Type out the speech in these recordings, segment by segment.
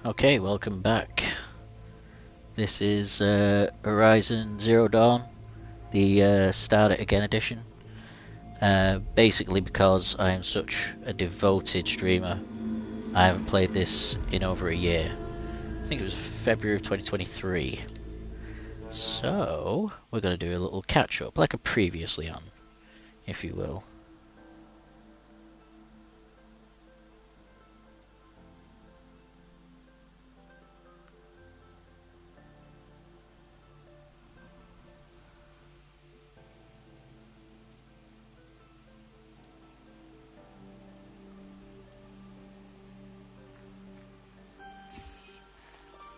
Okay, welcome back. This is Horizon Zero Dawn, the Start It Again edition. Basically because I am such a devoted streamer, I haven't played this in over a year. I think it was February of 2023. So, we're going to do a little catch-up, like a previously on, if you will.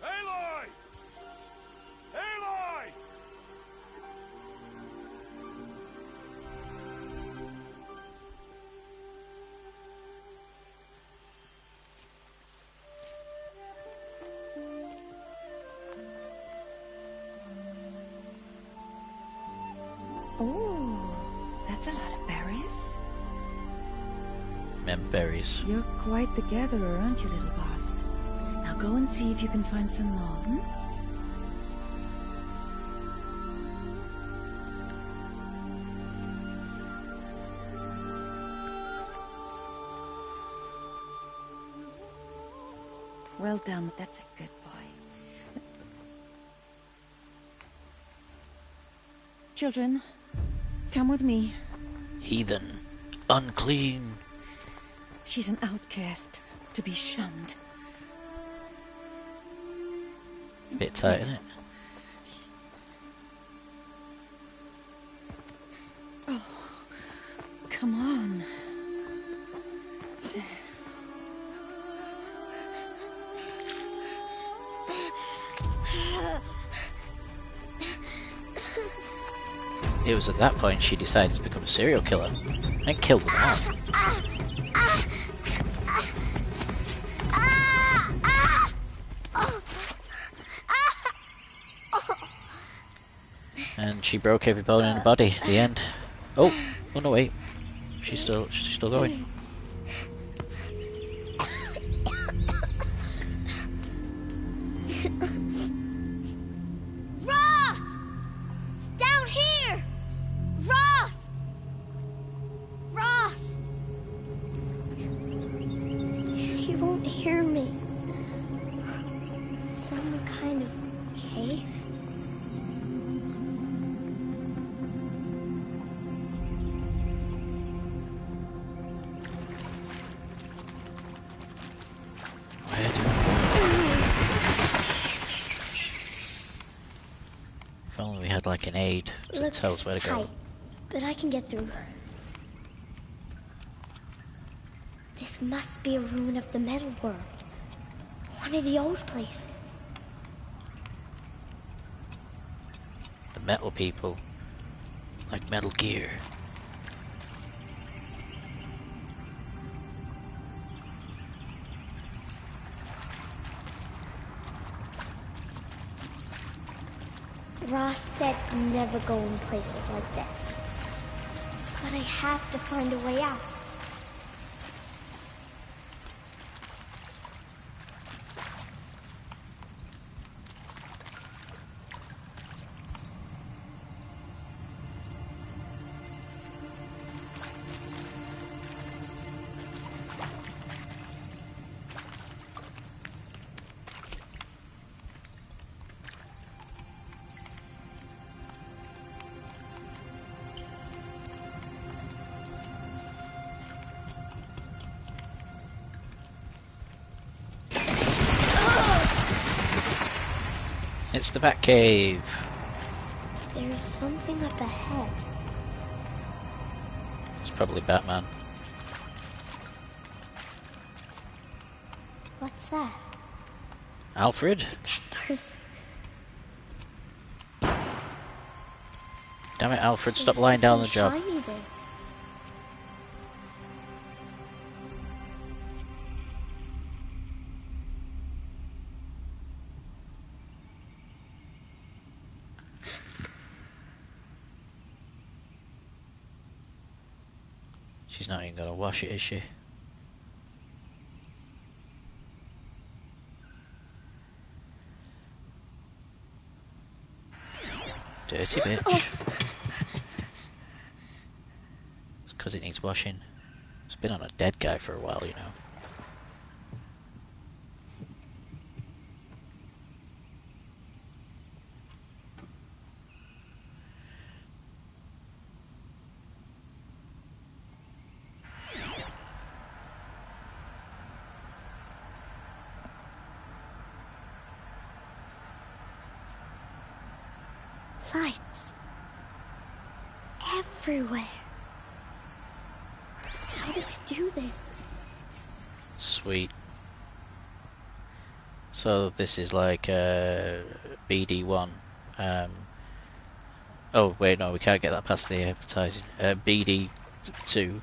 Aloy! Aloy! Oh, that's a lot of berries. Berries. You're quite the gatherer, aren't you, little Bast? Now go and see if you can find some more, hmm? Well done, that's a good boy. Children, come with me. Heathen. Unclean. She's an outcast, to be shunned. Bit tight, isn't it? Oh, come on. It was at that point she decided to become a serial killer and killed them all. And she broke every bone in her body at the end. Oh no wait. She's still going. Rost! Down here! Rost! Rost! He won't hear me. Some kind of cave? Where do we go? If only we had like an aid to Looks tell us where to tight, go. but I can get through. This must be a ruin of the metal world. One of the old places. The metal people. Like Metal Gear. Ross said never go in places like this. But I have to find a way out. It's the Batcave. There's something up ahead. It's probably Batman. What's that? Alfred? Dead person. Damn it, Alfred, stop There's lying down on the something job. shiny there. She's not even gonna wash it, is she? Dirty bitch. It's because it needs washing. It's been on a dead guy for a while, you know. Lights. Everywhere. How does he do this? Sweet. So this is like BD1. Oh wait, no, we can't get that past the advertising. BD2.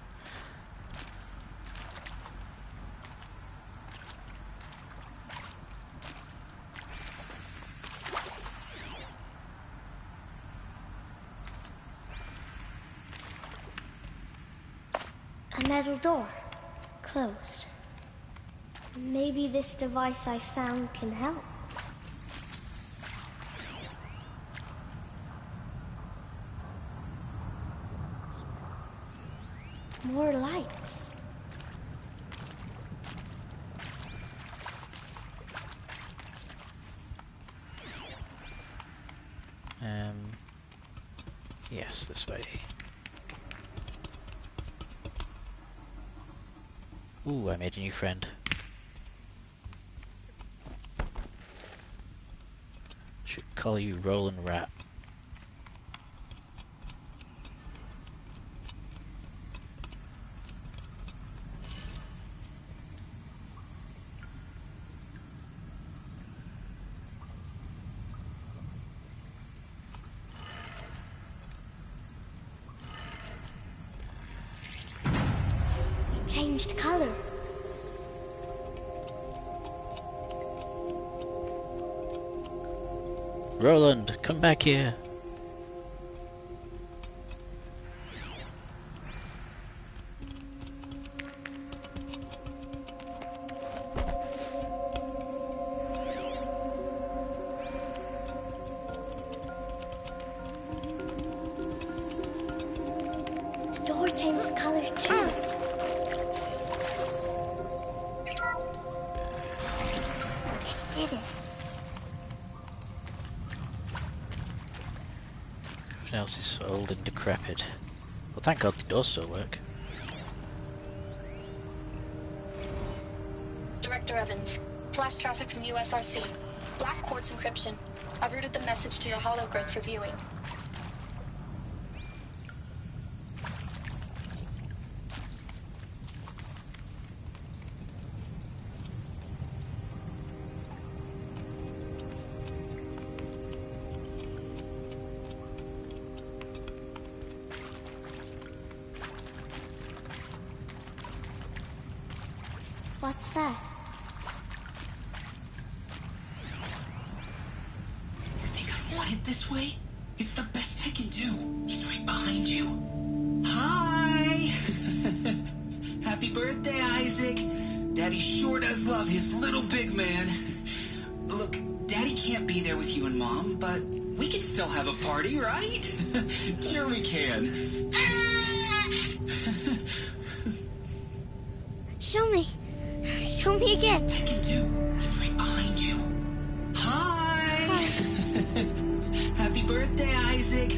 A metal door. Closed. Maybe this device I found can help. More lights. Yes, this way. Ooh, I made a new friend. Should call you Roland Rat. Changed color. Roland, come back here. The door changed color too. It did it. Everything else is old and decrepit. Well, thank God the doors still work. Director Evans, flash traffic from USRC. Black quartz encryption. I've routed the message to your hologrid for viewing. What's that? You think I want it this way? It's the best I can do. He's right behind you. Hi! Happy birthday, Isaac. Daddy sure does love his little big man. Look, Daddy can't be there with you and Mom, but we can still have a party, right? Sure we can. Show me. Show me again. I can do. He's right behind you. Hi! Happy birthday, Isaac.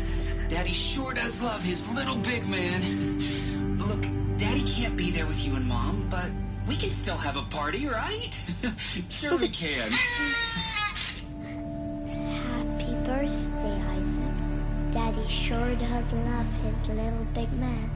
Daddy sure does love his little big man. Look, Daddy can't be there with you and Mom, but we can still have a party, right? Sure we can. Happy birthday, Isaac. Daddy sure does love his little big man.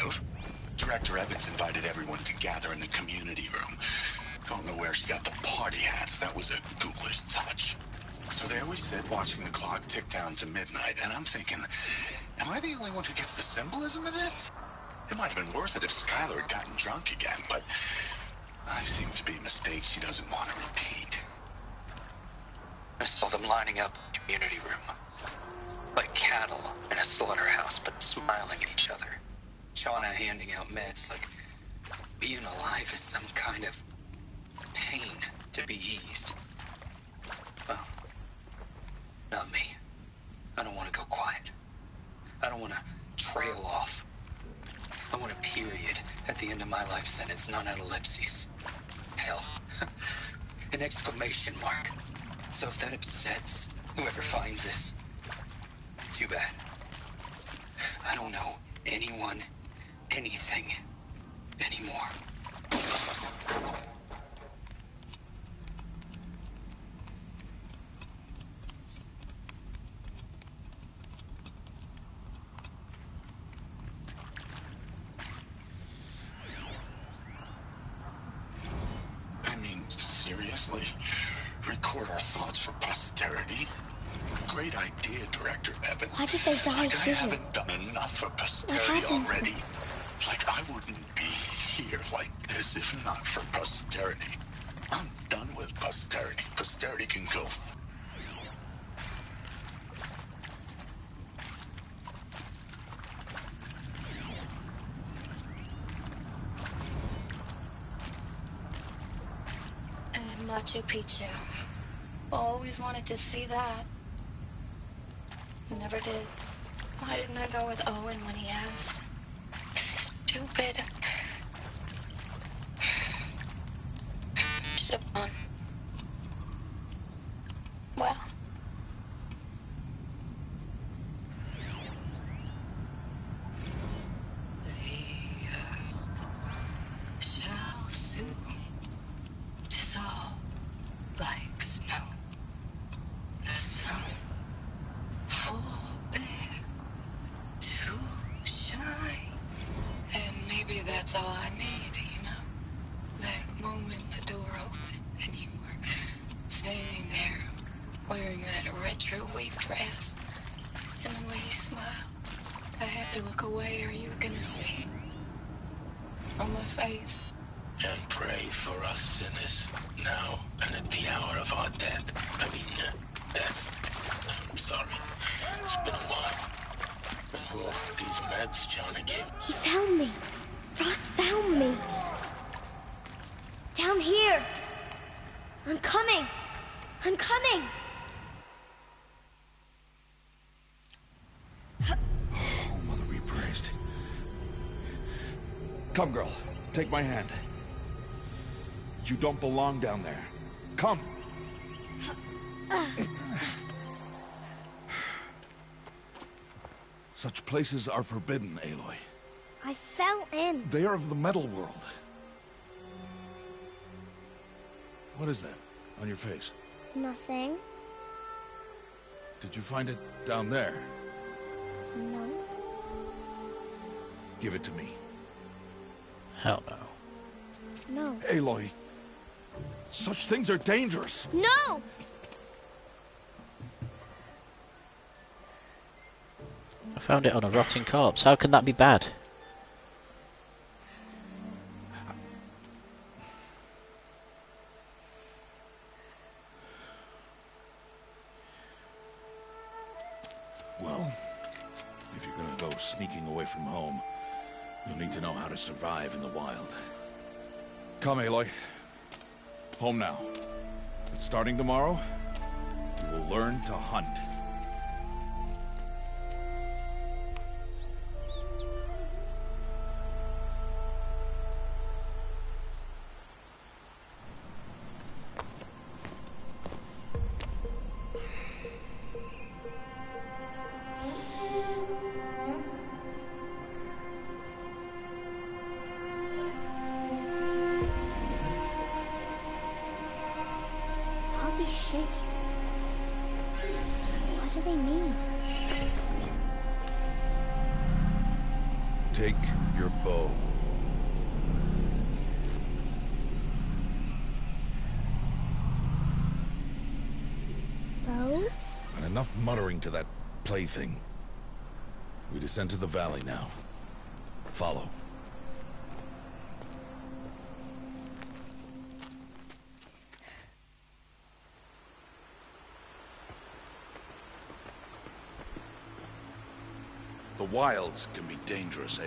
of. Director Evans invited everyone to gather in the community room. Don't know where she got the party hats. That was a ghoulish touch. So there we sit, watching the clock tick down to midnight, and I'm thinking, am I the only one who gets the symbolism of this? It might have been worth it if Skylar had gotten drunk again, but I seem to be a mistake she doesn't want to repeat. I saw them lining up in the community room. Like cattle in a slaughterhouse, but smiling at each other. Shauna handing out meds like being alive is some kind of pain to be eased. Well, not me. I don't want to go quiet. I don't want to trail off. I want a period at the end of my life sentence, not an ellipses. Hell, an exclamation mark. So if that upsets whoever finds this, too bad. I don't know anyone, anything, anymore. I mean, seriously? Record our thoughts for posterity? Great idea, Director Evans. Why did they die Like, I here? haven't done enough for posterity happened? already. Like, I wouldn't be here like this if not for posterity. I'm done with posterity. Posterity can go. And Machu Picchu. Always wanted to see that. Never did. Why didn't I go with Owen when he asked? Stupid. Should have gone. Well. The earth shall soon dissolve like snow. The sun forbear to shine. And maybe that's all I need, you know? That moment the door opened and you were standing there wearing that retro wave dress. And the way you smiled, I had to look away or you were gonna see it from my face. And pray for us sinners, now and at the hour of our death. Death. I'm sorry. It's been a while. And who are these meds Johnny gave? He found me. Ross found me. Down here. I'm coming. I'm coming. Oh, Mother be praised. Come, girl. Take my hand. You don't belong down there. Come. Such places are forbidden, Aloy. I fell in. They are of the metal world. What is that on your face? Nothing. Did you find it down there? No. Give it to me. Hell no. No. Aloy, such things are dangerous. No! I found it on a rotting corpse. How can that be bad? Well, if you're gonna go sneaking away from home, you'll need to know how to survive in the wild. Come, Aloy. Home now. But starting tomorrow, you will learn to hunt. I'll be shaking. your bow. Bow? And enough muttering to that plaything. We descend to the valley now. Follow. The wilds can be dangerous, Aloy.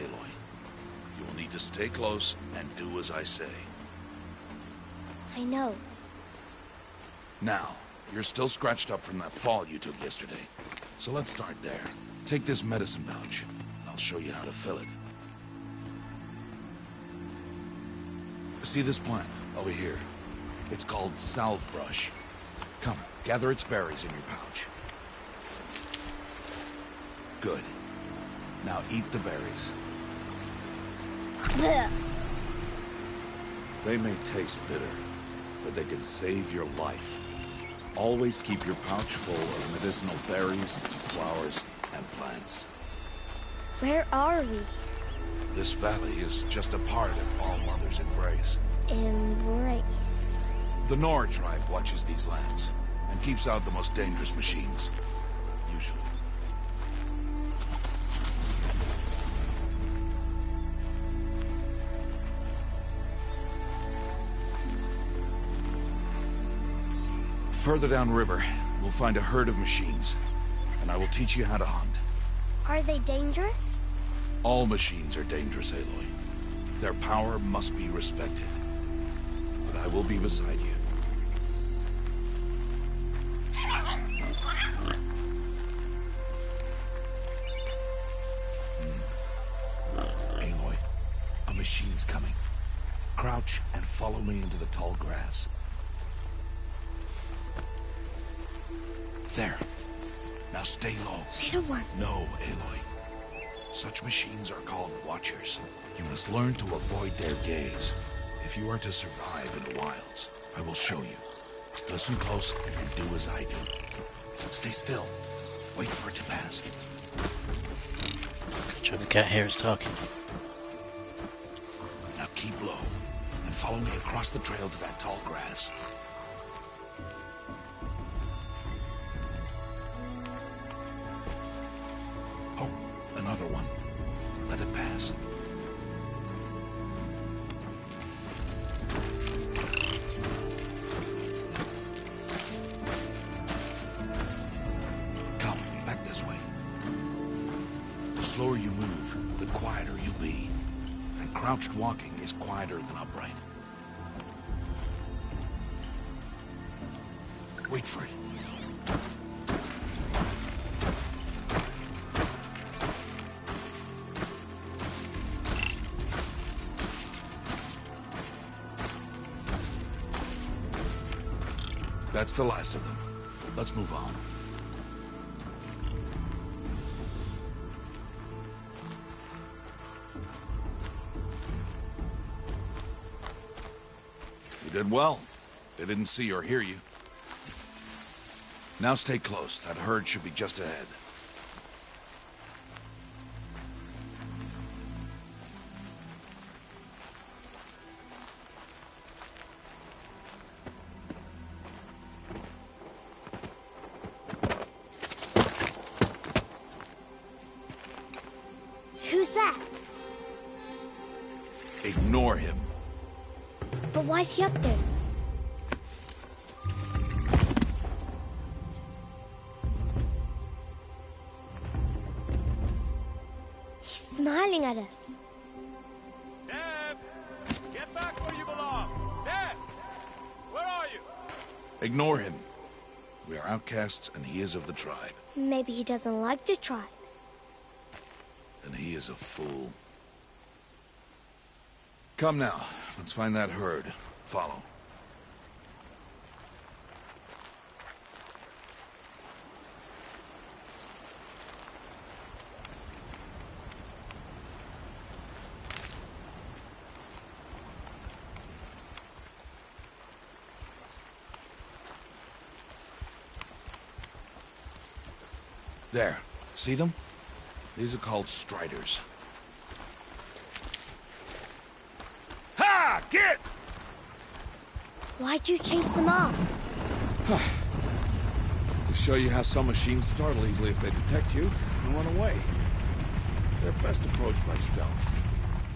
You will need to stay close and do as I say. I know. Now, you're still scratched up from that fall you took yesterday. So let's start there. Take this medicine pouch. I'll show you how to fill it. See this plant over here? It's called salve brush. Come, gather its berries in your pouch. Good. Now eat the berries. Blech. They may taste bitter, but they can save your life. Always keep your pouch full of medicinal berries, flowers, and plants. Where are we? This valley is just a part of All Mother's embrace. Embrace. The Nora tribe watches these lands and keeps out the most dangerous machines. Usually. Further downriver, we'll find a herd of machines, and I will teach you how to hunt. Are they dangerous? All machines are dangerous, Aloy. Their power must be respected. But I will be beside you. Aloy, a machine's coming. Crouch and follow me into the tall grass. There. Now stay low. Little one. No, Aloy. Such machines are called Watchers. You must learn to avoid their gaze. If you are to survive in the wilds, I will show you. Listen close and do as I do. Stay still. Wait for it to pass. Sure the cat here is talking. Now keep low and follow me across the trail to that tall grass. Oh, another one. Let it pass. Come, back this way. The slower you move, the quieter you'll be. And crouched walking is quieter than upright. Wait for it. That's the last of them. Let's move on. You did well. They didn't see or hear you. Now stay close. That herd should be just ahead. Who's that? Ignore him. But why's he up there? He's smiling at us. Deb! Get back where you belong! Deb! Where are you? Ignore him. We are outcasts and he is of the tribe. Maybe he doesn't like the tribe. And he is a fool. Come now. Let's find that herd. Follow. There. See them? These are called striders. Get! Why'd you chase them off? To show you how some machines startle easily if they detect you and run away. They're best approached by stealth.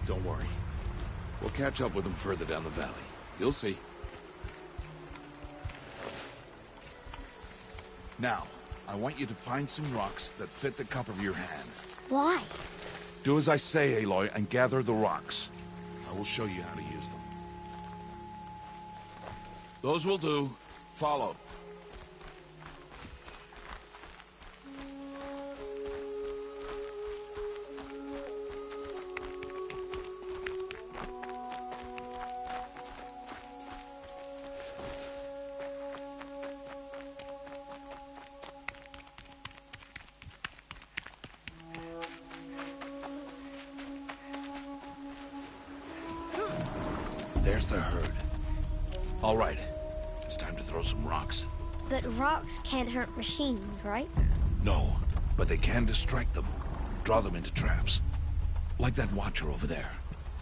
Don't worry. We'll catch up with them further down the valley. You'll see. Now, I want you to find some rocks that fit the cup of your hand. Why? Do as I say, Aloy, and gather the rocks. I will show you how to use them. Those will do. Follow. There's the herd. All right. It's time to throw some rocks. But rocks can't hurt machines, right? No, but they can distract them. Draw them into traps. Like that watcher over there.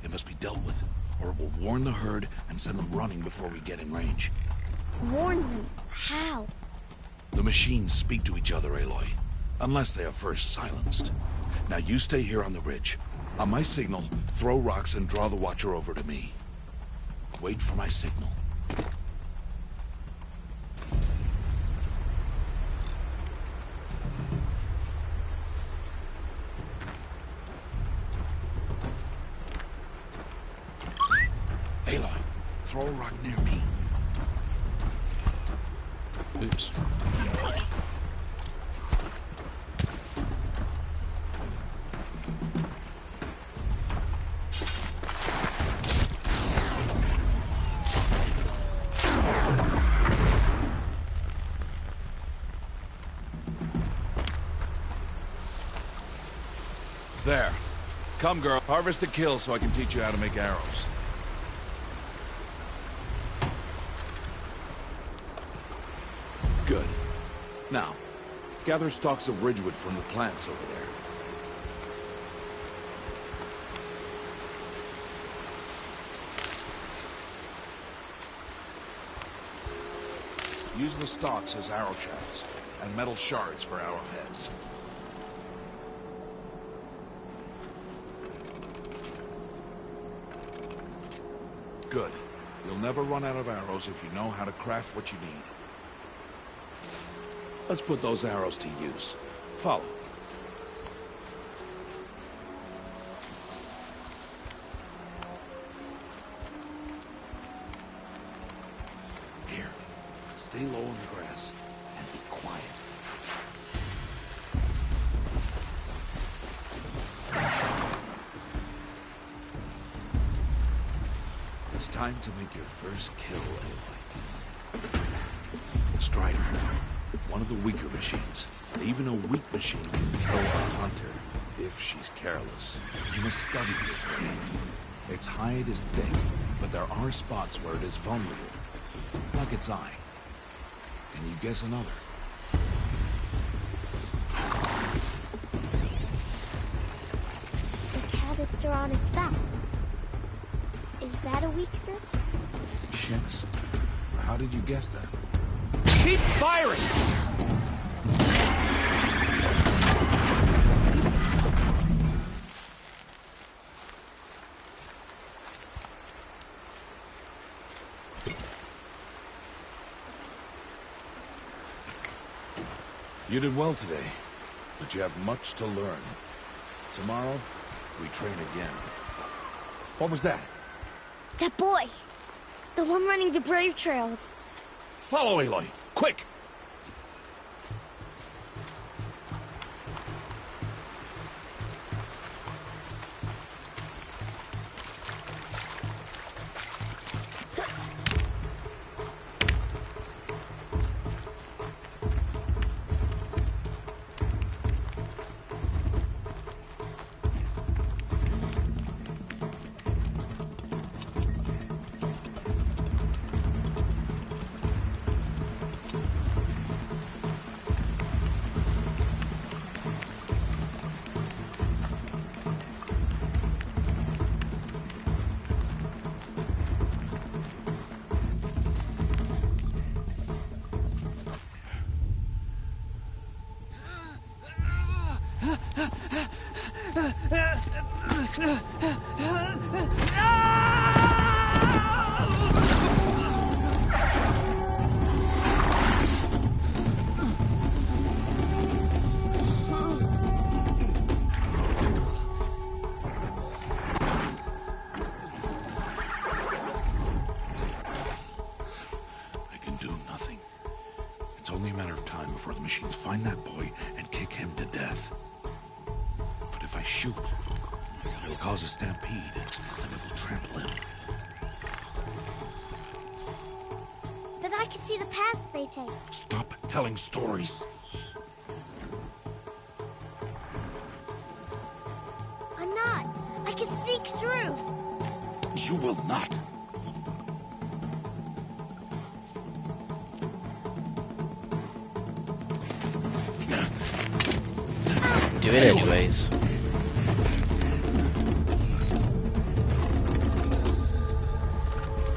It must be dealt with, or it will warn the herd and send them running before we get in range. Warn them? How? The machines speak to each other, Aloy. Unless they are first silenced. Now you stay here on the ridge. On my signal, throw rocks and draw the watcher over to me. Wait for my signal. Aloy, throw a rock near me. Oops. There. Come, girl. Harvest a kill so I can teach you how to make arrows. Good. Now, gather stalks of ridgewood from the plants over there. Use the stalks as arrow shafts, and metal shards for arrowheads. Good. You'll never run out of arrows if you know how to craft what you need. Let's put those arrows to use. Follow. Here. Stay low on the grass and be quiet. It's time to make your first kill, Aloy. Strider. One of the weaker machines. Even a weak machine can kill a hunter if she's careless. You must study your prey. Its hide is thick, but there are spots where it is vulnerable, like its eye. Can you guess another? The canister on its back. Is that a weakness? Yes. How did you guess that? Keep firing! You did well today, but you have much to learn. Tomorrow, we train again. What was that? That boy! The one running the brave trails. Follow, Aloy! Quick! I can do nothing. It's only a matter of time before the machines find that boy and kick him to death. But if I shoot, it'll cause a stampede, and it will trample him. But I can see the paths they take. Stop telling stories. I'm not. I can sneak through. You will not. Do it anyways.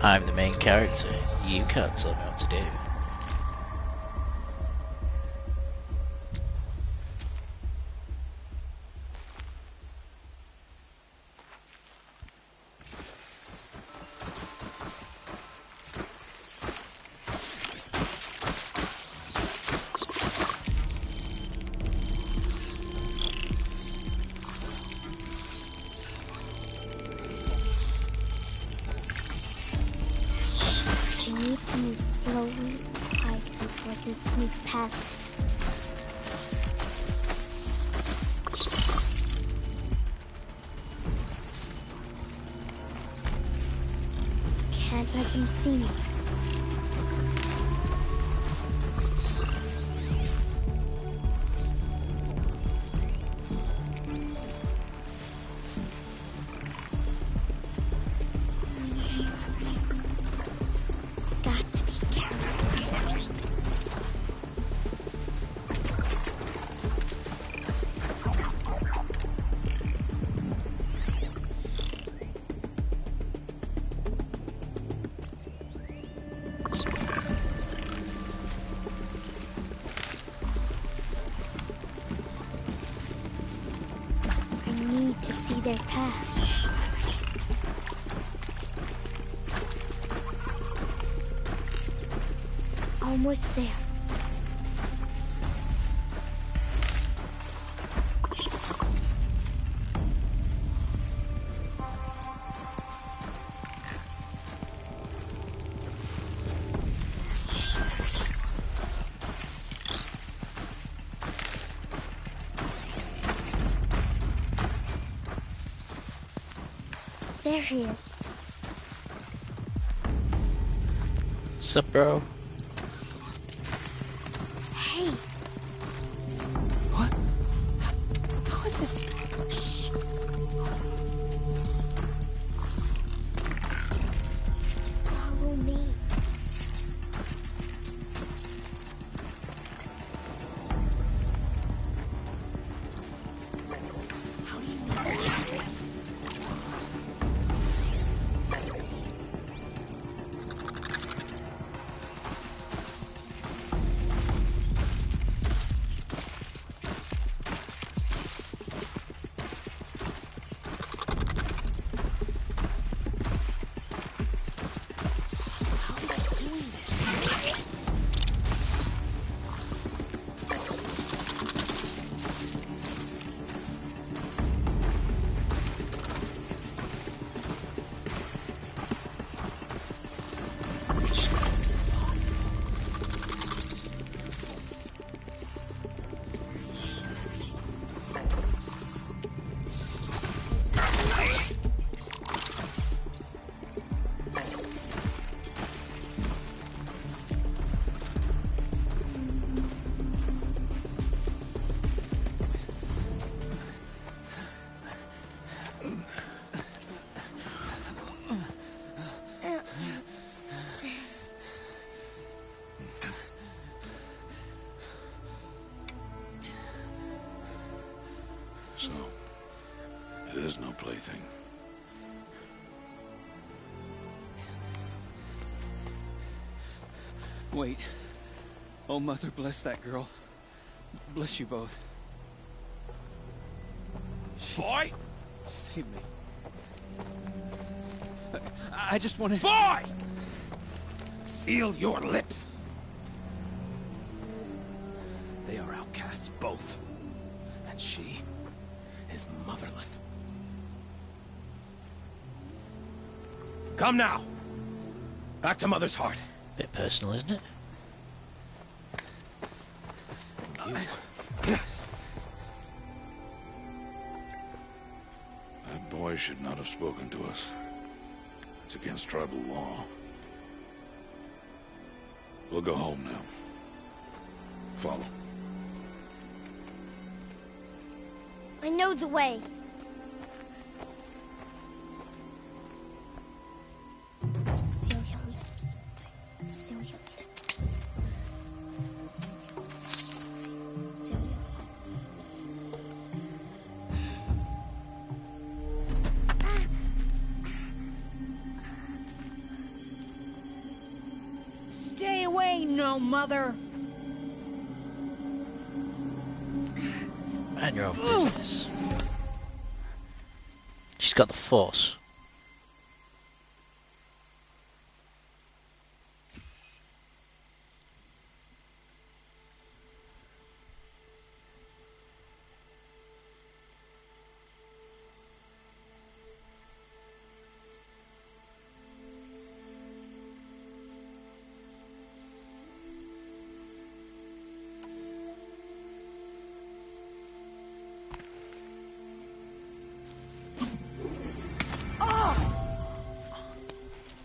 I'm the main character. You can't tell me what to do. I need to move slowly, quietly, so I can sneak past. Can't let them see me. Got to be careful. I need to see their path. Almost there. There he is. Sup, bro? Hey, What? How is this? follow me. So, it is no plaything. Wait. Oh, Mother, bless that girl. Bless you both. Boy! She saved me. I just wanted... Boy! Seal your lips. They are outcasts, both. And she is motherless. Come now. Back to Mother's heart. Bit personal, isn't it? You. That boy should not have spoken to us. It's against tribal law. We'll go home now. Follow. I know the way. Seal your lips. Seal your lips. Seal your lips. Stay away, no mother. Mind your own business. She's got the force.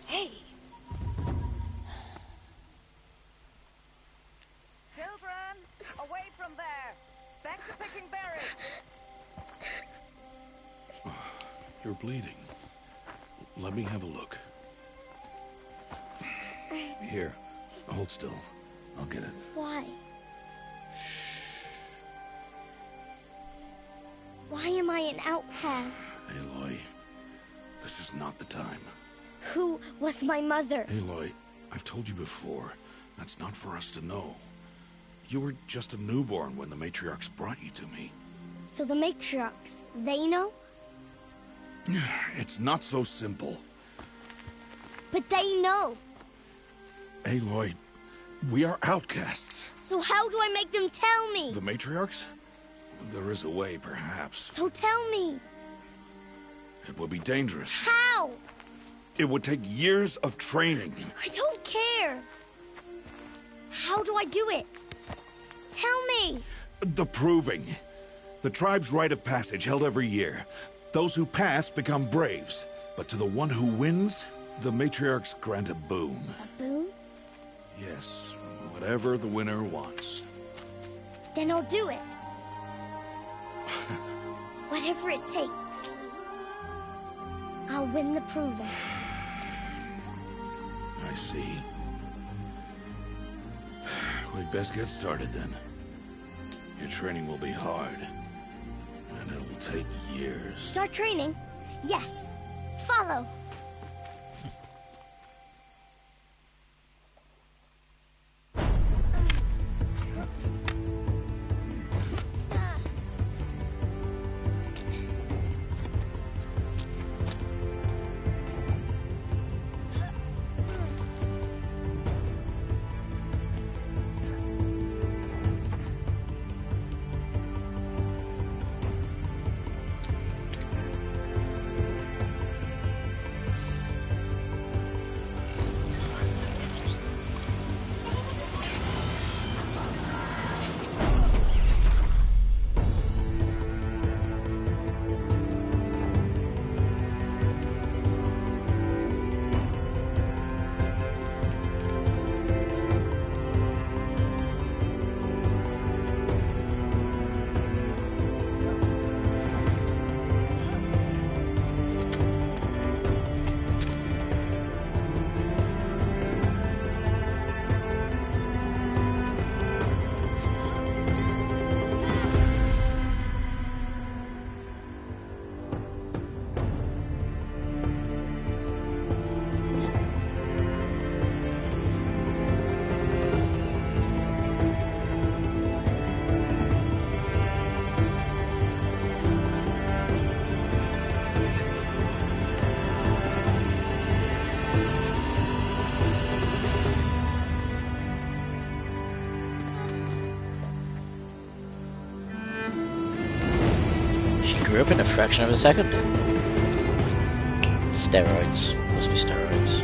Hey, Children, away from there. Back to picking berries. You're bleeding. Let me have a look. Here, hold still. I'll get it. Why? Why am I an outcast? Aloy, this is not the time. Who was my mother? Aloy, I've told you before, that's not for us to know. You were just a newborn when the matriarchs brought you to me. So the matriarchs, they know? It's not so simple. But they know. Aloy, we are outcasts. So how do I make them tell me? The matriarchs? There is a way, perhaps. So tell me. It would be dangerous. How? It would take years of training. I don't care. How do I do it? Tell me. The proving. The tribe's rite of passage held every year. Those who pass become braves. But to the one who wins, the matriarchs grant a boon. A boon? Yes, whatever the winner wants. Then I'll do it. Whatever it takes. I'll win the proving. I see. We'd best get started then. Your training will be hard. And it'll take years. Start training? Yes. Follow. up in a fraction of a second. Steroids. Must be steroids.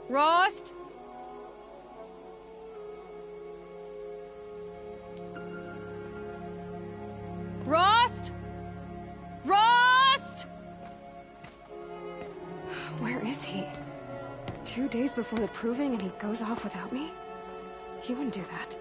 Rost? Rost? Rost? Where is he? 2 days before the proving and he goes off without me? He wouldn't do that.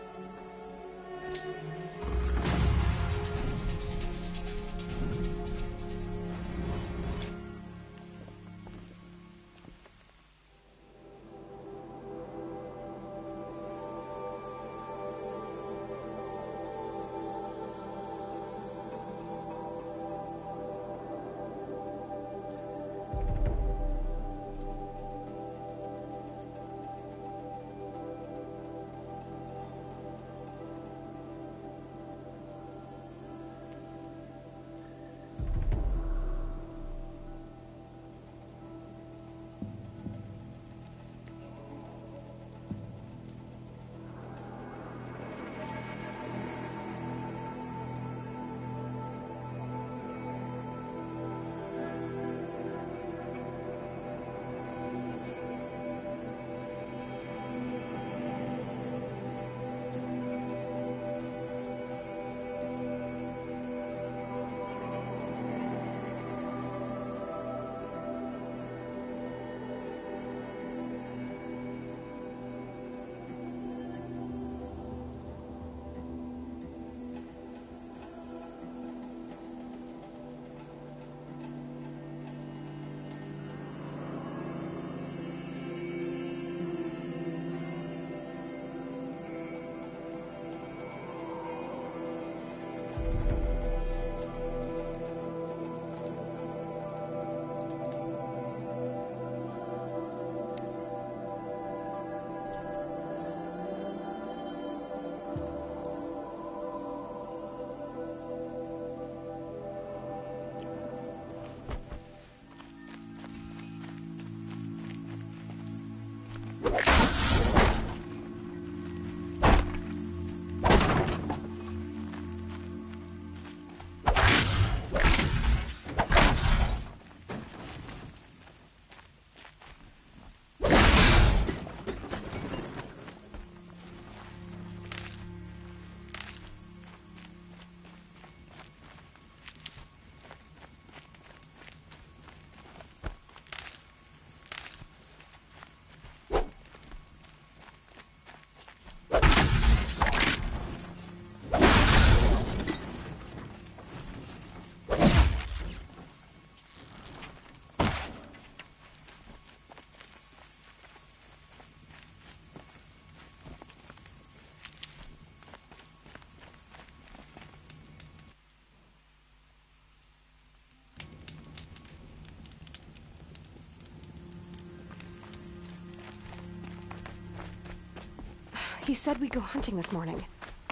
He said we'd go hunting this morning.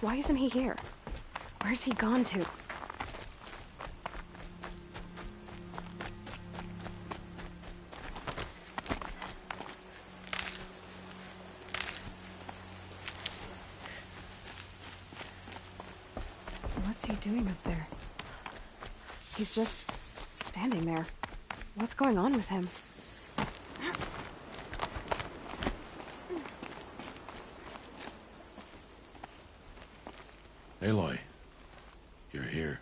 Why isn't he here? Where's he gone to? What's he doing up there? He's just standing there. What's going on with him? Aloy, you're here.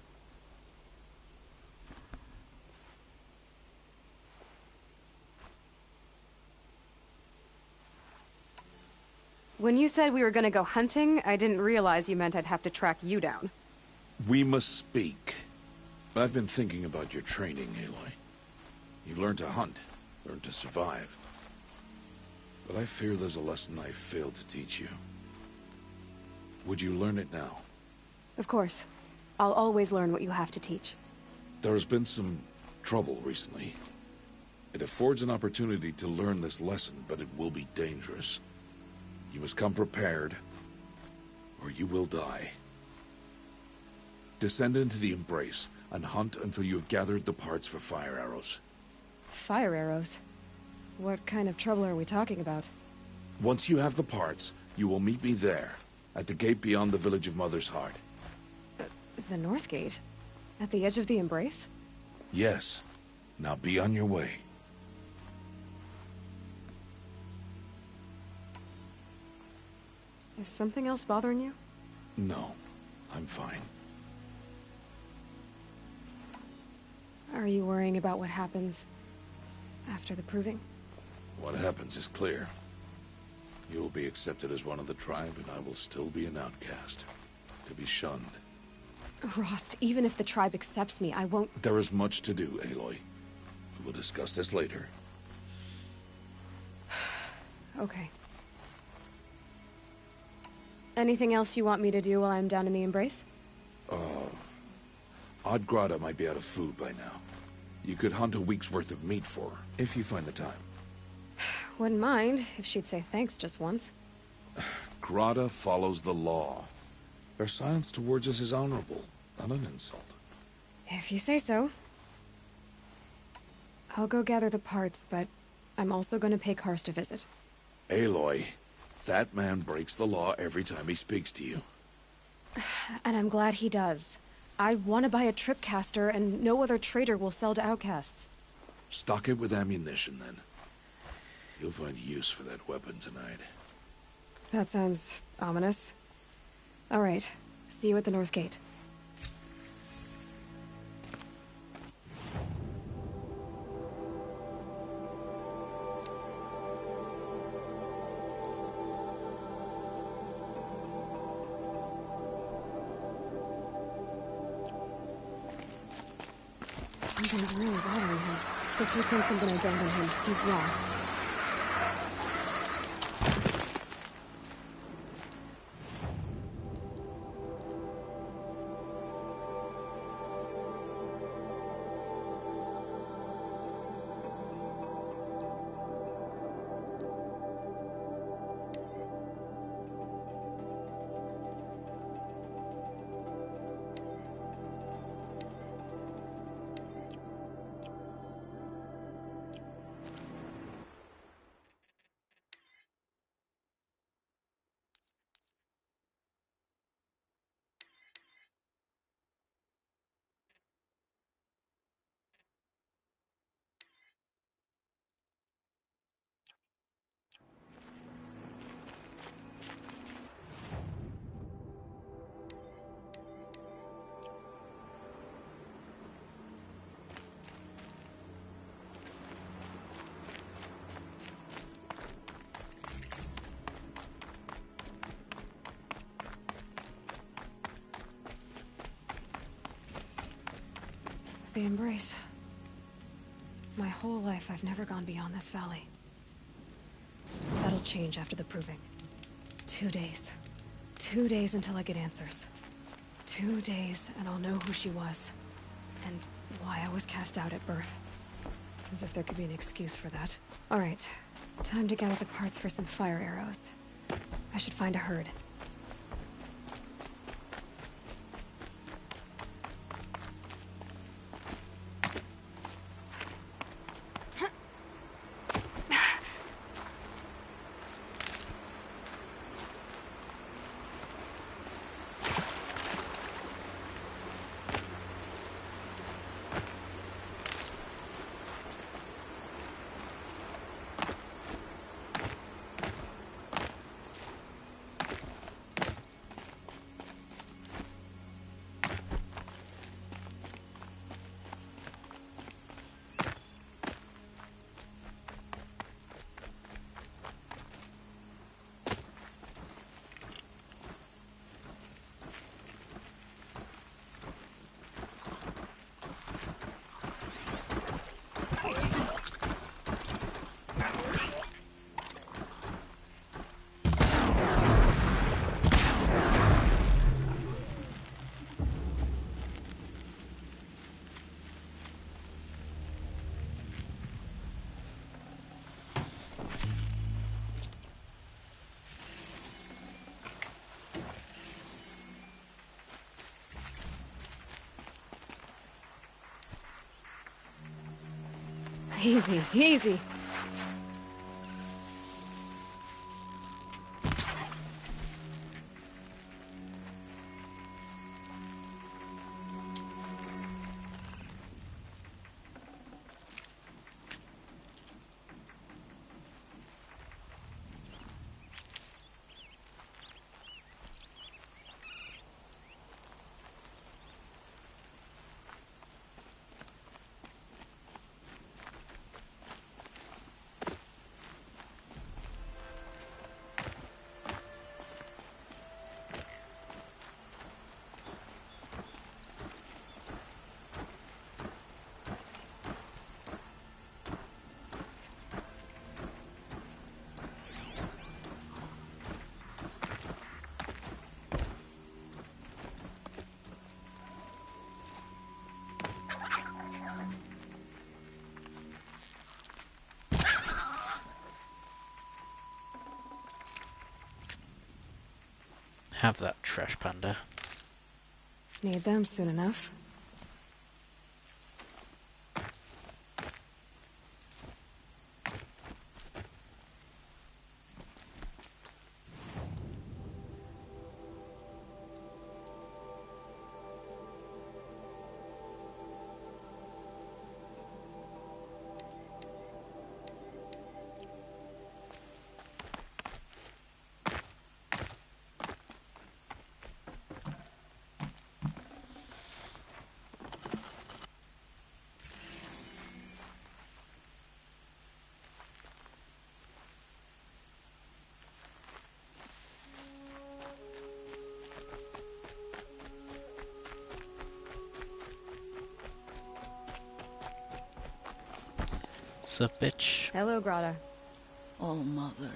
When you said we were gonna go hunting, I didn't realize you meant I'd have to track you down. We must speak. I've been thinking about your training, Aloy. You've learned to hunt, learned to survive. But I fear there's a lesson I failed to teach you. Would you learn it now? Of course. I'll always learn what you have to teach. There has been some trouble recently. It affords an opportunity to learn this lesson, but it will be dangerous. You must come prepared, or you will die. Descend into the Embrace, and hunt until you have gathered the parts for fire arrows. Fire arrows? What kind of trouble are we talking about? Once you have the parts, you will meet me there, at the gate beyond the village of Mother's Heart. The North Gate? At the edge of the Embrace? Yes. Now be on your way. Is something else bothering you? No, I'm fine. Are you worrying about what happens after the proving? What happens is clear. You will be accepted as one of the tribe, and I will still be an outcast. To be shunned. Rost, even if the tribe accepts me, I won't... There is much to do, Aloy. We will discuss this later. Okay. Anything else you want me to do while I'm down in the Embrace? Odd Grata might be out of food by now. You could hunt a week's worth of meat for her, if you find the time. Wouldn't mind if she'd say thanks just once. Grata follows the law. Their silence towards us is honorable, not an insult. If you say so. I'll go gather the parts, but I'm also going to pay Karst a visit. Aloy, that man breaks the law every time he speaks to you. And I'm glad he does. I want to buy a tripcaster, and no other trader will sell to outcasts. Stock it with ammunition, then. You'll find use for that weapon tonight. That sounds ominous. All right. See you at the North Gate. Something's really bothering him. If he thinks I'm gonna abandon him, he's wrong. The Embrace. My whole life, I've never gone beyond this valley. That'll change after the proving. 2 days. 2 days until I get answers. 2 days, and I'll know who she was. And why I was cast out at birth. As if there could be an excuse for that. Alright. Time to gather the parts for some fire arrows. I should find a herd. Easy, easy. Have that, trash panda. Need them soon enough. Sup, bitch? Hello, Grata. Oh, Mother,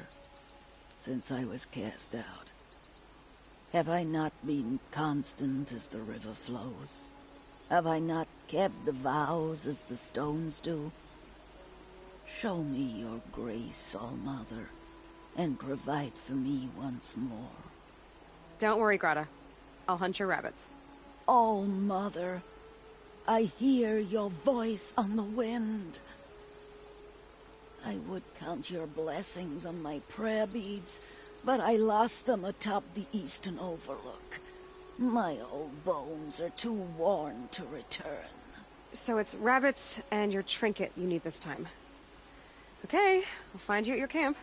since I was cast out, have I not been constant as the river flows? Have I not kept the vows as the stones do? Show me your grace, All-Mother, and provide for me once more. Don't worry, Grata. I'll hunt your rabbits. All-Mother, I hear your voice on the wind. I would count your blessings on my prayer beads, but I lost them atop the eastern overlook. My old bones are too worn to return. So it's rabbits and your trinket you need this time. Okay, I'll find you at your camp.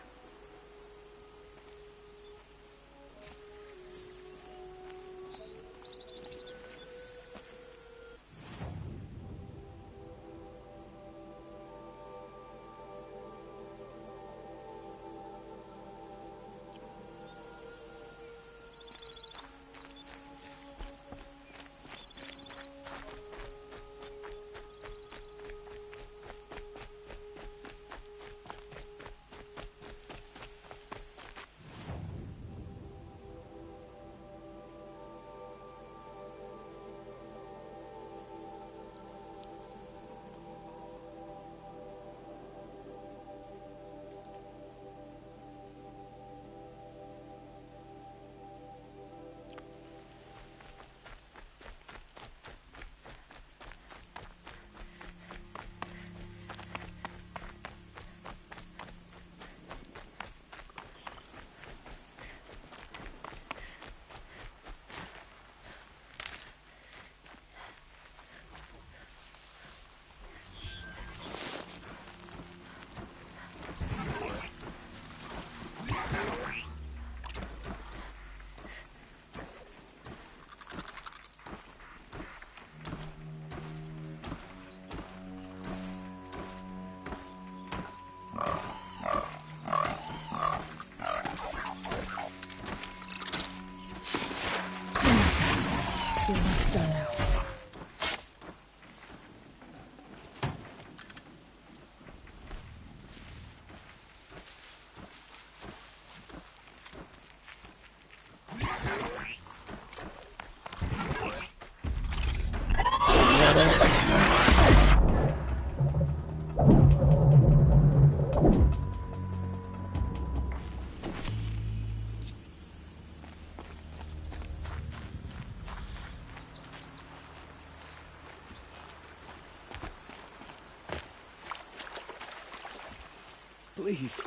Please.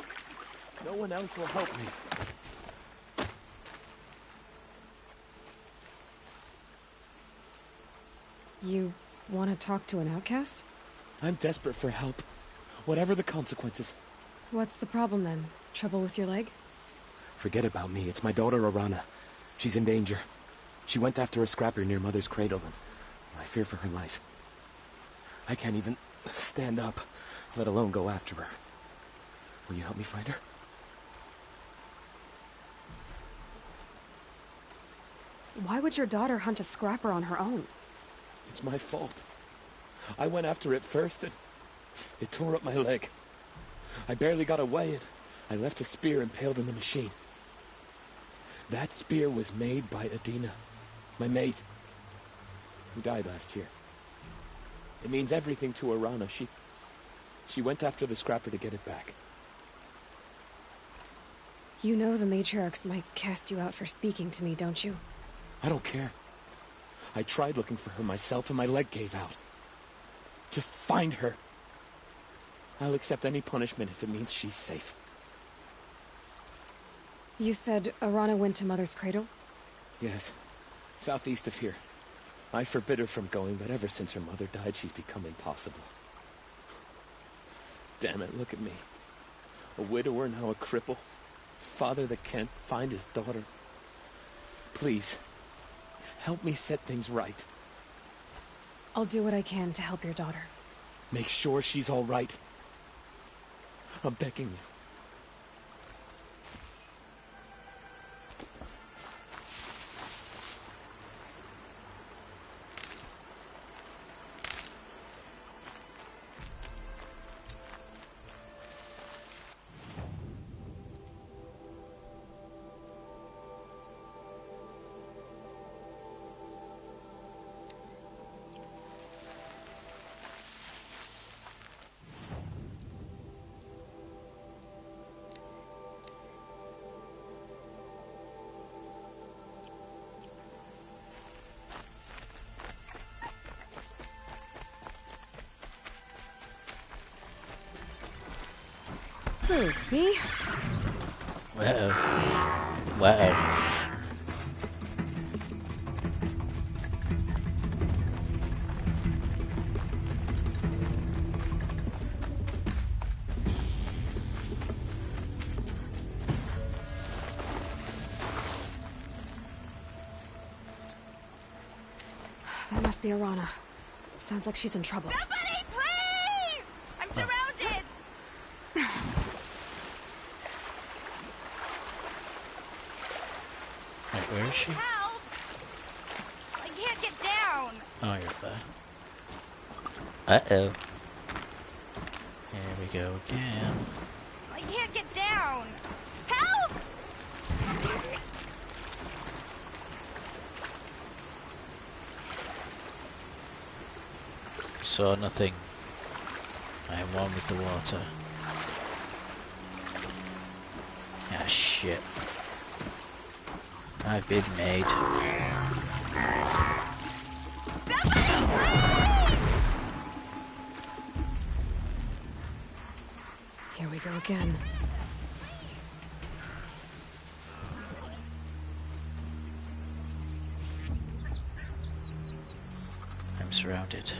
No one else will help me. You want to talk to an outcast? I'm desperate for help. Whatever the consequences. What's the problem then? Trouble with your leg? Forget about me. It's my daughter, Arana. She's in danger. She went after a scrapper near Mother's cradle, and I fear for her life. I can't even stand up, let alone go after her. Will you help me find her? Why would your daughter hunt a scrapper on her own? It's my fault. I went after it first, and it tore up my leg. I barely got away, and I left a spear impaled in the machine. That spear was made by Adina, my mate, who died last year. It means everything to Arana. She went after the scrapper to get it back. You know the matriarchs might cast you out for speaking to me, don't you? I don't care. I tried looking for her myself, and my leg gave out. Just find her. I'll accept any punishment if it means she's safe. You said Arana went to Mother's cradle? Yes. Southeast of here. I forbid her from going, but ever since her mother died, she's become impossible. Damn it, look at me. A widower, now a cripple. Father that can't find his daughter. Please, help me set things right. I'll do what I can to help your daughter. Make sure she's all right. I'm begging you. Who, me? Uh-oh. Wow. That must be Arana. Sounds like she's in trouble. Somebody, please! I'm surrounded! Wait, where is she? Help! I can't get down! Oh, you're there. Uh-oh. Here we go again. I can't get down! Help! Saw nothing. I am one with the water. Ah, shit. I've been made. Here we go again. I'm surrounded.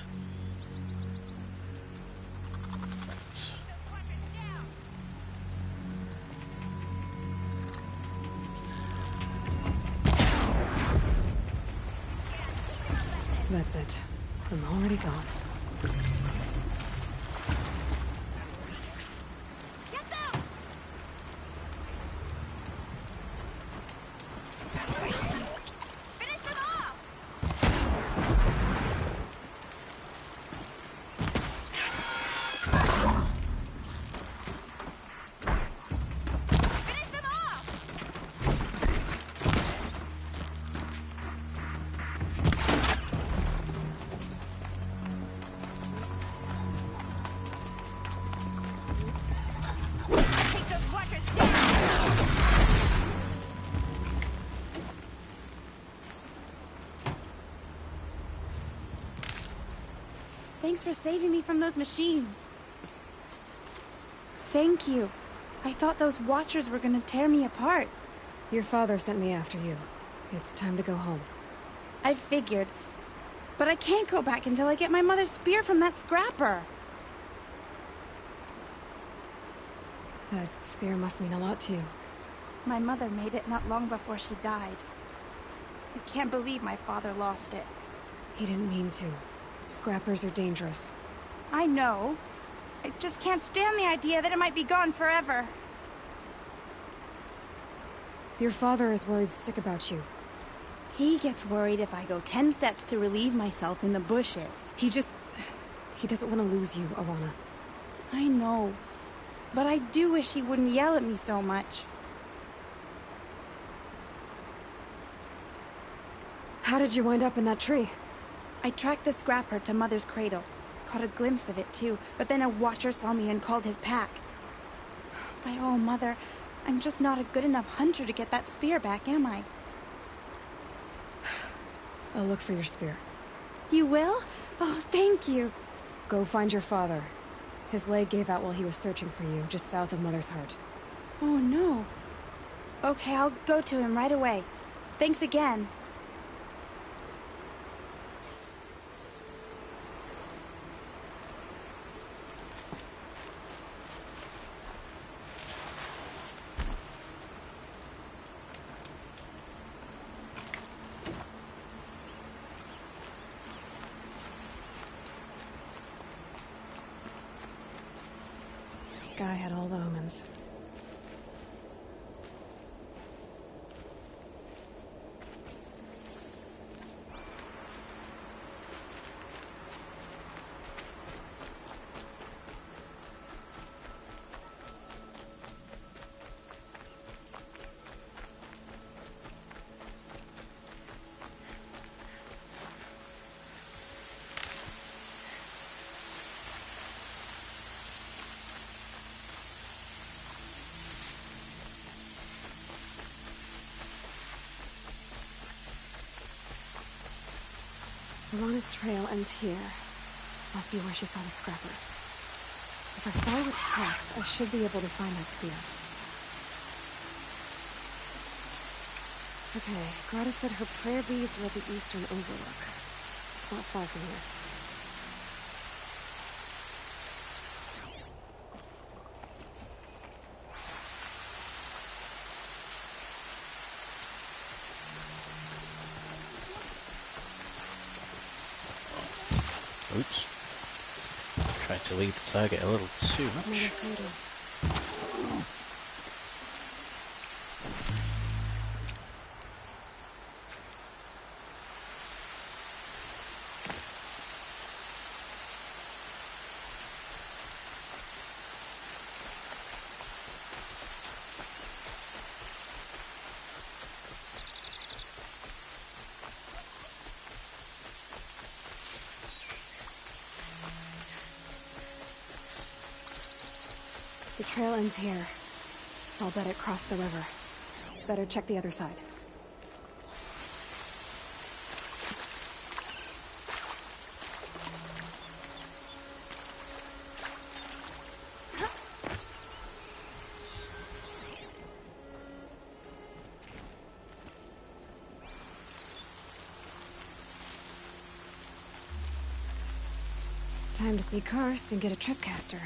That's it. I'm already gone. Thanks for saving me from those machines. thank you. I thought those Watchers were gonna tear me apart. Your father sent me after you. It's time to go home. I figured. But I can't go back until I get my mother's spear from that scrapper. That spear must mean a lot to you. My mother made it not long before she died. I can't believe my father lost it. He didn't mean to. Scrappers are dangerous. I know. I just can't stand the idea that it might be gone forever. Your father is worried sick about you. He gets worried if I go 10 steps to relieve myself in the bushes. He doesn't want to lose you, Awana. I know. But I do wish he wouldn't yell at me so much. How did you wind up in that tree? I tracked the scrapper to Mother's cradle. Caught a glimpse of it too, but then a Watcher saw me and called his pack. By all, Mother, I'm just not a good enough hunter to get that spear back, am I? I'll look for your spear. You will? Oh, thank you. Go find your father. His leg gave out while he was searching for you, just south of Mother's Heart. Oh, no. Okay, I'll go to him right away. Thanks again. Sky had all the omens. Alana's trail ends here. Must be where she saw the scrapper. If I follow its tracks, I should be able to find that spear. Okay, Greta said her prayer beads were at the eastern overlook. It's not far from here. Oops. Tried to lead the target a little too much. The trail ends here. I'll bet it crossed the river. Better check the other side. Time to see Karst and get a tripcaster.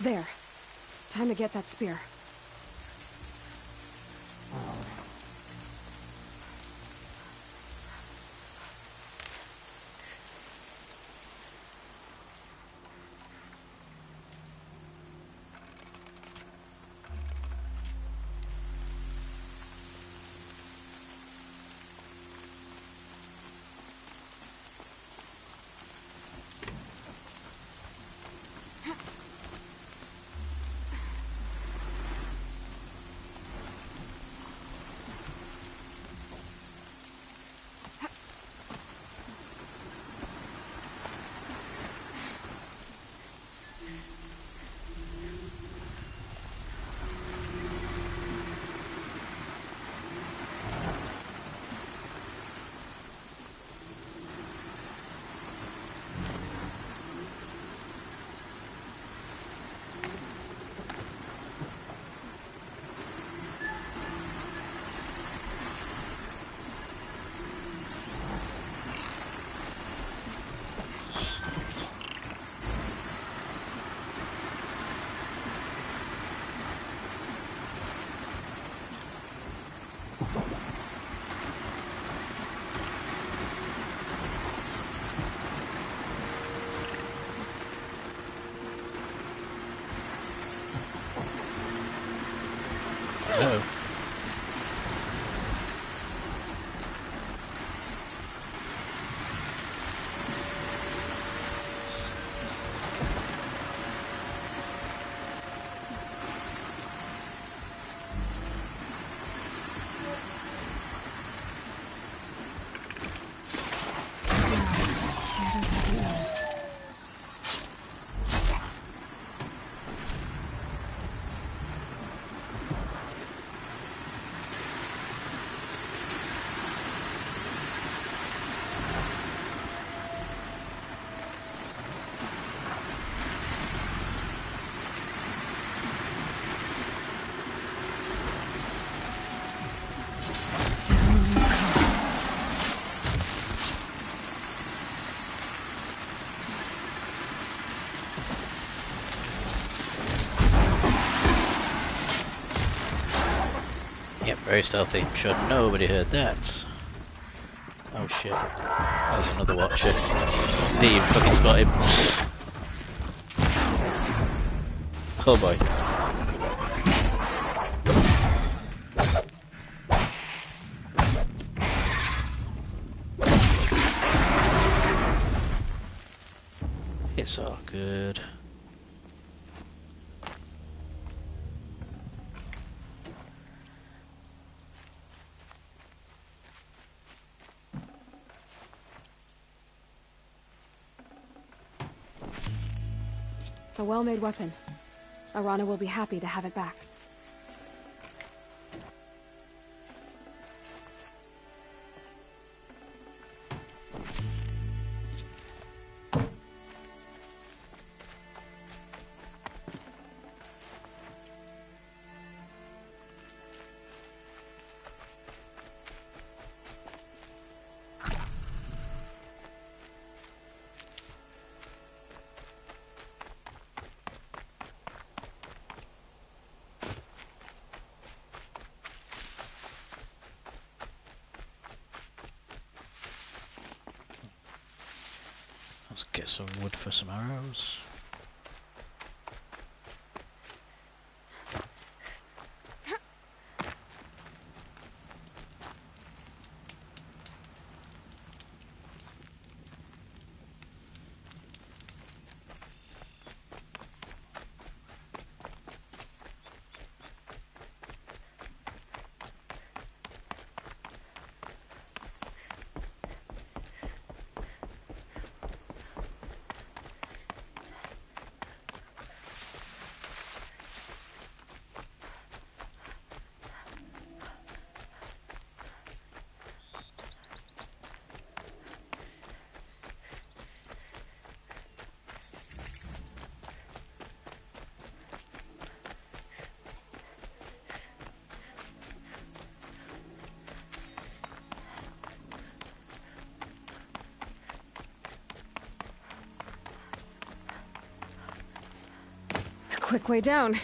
There. Time to get that spear. No. Yep, very stealthy. I'm sure nobody heard that. Oh shit. There's another watcher. Didn't even fucking spot him. Oh boy. It's all good. A well-made weapon. Arana will be happy to have it back. Let's get some wood for some arrows. Quick way down.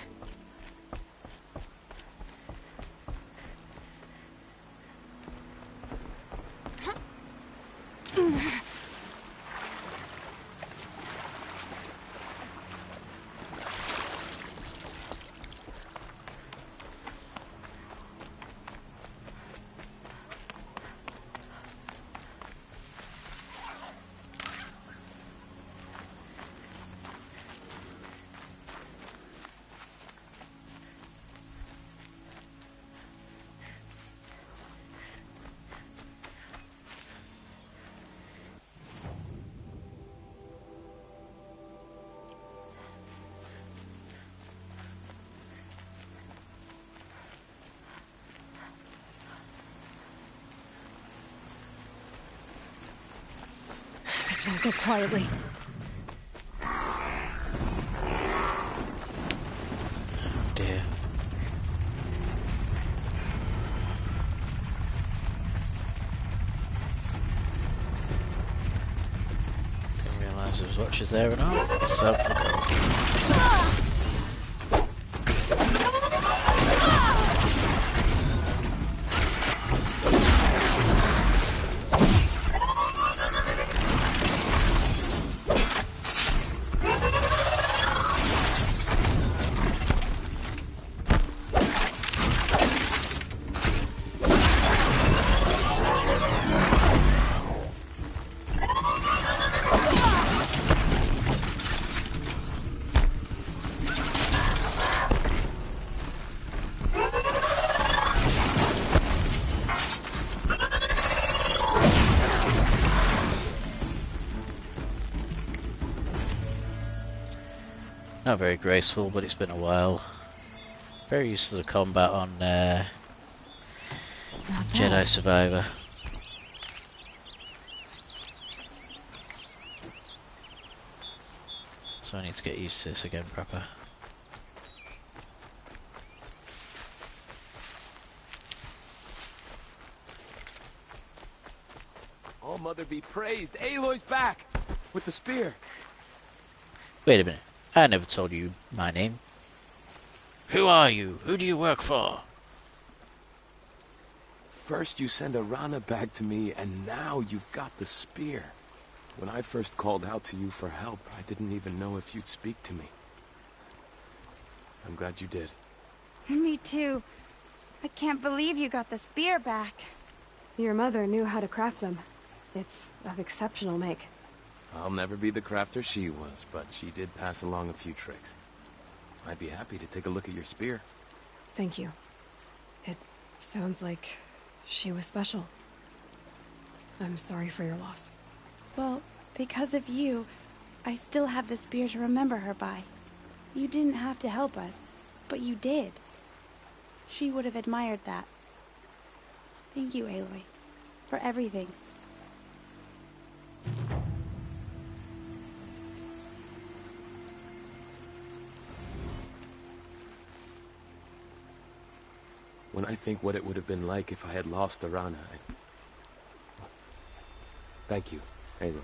This won't go quietly. Oh dear. Didn't realise there was watchers there and all. So Not very graceful, but it's been a while. Very used to the combat on Jedi Survivor. So I need to get used to this again proper. All Mother be praised. Aloy's back! With the spear. Wait a minute. I never told you my name. Who are you? Who do you work for? First you send Arana back to me, and now you've got the spear. When I first called out to you for help, I didn't even know if you'd speak to me. I'm glad you did. Me too. I can't believe you got the spear back. Your mother knew how to craft them. It's of exceptional make. I'll never be the crafter she was, but she did pass along a few tricks. I'd be happy to take a look at your spear. Thank you. It sounds like she was special. I'm sorry for your loss. Well, because of you, I still have the spear to remember her by. You didn't have to help us, but you did. She would have admired that. Thank you, Aloy, for everything. When I think what it would have been like if I had lost Arana, Thank you, Aloy.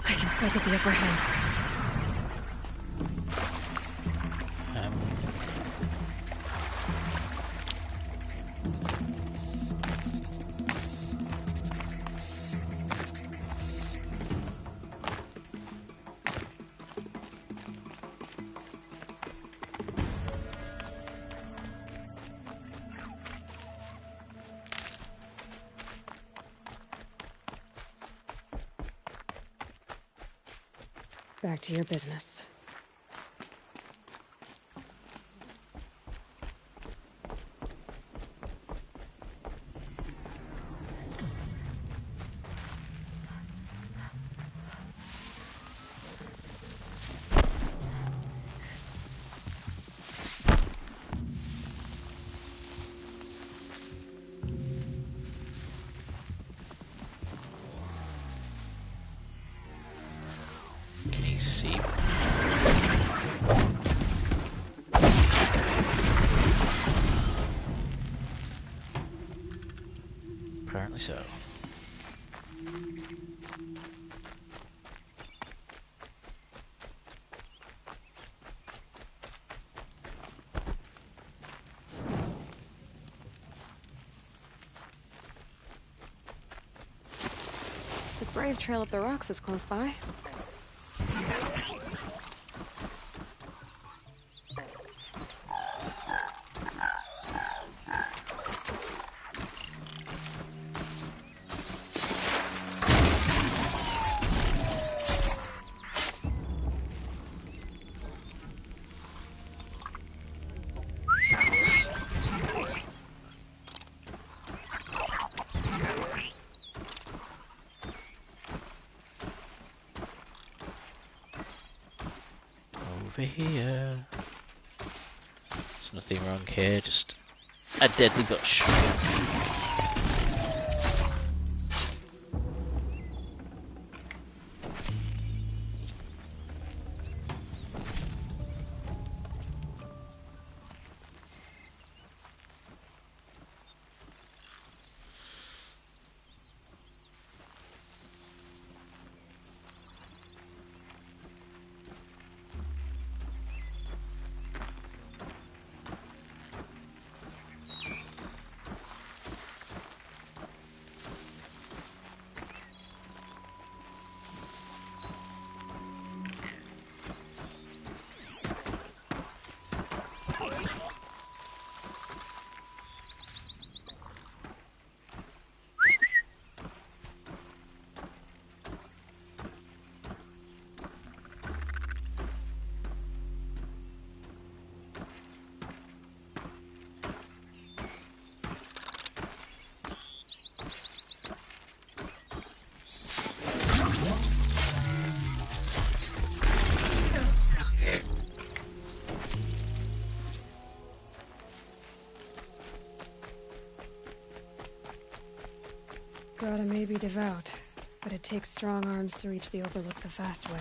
I can still get the upper hand. Back to your business. Can you see? Apparently so. The Brave Trail up the rocks is close by. Over here. There's nothing wrong here, just a deadly bush. Grata may be devout, but it takes strong arms to reach the Overlook the fast way.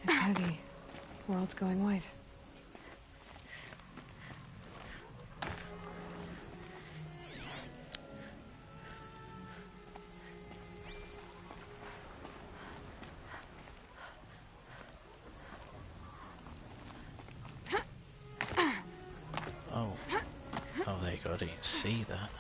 Heavy. World's going white. Oh. Oh, there you go. I didn't see that.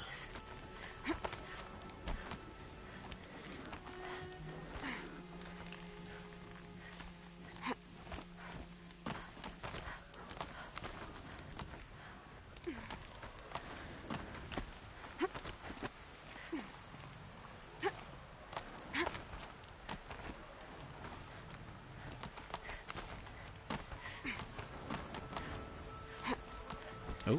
Oh.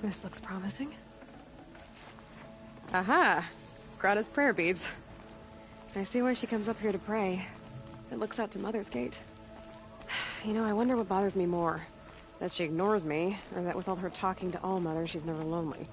This looks promising. Aha! Grata's prayer beads. I see why she comes up here to pray. It looks out to Mother's Gate. You know, I wonder what bothers me more. That she ignores me, or that with all her talking to All-Mother, she's never lonely.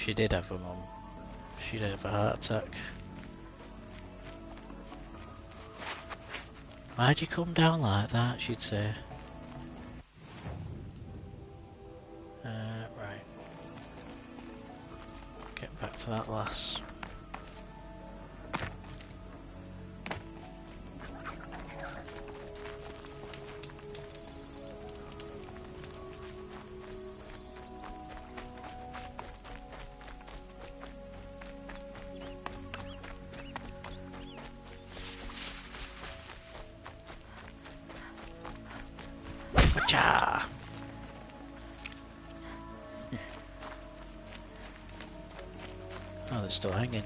She did have a mum. She did have a heart attack. Why'd you come down like that, she'd say. Right. Get back to that lass. Cha! Oh, they're still hanging.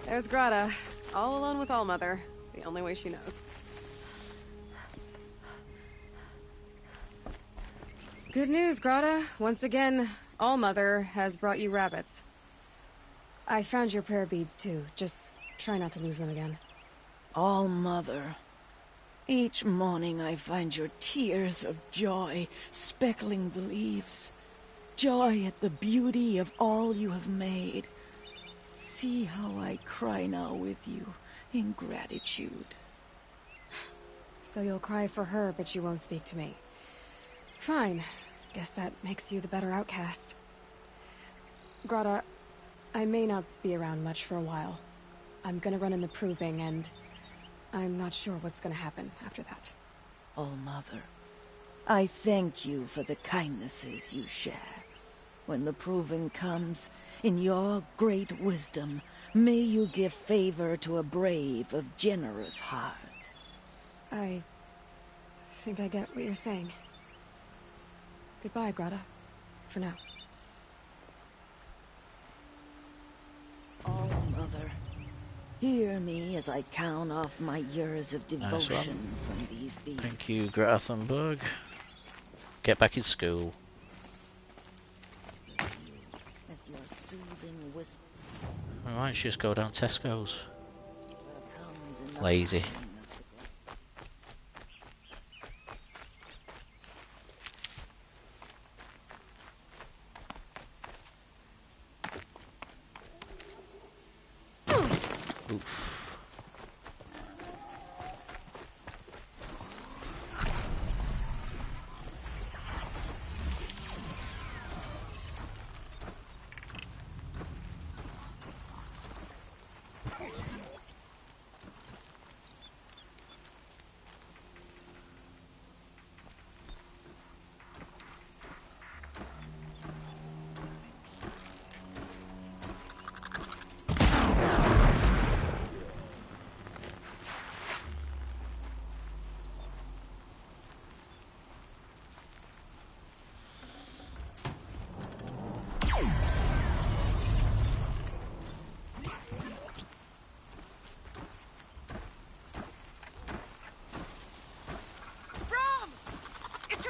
There's Grata, all alone with Allmother, the only way she knows. Good news, Grata. Once again, Allmother has brought you rabbits. I found your prayer beads too. Just try not to lose them again. All-Mother, each morning I find your tears of joy speckling the leaves. Joy at the beauty of all you have made. See how I cry now with you in gratitude. So you'll cry for her, but you won't speak to me. Fine. Guess that makes you the better outcast. Grata, I may not be around much for a while. I'm gonna run in the proving, and I'm not sure what's gonna happen after that. All-Mother, I thank you for the kindnesses you share. When the proving comes, in your great wisdom, may you give favor to a brave of generous heart. I think I get what you're saying. Goodbye, Grata. For now. All-Mother, hear me as I count off my years of devotion from these beasts. Thank you, Greta Thunberg. Get back in school. Why don't you just go down Tesco's? Lazy. Oof.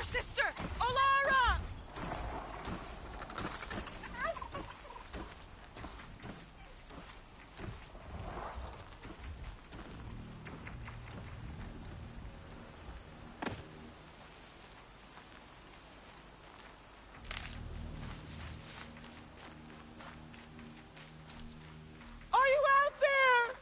Sister! Olara! Are you out there?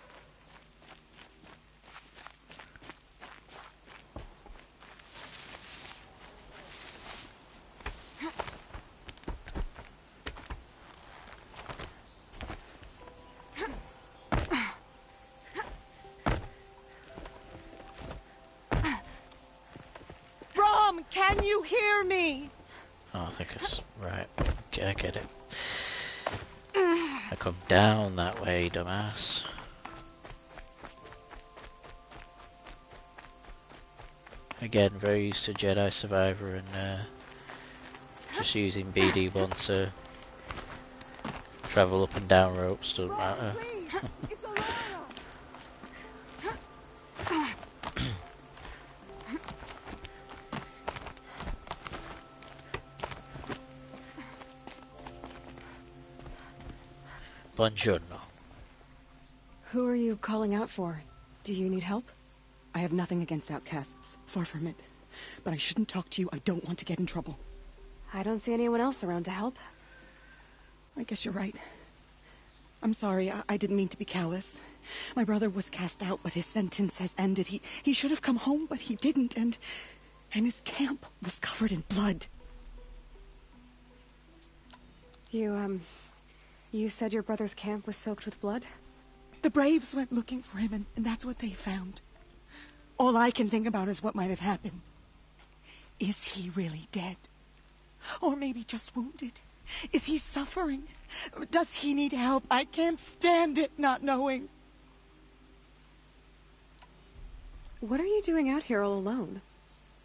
Can you hear me? Oh, I think it's right. Okay, I get it. I come down that way, dumbass. Again, very used to Jedi Survivor and just using BD1 to travel up and down ropes, doesn't matter. Buongiorno. Who are you calling out for? Do you need help? I have nothing against outcasts. Far from it. But I shouldn't talk to you. I don't want to get in trouble. I don't see anyone else around to help. I guess you're right. I'm sorry. I didn't mean to be callous. My brother was cast out, but his sentence has ended. He should have come home, but he didn't, and his camp was covered in blood. You said your brother's camp was soaked with blood? The Braves went looking for him, and that's what they found. All I can think about is what might have happened. Is he really dead? Or maybe just wounded? Is he suffering? Does he need help? I can't stand it not knowing. What are you doing out here all alone?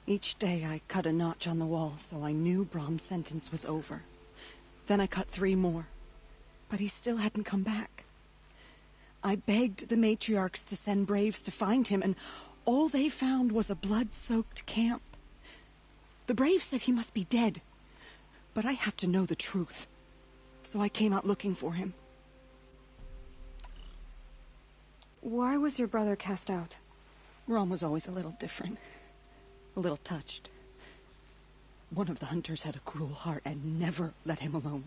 Each day I cut a notch on the wall, so I knew Brom's sentence was over. Then I cut 3 more. But he still hadn't come back. I begged the matriarchs to send Braves to find him, and all they found was a blood-soaked camp. The Braves said he must be dead, but I have to know the truth. So I came out looking for him. Why was your brother cast out? Brom was always a little different. A little touched. One of the hunters had a cruel heart and never let him alone.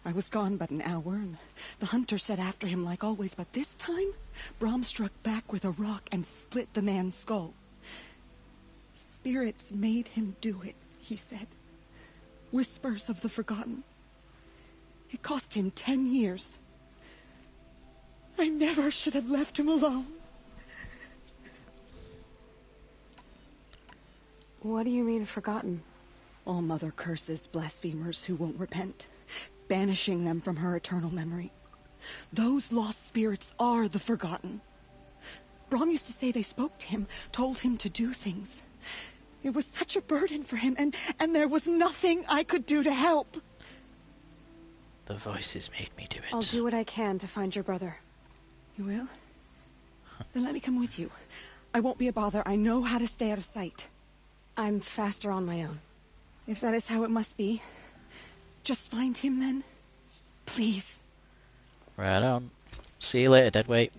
I was gone but an hour, and the hunter set after him like always, but this time, Brom struck back with a rock and split the man's skull. Spirits made him do it, he said. Whispers of the forgotten. It cost him 10 years. I never should have left him alone. What do you mean, forgotten? All-Mother curses blasphemers who won't repent, banishing them from her eternal memory. Those lost spirits are the forgotten. Brom used to say they spoke to him, told him to do things. It was such a burden for him, and there was nothing I could do to help. The voices made me do it. I'll do what I can to find your brother. You will? Then let me come with you. I won't be a bother. I know how to stay out of sight. I'm faster on my own. If that is how it must be, just find him then. Please. Right on. See you later, deadweight.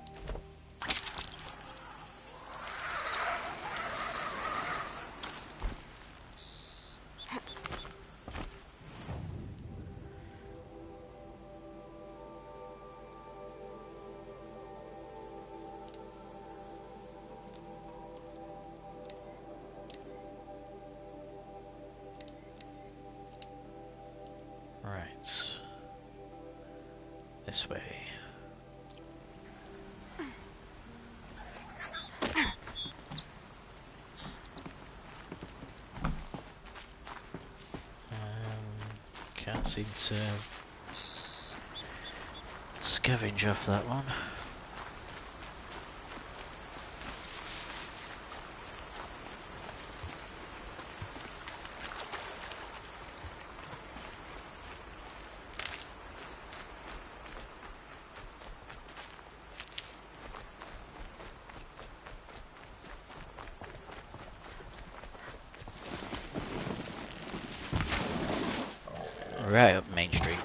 This way. Can't seem to scavenge off that one. Right up Main Street.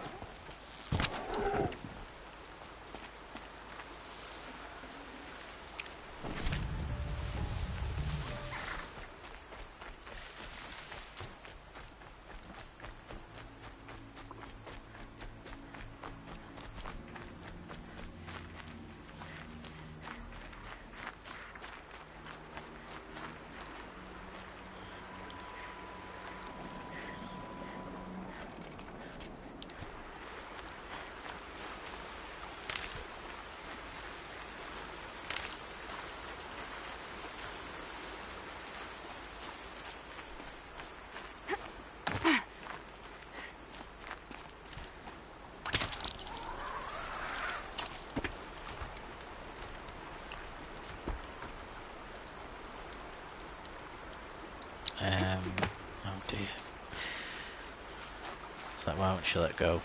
So why won't she let go?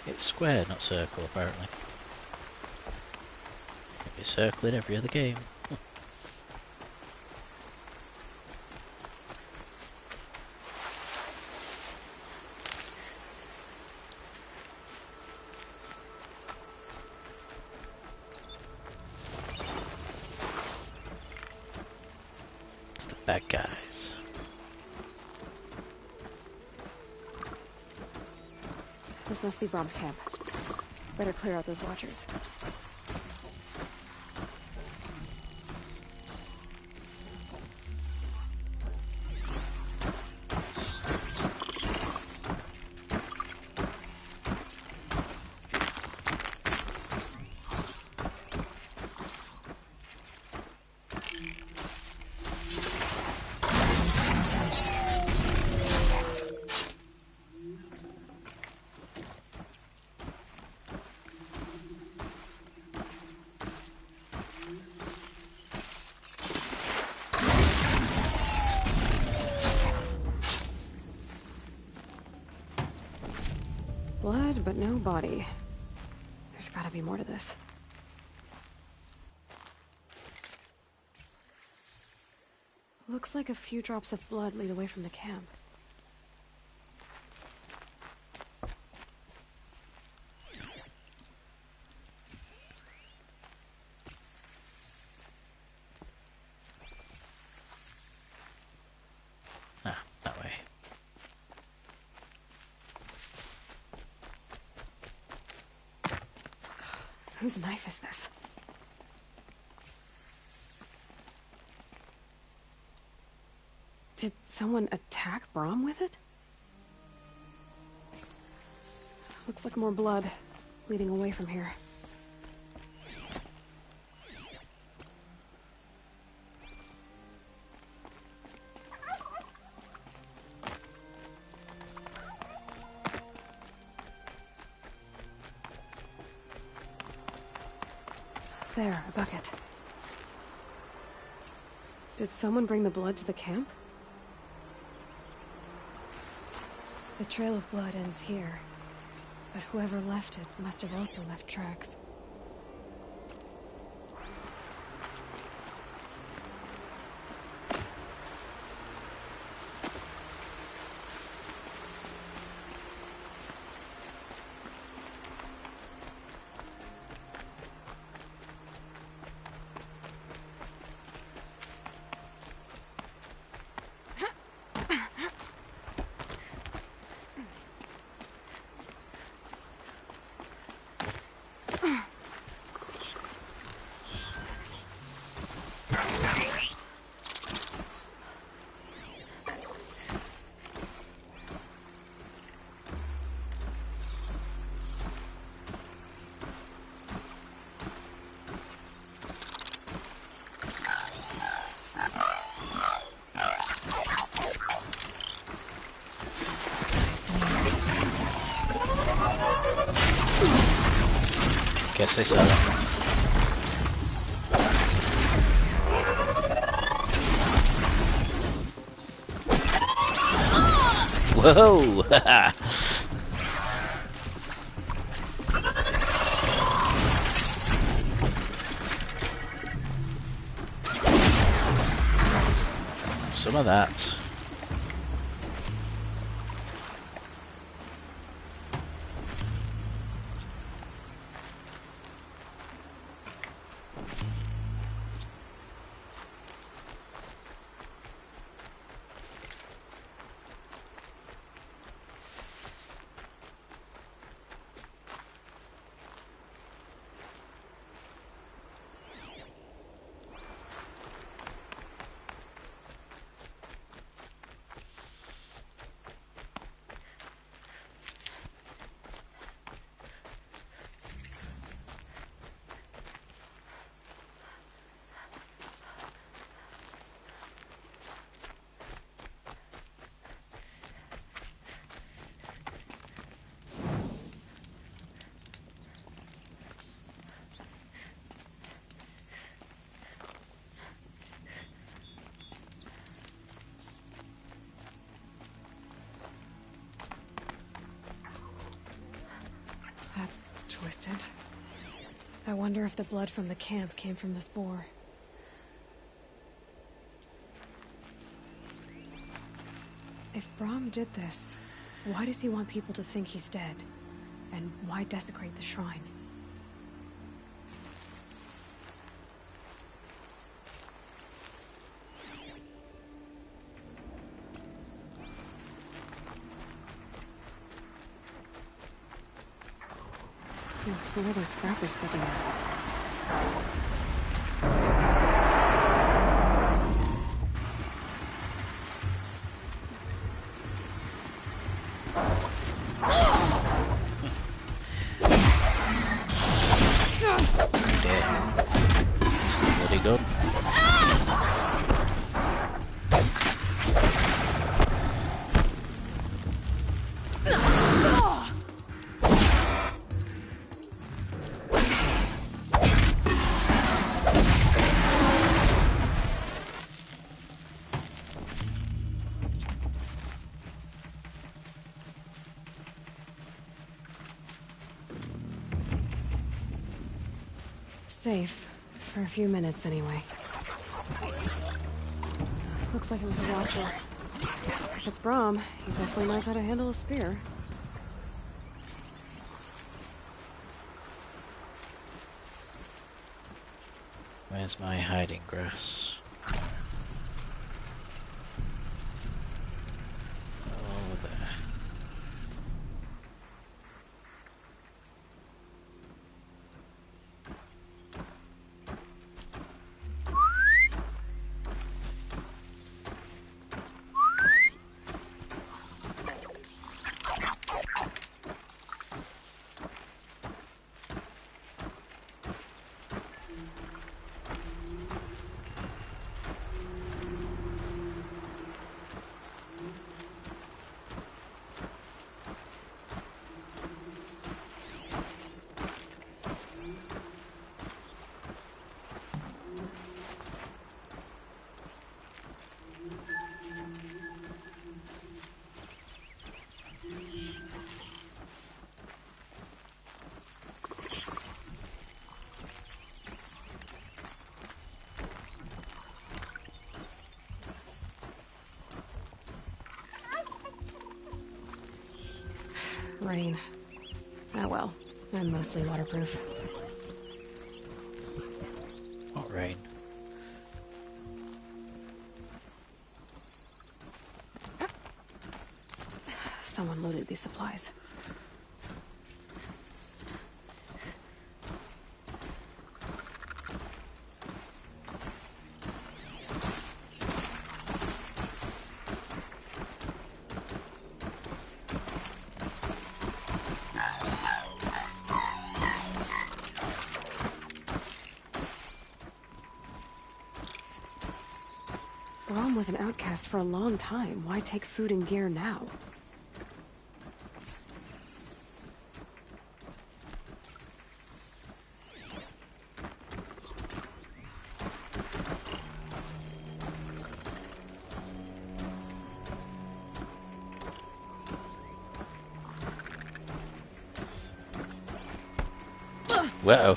It's square, not circle, apparently. It'll be circling every other game. It's the bad guys. This must be Brom's camp. Better clear out those watchers. Blood, but no body. There's gotta be more to this. Looks like a few drops of blood lead away from the camp. Ah, that way. Whose knife is this? Did someone attack Brom with it? Looks like more blood leading away from here. There, a bucket. Did someone bring the blood to the camp? The trail of blood ends here, but whoever left it must have also left tracks. Guess they saw that. Whoa! Some of that. That's twisted. I wonder if the blood from the camp came from this boar. If Brahm did this, why does he want people to think he's dead? And why desecrate the shrine? What are those scrappers picking up? Bloody good. Safe. For a few minutes, anyway. Looks like it was a watcher. If it's Brahm, he definitely knows how to handle a spear. Where's my hiding grass? Over there. Rain. Oh well, I'm mostly waterproof. What rain? Someone loaded these supplies. Brahm was an outcast for a long time. Why take food and gear now? Whoa.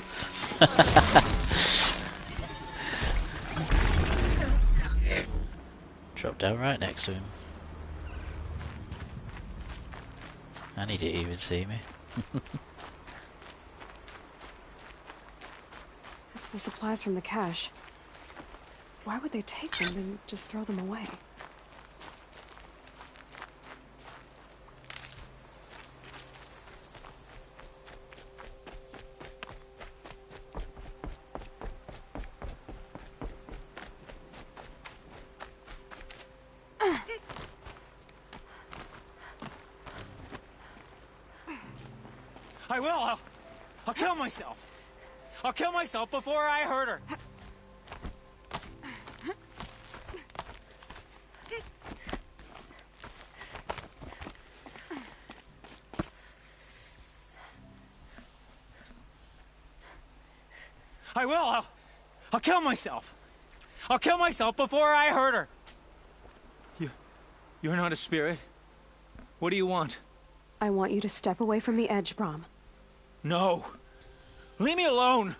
Dropped down right next to him. And he didn't even see me. It's the supplies from the cache. Why would they take them and just throw them away? I will. I'll kill myself. I'll kill myself before I hurt her. I will. I'll kill myself. I'll kill myself before I hurt her. You're not a spirit. What do you want? I want you to step away from the edge, Brahm. No. Leave me alone.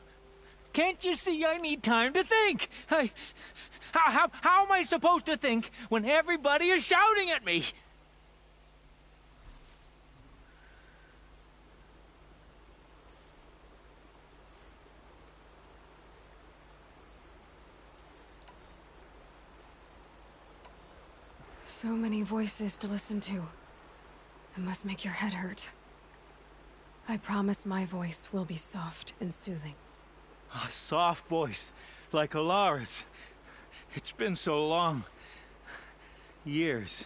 Can't you see I need time to think? How am I supposed to think when everybody is shouting at me? So many voices to listen to. It must make your head hurt. I promise my voice will be soft and soothing. A soft voice, like Alara's. It's been so long. Years.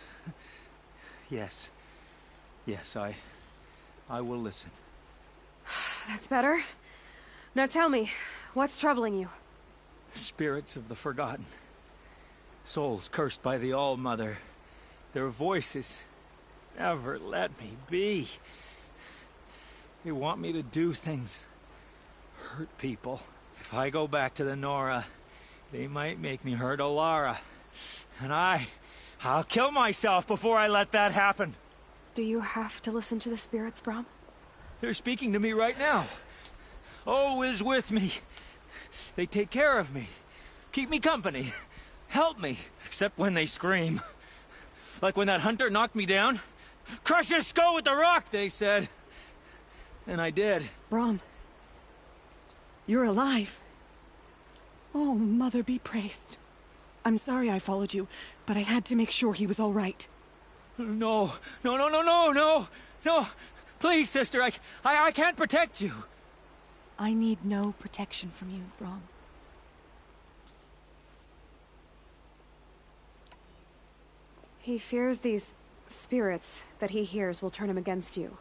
Yes. Yes, I will listen. That's better. Now tell me, what's troubling you? Spirits of the forgotten. Souls cursed by the All-Mother. Their voices never let me be. They want me to do things. Hurt people. If I go back to the Nora, they might make me hurt Alara. And I'll kill myself before I let that happen. Do you have to listen to the spirits, Brom? They're speaking to me right now. Oh is with me. They take care of me. Keep me company. Help me. Except when they scream. Like when that hunter knocked me down. Crush his skull with the rock, they said. And I did. Brom. You're alive. Oh, Mother be praised. I'm sorry I followed you, but I had to make sure he was all right. No. No. Please, sister, I can't protect you. I need no protection from you, Brom. He fears these spirits that he hears will turn him against you.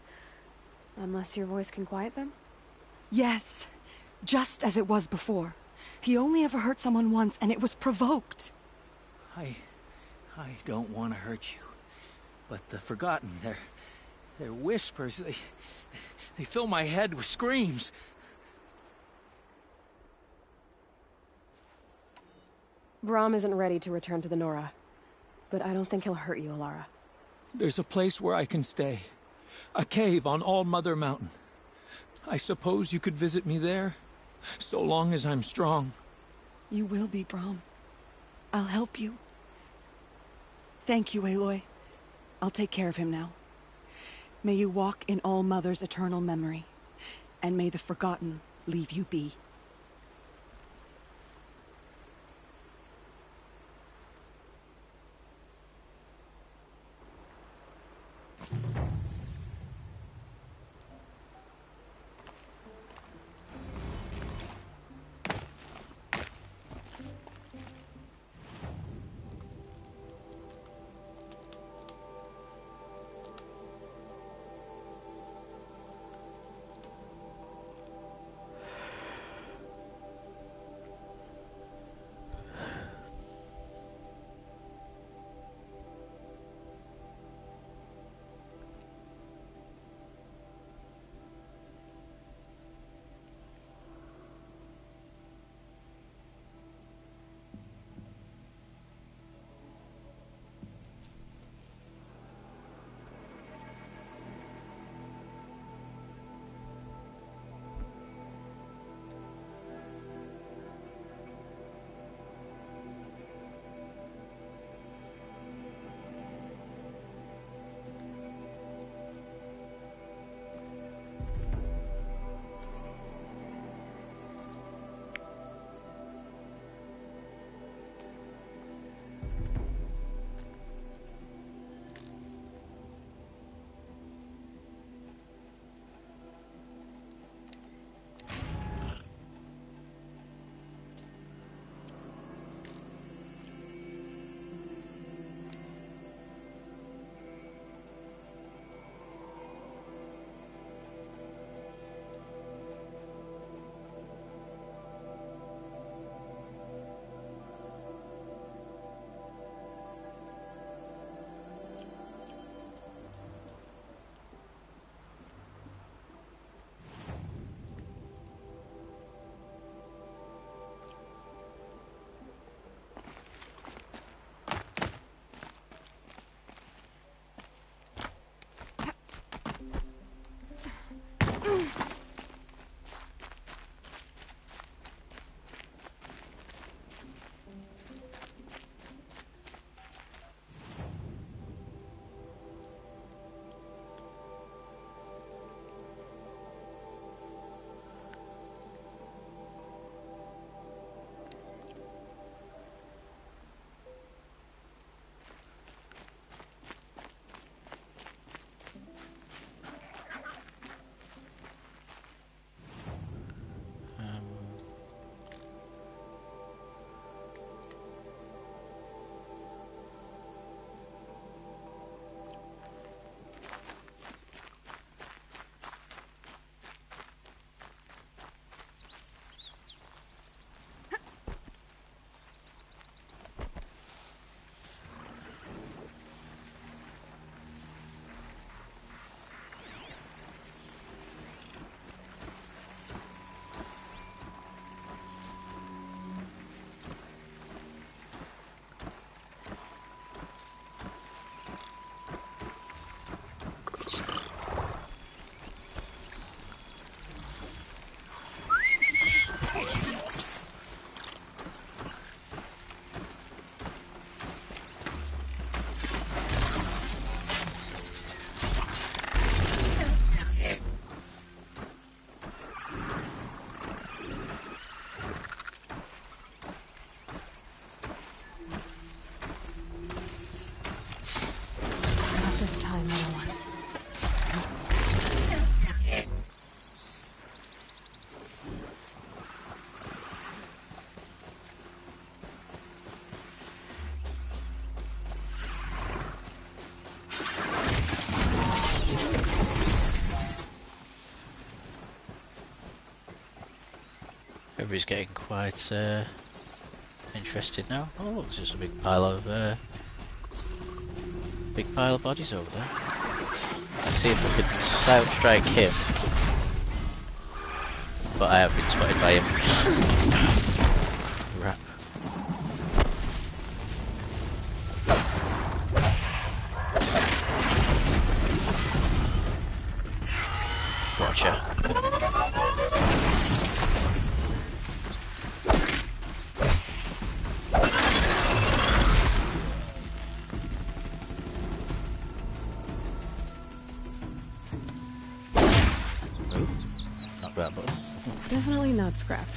Unless your voice can quiet them? Yes. Just as it was before. He only ever hurt someone once, and it was provoked. I don't want to hurt you. But the Forgotten, their whispers, they fill my head with screams. Brom isn't ready to return to the Nora. But I don't think he'll hurt you, Alara. There's a place where I can stay. A cave on All-Mother Mountain. I suppose you could visit me there? So long as I'm strong. You will be, Brom. I'll help you. Thank you, Aloy. I'll take care of him now. May you walk in All-Mother's eternal memory. And may the Forgotten leave you be. Everybody's getting quite interested now. Oh look, there's just a big pile of bodies over there. Let's see if we can outstrike him. But I have been spotted by him. Rap. Gotcha. Not bad, but Definitely not scrap.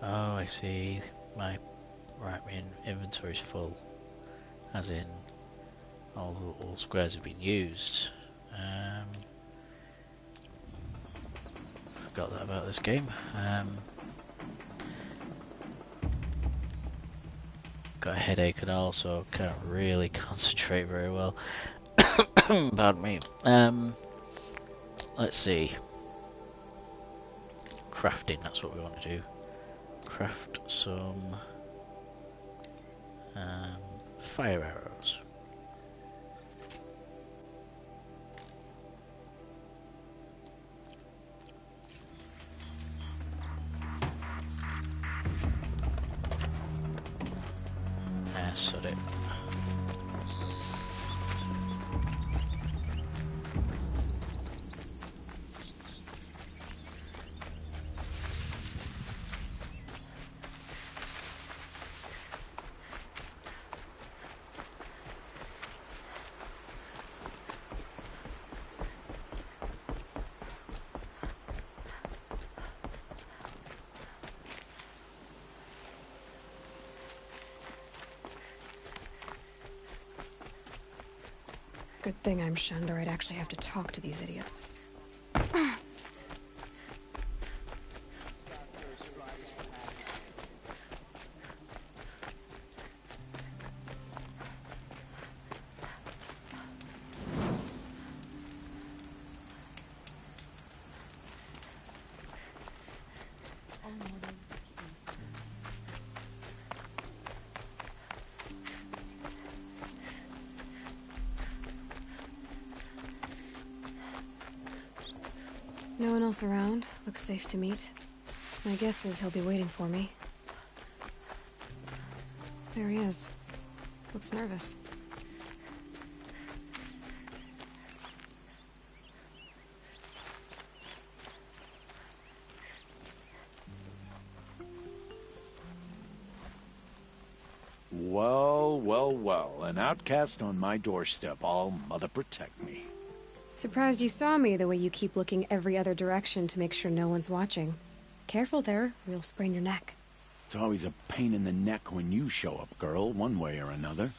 Oh, I see. My inventory's full, as in all squares have been used. Forgot that about this game. Got a headache and all, so can't really concentrate very well. Pardon me. Let's see. Crafting, that's what we want to do. Craft some fire arrows. Sod it. Good thing I'm shunned or I'd actually have to talk to these idiots. No one else around. Looks safe to meet. My guess is he'll be waiting for me. There he is. Looks nervous. Well, well, well. An outcast on my doorstep. All mother protect me. Surprised you saw me the way you keep looking every other direction to make sure no one's watching. Careful there, or you'll sprain your neck. It's always a pain in the neck when you show up, girl, one way or another.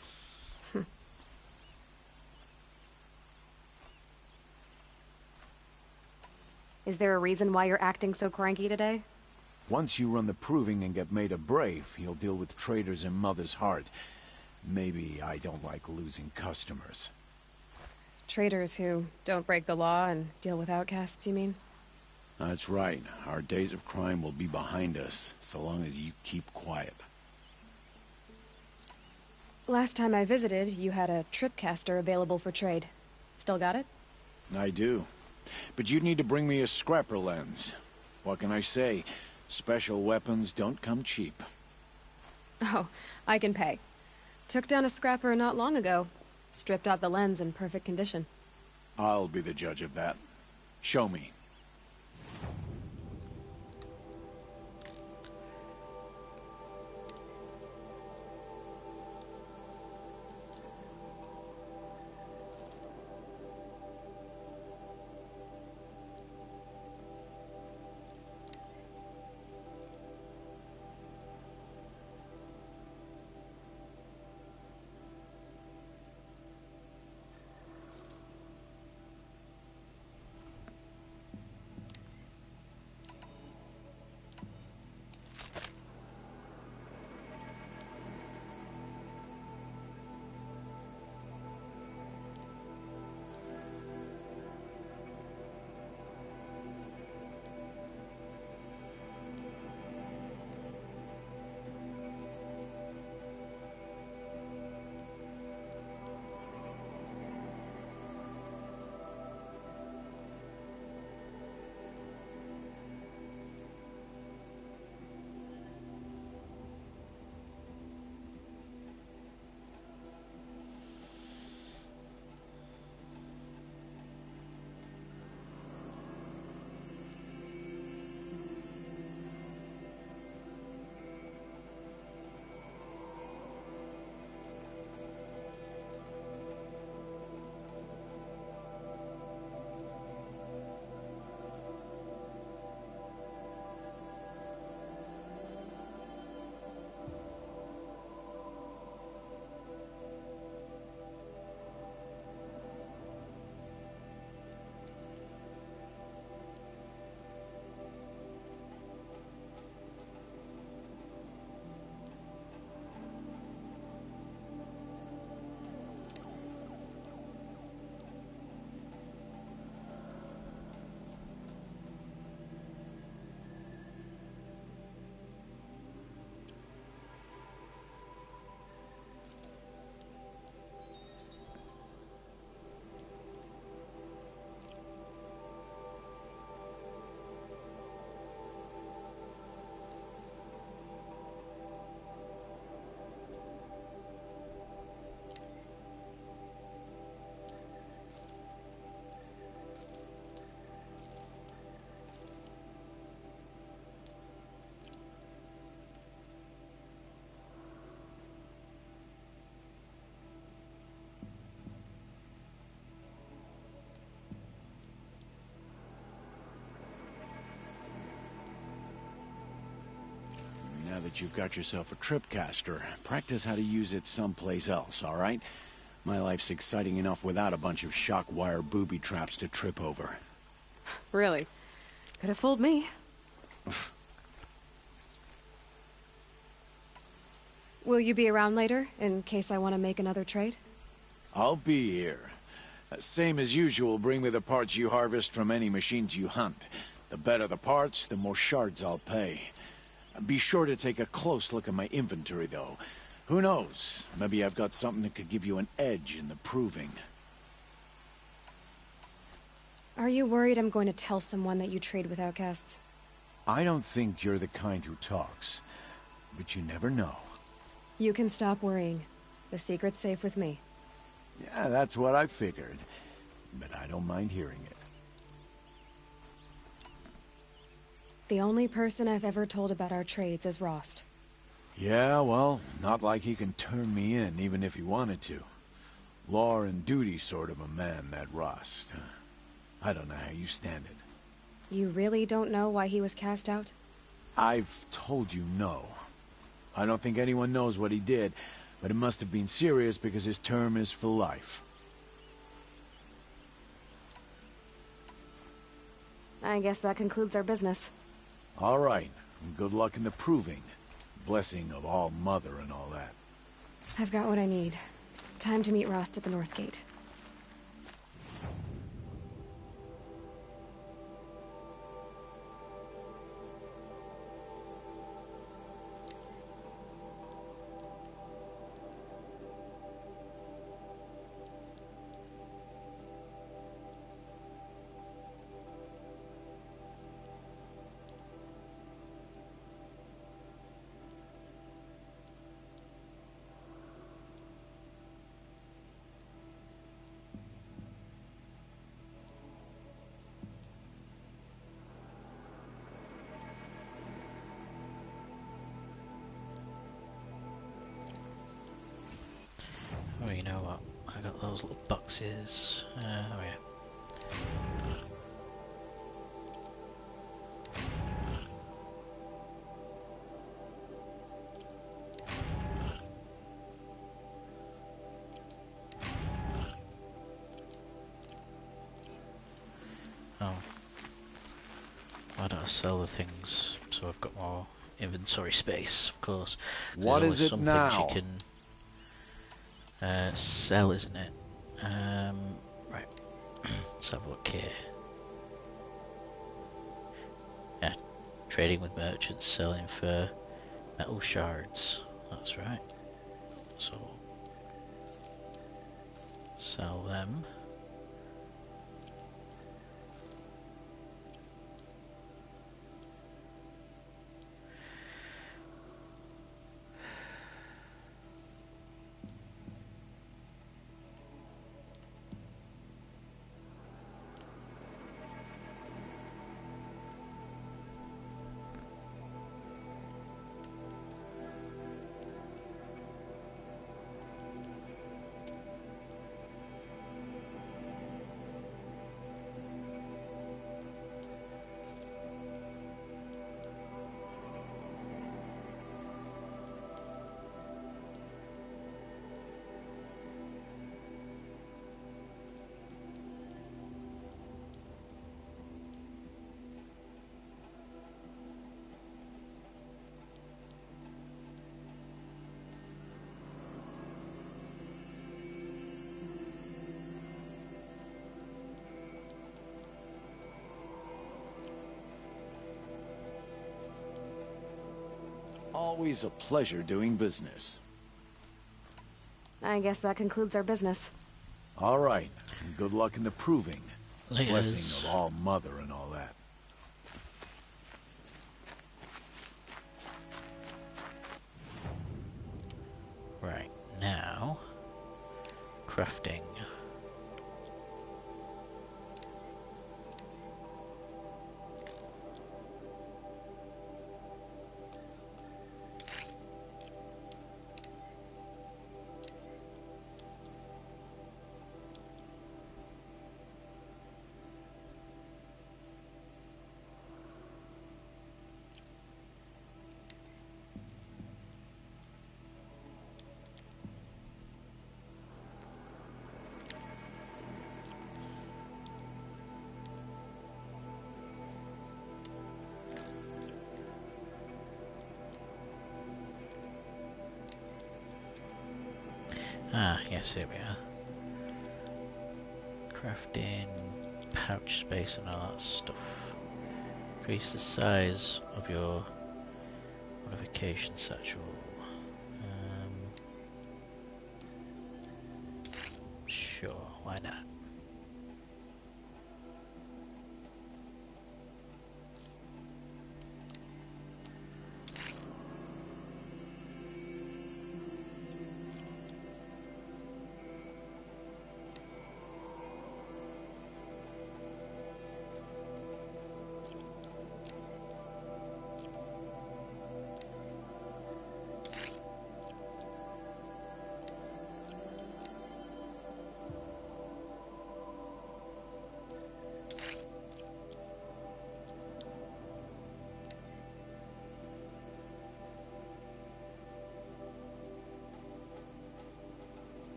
Is there a reason why you're acting so cranky today? Once you run the proving and get made a brave, you'll deal with traitors in Mother's Heart. Maybe I don't like losing customers. Traitors who don't break the law and deal with outcasts, you mean? That's right. Our days of crime will be behind us, so long as you keep quiet. Last time I visited, you had a tripcaster available for trade. Still got it? I do. But you'd need to bring me a scrapper lens. What can I say? Special weapons don't come cheap. Oh, I can pay. Took down a scrapper not long ago. Stripped out the lens in perfect condition. I'll be the judge of that. Show me. Now that you've got yourself a tripcaster, practice how to use it someplace else, all right? My life's exciting enough without a bunch of shock wire booby traps to trip over. Really? Could have fooled me. Will you be around later, in case I want to make another trade? I'll be here. Same as usual, bring me the parts you harvest from any machines you hunt. The better the parts, the more shards I'll pay. Be sure to take a close look at my inventory, though. Who knows? Maybe I've got something that could give you an edge in the proving. Are you worried I'm going to tell someone that you trade with outcasts? I don't think you're the kind who talks, but you never know. You can stop worrying. The secret's safe with me. Yeah, that's what I figured. But I don't mind hearing it. The only person I've ever told about our trades is Rost. Yeah, well, not like he can turn me in, even if he wanted to. Law and duty sort of a man, that Rost. I don't know how you stand it. You really don't know why he was cast out? I've told you no. I don't think anyone knows what he did, but it must have been serious because his term is for life. I guess that concludes our business. All right. And good luck in the proving. Blessing of All Mother and all that. I've got what I need. Time to meet Rost at the North Gate. Oh, you know what? I got those little boxes. Oh yeah. Oh. Why don't I sell the things so I've got more inventory space, of course. What is it some now? things you can sell, isn't it? Right. Let's have a look here. Yeah. Trading with merchants, selling for metal shards. That's right. So sell them. Always a pleasure doing business. I guess that concludes our business. All right. And good luck in the proving. Layers. Blessing of All Mother and all that. Right, now crafting. Ah, yes, here we are. Crafting, pouch space and all that stuff. Increase the size of your modification satchel. Sure, why not?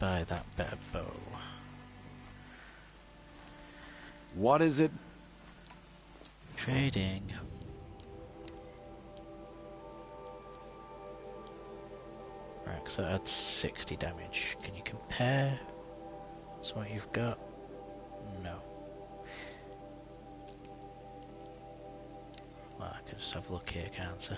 buy that better bow. What is it? Trading. Right, so that adds 60 damage. Can you compare to what you've got? No. Well, I can just have a look here, can't I?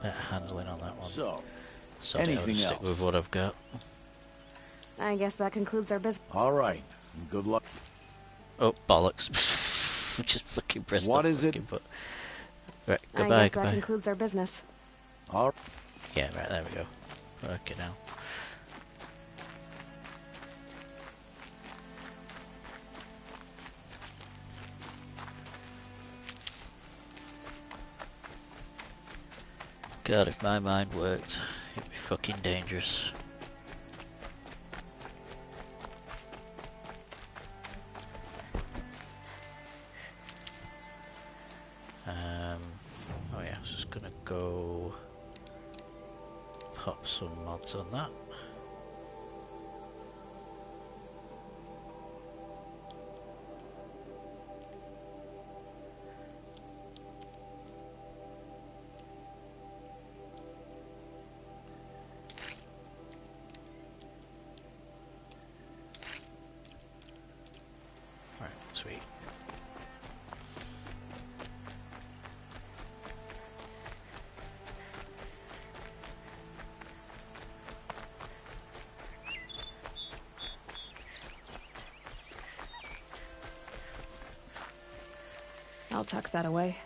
Better handling on that one. So, anything else? Stick with what I've got. I guess that concludes our business. All right. Good luck. Oh, bollocks. Just fucking pressed What the is it? fucking button. Right, I goodbye, guess goodbye. that concludes our business. All right. Yeah, right, there we go. Okay, now. God, if my mind worked, it'd be fucking dangerous. Oh yeah, I was just gonna go pop some mods on that. Right, sweet. I'll tuck that away.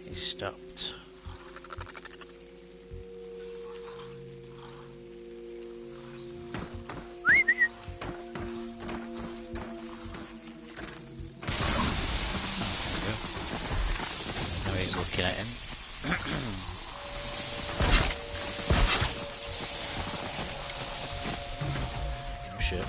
He stopped. Now he's looking at him. Oh shit.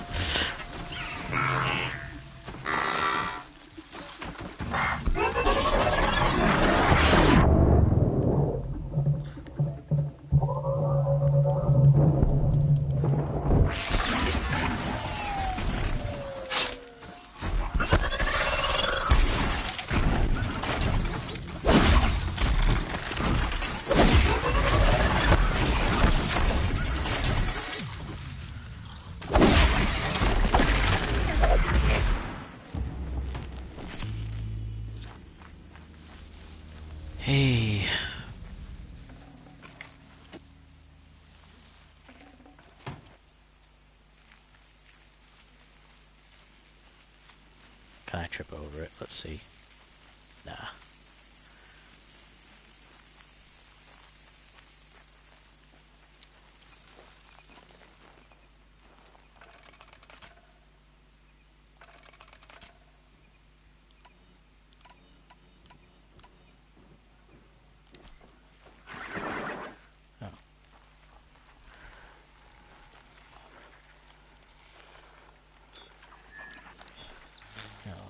Can I trip over it? Let's see. Nah.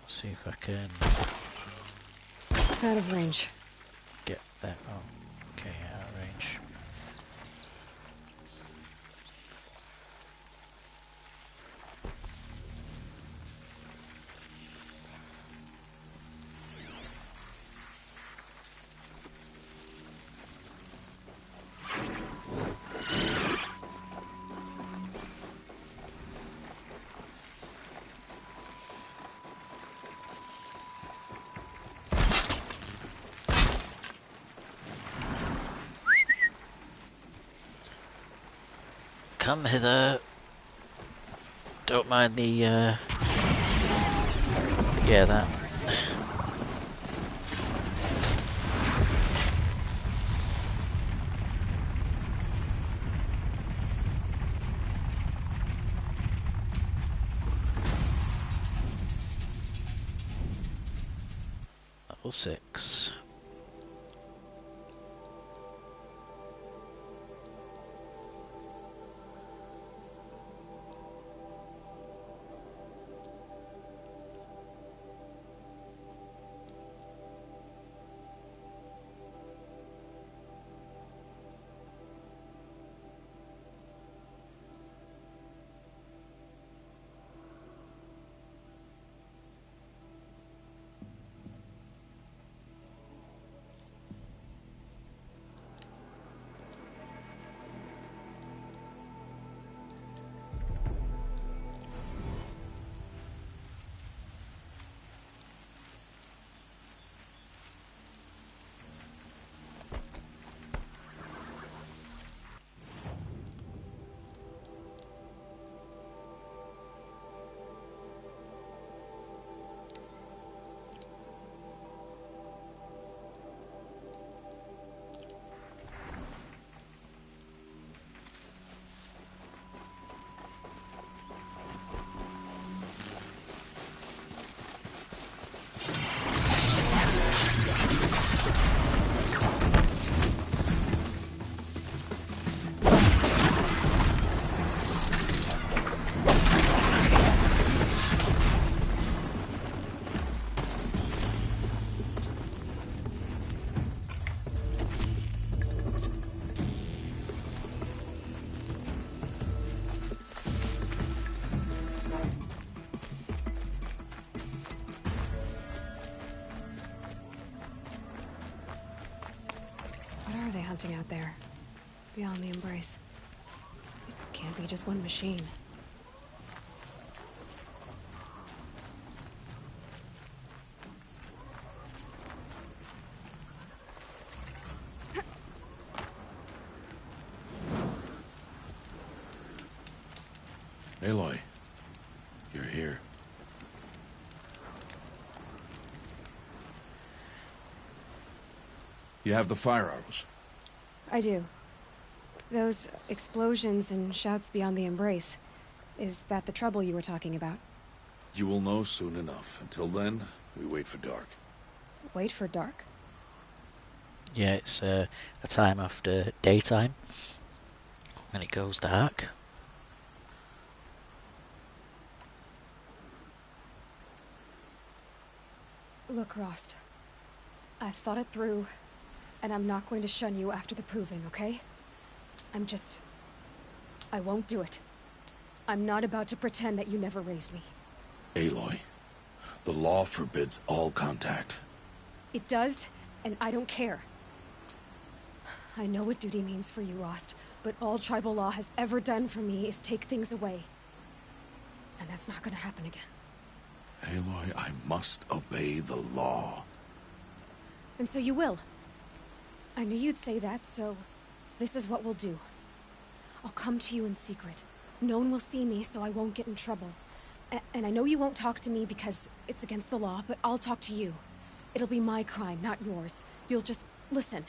See if I can out of range. Get that. Oh, okay, out of range. Come hither. Don't mind the, yeah, that. Level 6. Out there, beyond the Embrace. It can't be just one machine. Aloy, you're here. You have the fire arrows. I do. Those explosions and shouts beyond the Embrace. Is that the trouble you were talking about? You will know soon enough. Until then, we wait for dark. Wait for dark? Yeah, it's a time after daytime, when it goes dark. Look, Rost. I thought it through, and I'm not going to shun you after the proving, okay? I won't do it. I'm not about to pretend that you never raised me. Aloy, the law forbids all contact. It does, and I don't care. I know what duty means for you, Rost, but all tribal law has ever done for me is take things away. And that's not gonna happen again. Aloy, I must obey the law. And so you will. I knew you'd say that, so this is what we'll do. I'll come to you in secret. No one will see me, so I won't get in trouble. And I know you won't talk to me because it's against the law, but I'll talk to you. It'll be my crime, not yours. You'll just listen.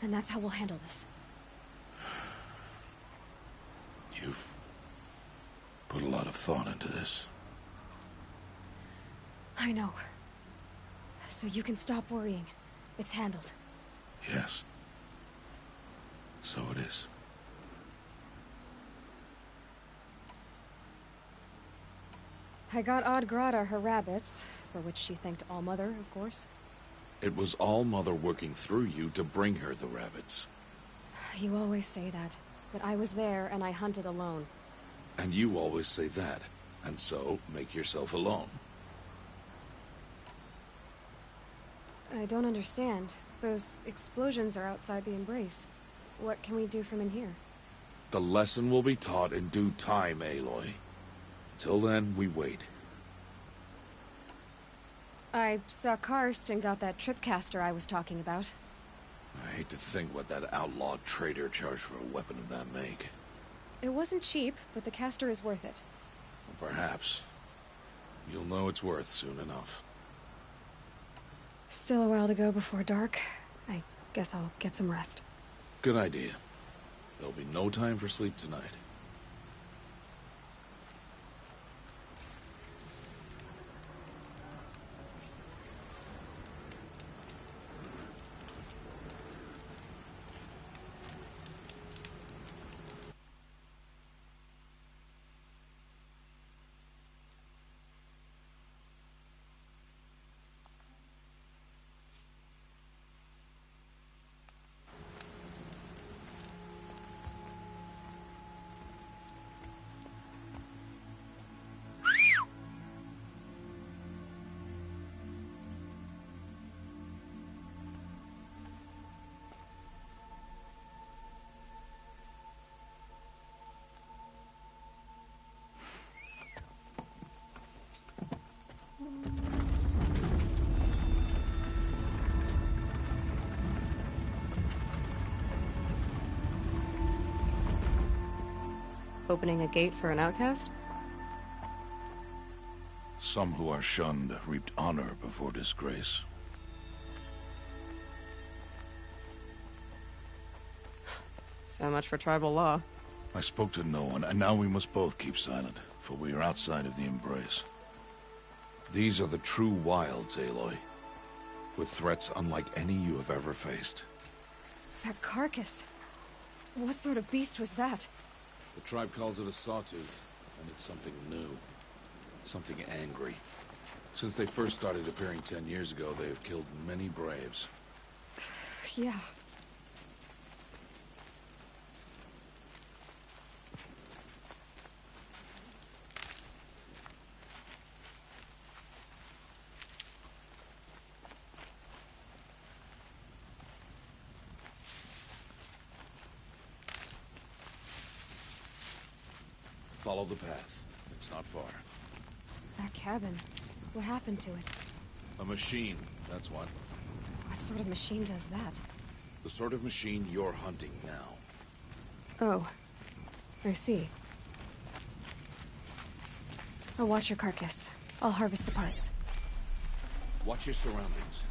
And that's how we'll handle this. You've put a lot of thought into this. I know. So you can stop worrying. It's handled. Yes. So it is. I got Odd Grata her rabbits, for which she thanked All-Mother, of course. It was All-Mother working through you to bring her the rabbits. You always say that, but I was there and I hunted alone. And you always say that, and so make yourself alone. I don't understand. Those explosions are outside the Embrace. What can we do from in here? The lesson will be taught in due time, Aloy. Until then, we wait. I saw Karst and got that tripcaster I was talking about. I hate to think what that outlaw trader charged for a weapon of that make. It wasn't cheap, but the caster is worth it. Well, perhaps. You'll know it's worth soon enough. Still a while to go before dark. I guess I'll get some rest. Good idea. There'll be no time for sleep tonight. Opening a gate for an outcast? Some who are shunned reaped honor before disgrace. So much for tribal law. I spoke to no one, and now we must both keep silent, for we are outside of the Embrace. These are the true wilds, Aloy, with threats unlike any you have ever faced. That carcass. What sort of beast was that? The tribe calls it a sawtooth, and it's something new. Something angry. Since they first started appearing 10 years ago, they have killed many braves. Yeah. Follow the path. It's not far. That cabin. What happened to it? A machine, that's what. What sort of machine does that? The sort of machine you're hunting now. Oh. I see. I'll watch your carcass. I'll harvest the parts. Watch your surroundings.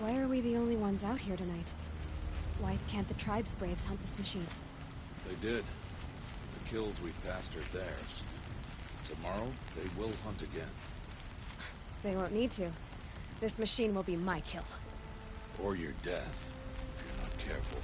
Why are we the only ones out here tonight? Why can't the tribe's braves hunt this machine? They did. The kills we passed are theirs. Tomorrow, they will hunt again. They won't need to. This machine will be my kill. Or your death, if you're not careful.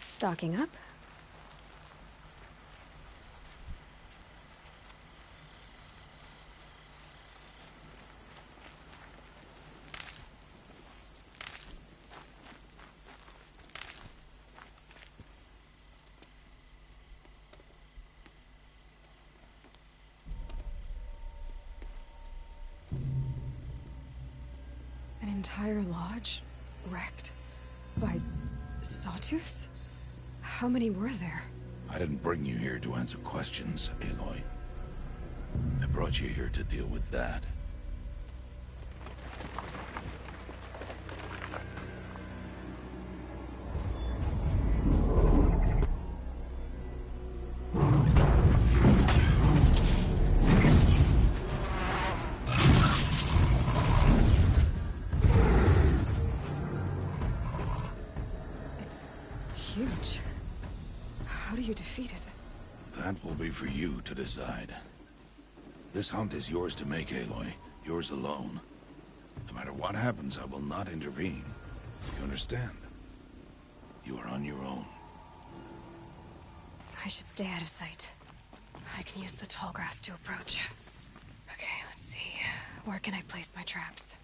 Stocking up. An entire lodge wrecked by sawtooths? How many were there? I didn't bring you here to answer questions, Aloy. I brought you here to deal with that. Huge. How do you defeat it? That will be for you to decide. This hunt is yours to make, Aloy. Yours alone. No matter what happens, I will not intervene. You understand? You are on your own. I should stay out of sight. I can use the tall grass to approach. Okay, let's see. Where can I place my traps?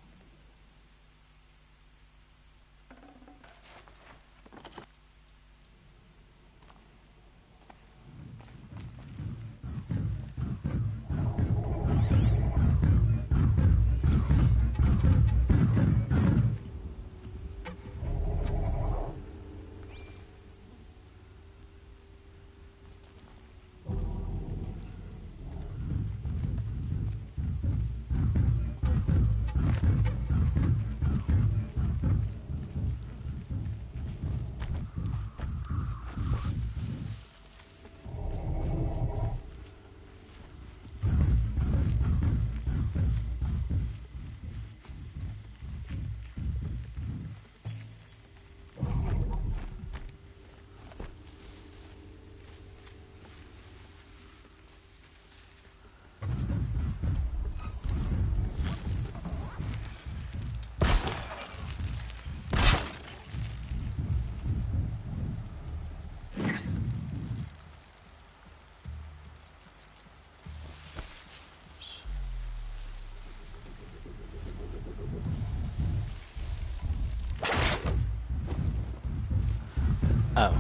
Oh.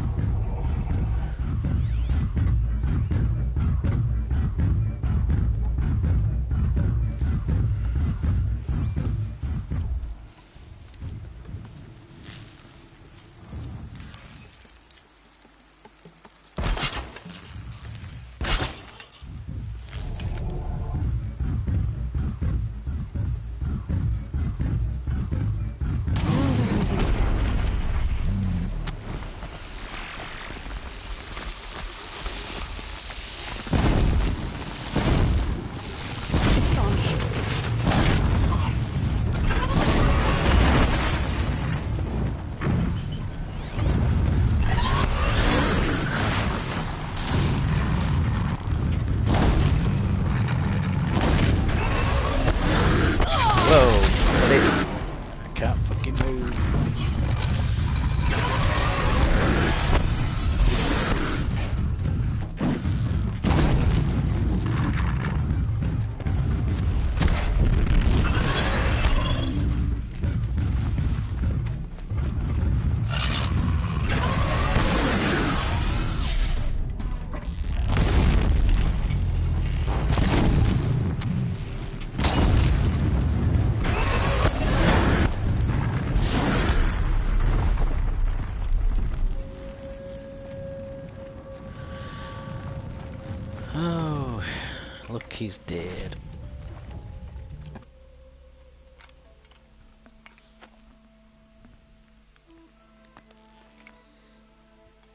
he's dead.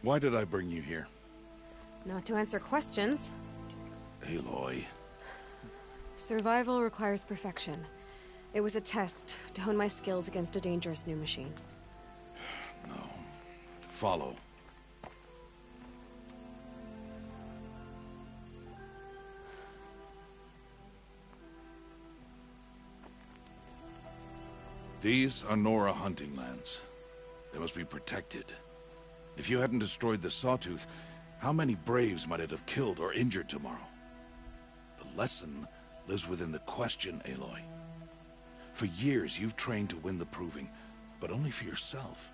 Why did I bring you here? Not to answer questions. Aloy. Survival requires perfection. It was a test to hone my skills against a dangerous new machine. No. Follow. These are Nora hunting lands. They must be protected. If you hadn't destroyed the Sawtooth, how many Braves might it have killed or injured tomorrow? The lesson lives within the question, Aloy. For years, you've trained to win the Proving, but only for yourself.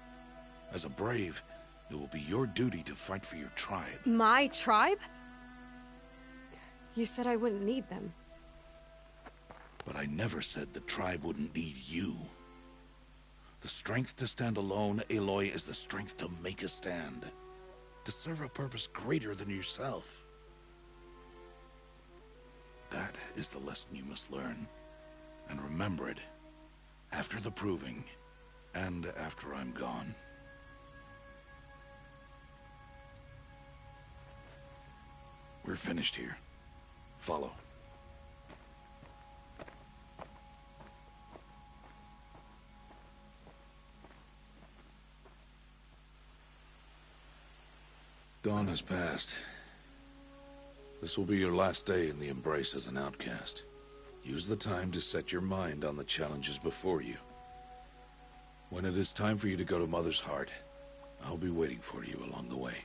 As a Brave, it will be your duty to fight for your tribe. My tribe? You said I wouldn't need them. But I never said the tribe wouldn't need you. The strength to stand alone, Aloy, is the strength to make a stand. To serve a purpose greater than yourself. That is the lesson you must learn. And remember it. After the Proving. And after I'm gone. We're finished here. Follow. Dawn has passed. This will be your last day in the Embrace as an outcast. Use the time to set your mind on the challenges before you. When it is time for you to go to Mother's Heart, I'll be waiting for you along the way.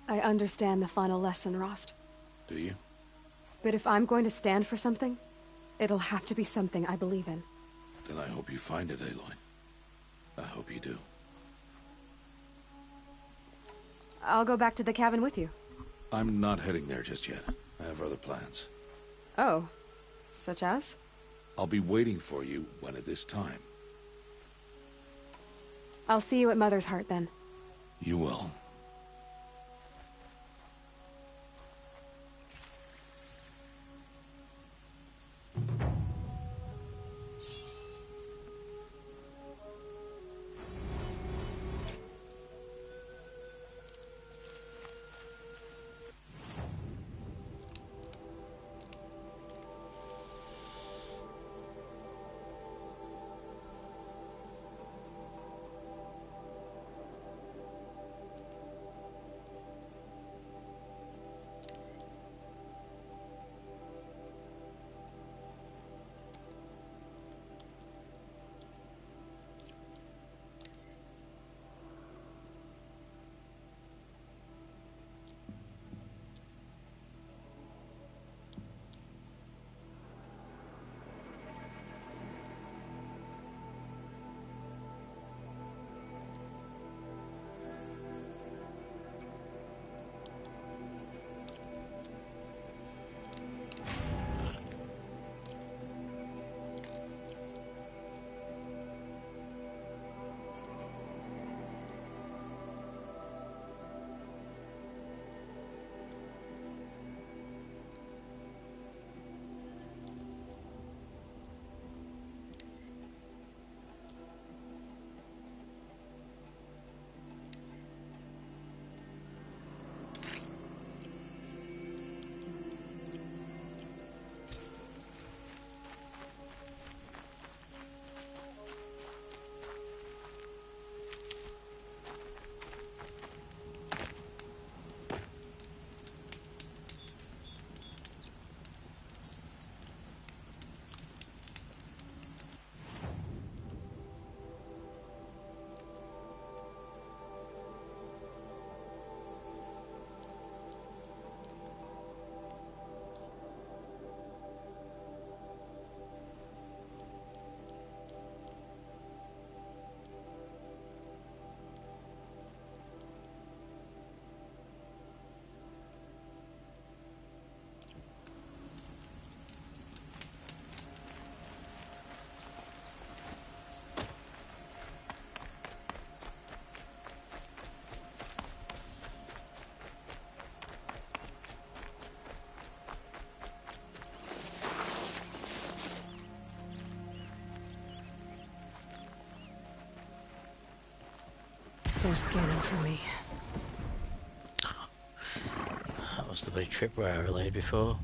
I understand the final lesson, Rost. Do you? But if I'm going to stand for something, it'll have to be something I believe in. Then I hope you find it, Aloy. I hope you do. I'll go back to the cabin with you. I'm not heading there just yet. I have other plans. Oh. Such as? I'll be waiting for you when it is time. I'll see you at Mother's Heart, then. You will. scanning for me. That was the big tripwire I relayed before.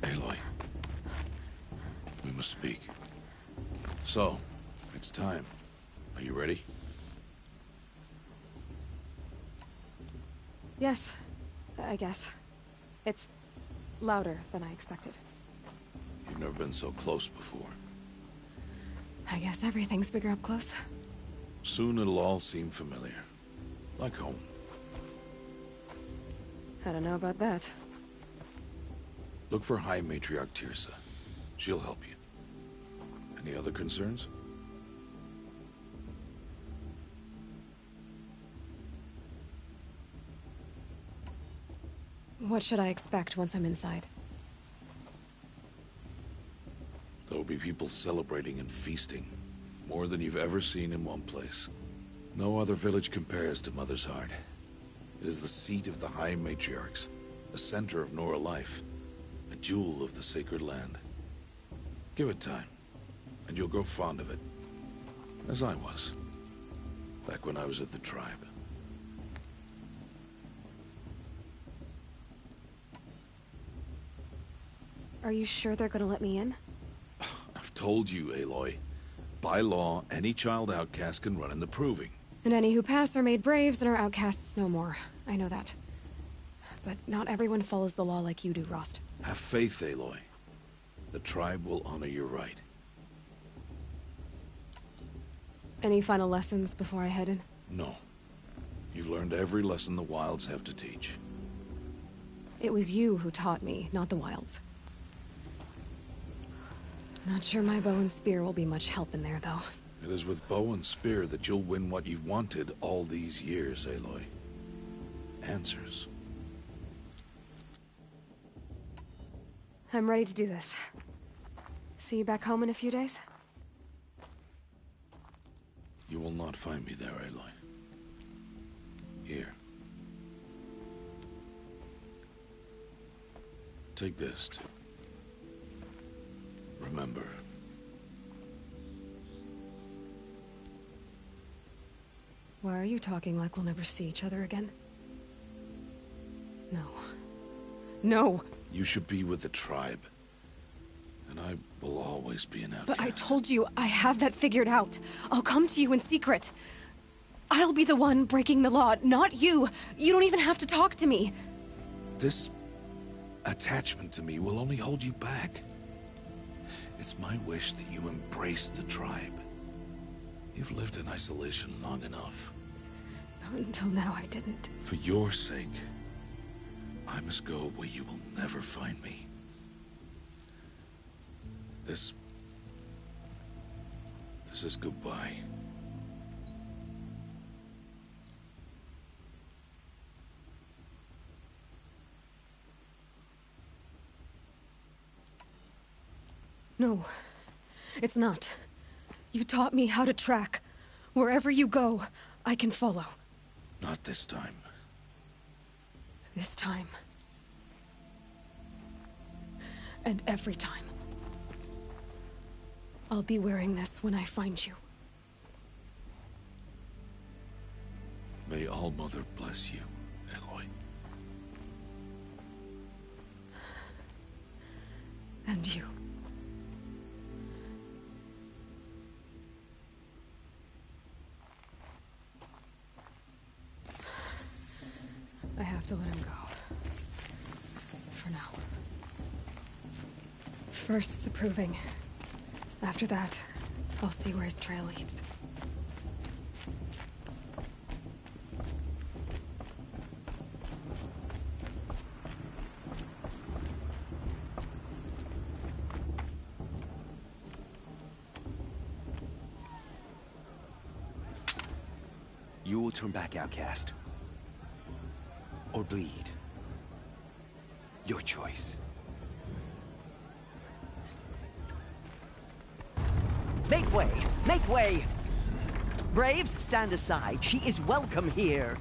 Aloy, we must speak. So, it's time. Are you ready? Yes, I guess. It's louder than I expected. You've never been so close before. I guess everything's bigger up close. Soon it'll all seem familiar. Like home. I don't know about that. Look for High Matriarch Teersa. She'll help you. Any other concerns? What should I expect once I'm inside? There'll be people celebrating and feasting. More than you've ever seen in one place. No other village compares to Mother's Heart. It is the seat of the High Matriarchs, a center of Nora life, a jewel of the sacred land. Give it time, and you'll grow fond of it. As I was, back when I was at the tribe. Are you sure they're gonna let me in? I've told you, Aloy. By law, any child outcast can run in the Proving. And any who pass are made braves and are outcasts no more. I know that. But not everyone follows the law like you do, Rost. Have faith, Aloy. The tribe will honor your right. Any final lessons before I head in? No. You've learned every lesson the Wilds have to teach. It was you who taught me, not the Wilds. Not sure my bow and spear will be much help in there, though. It is with bow and spear that you'll win what you've wanted all these years, Aloy. Answers. I'm ready to do this. See you back home in a few days? You will not find me there, Aloy. Here. Take this, too. Remember. Why are you talking like we'll never see each other again? No. No! You should be with the tribe. And I will always be an outcast. But I told you, I have that figured out. I'll come to you in secret. I'll be the one breaking the law, not you. You don't even have to talk to me. This attachment to me will only hold you back. It's my wish that you embrace the tribe. You've lived in isolation long enough. Not until now I didn't. For your sake, I must go where you will never find me. This is goodbye. No, it's not. You taught me how to track. Wherever you go, I can follow. Not this time. This time. And every time. I'll be wearing this when I find you. May All-Mother bless you, Aloy. And you. I have to let him go. For now. First, the proving. After that, I'll see where his trail leads. You will turn back, outcast. Or bleed. Your choice. Make way! Make way! Braves, stand aside. She is welcome here.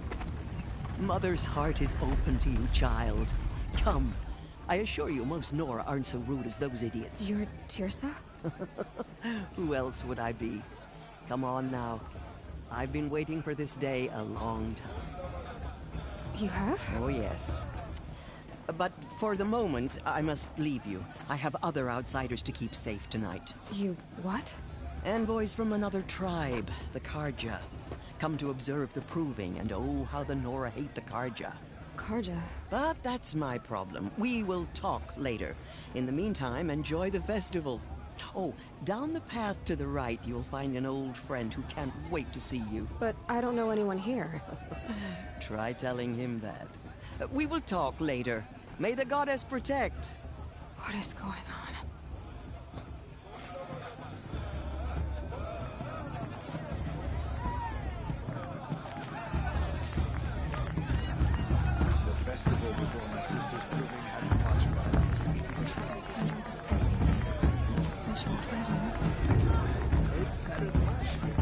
Mother's heart is open to you, child. Come. I assure you, most Nora aren't so rude as those idiots. You're Teersa? Who else would I be? Come on now. I've been waiting for this day a long time. You have? Oh, yes. But for the moment, I must leave you. I have other outsiders to keep safe tonight. You what? Envoys from another tribe, the Carja. Come to observe the proving, and oh, how the Nora hate the Carja. Carja? But that's my problem. We will talk later. In the meantime, enjoy the festival. Oh, down the path to the right, you'll find an old friend who can't wait to see you. But I don't know anyone here. Try telling him that. We will talk later. May the goddess protect. What is going on? The festival before my sister's proving had marching music. Special occasion. It's better than last year.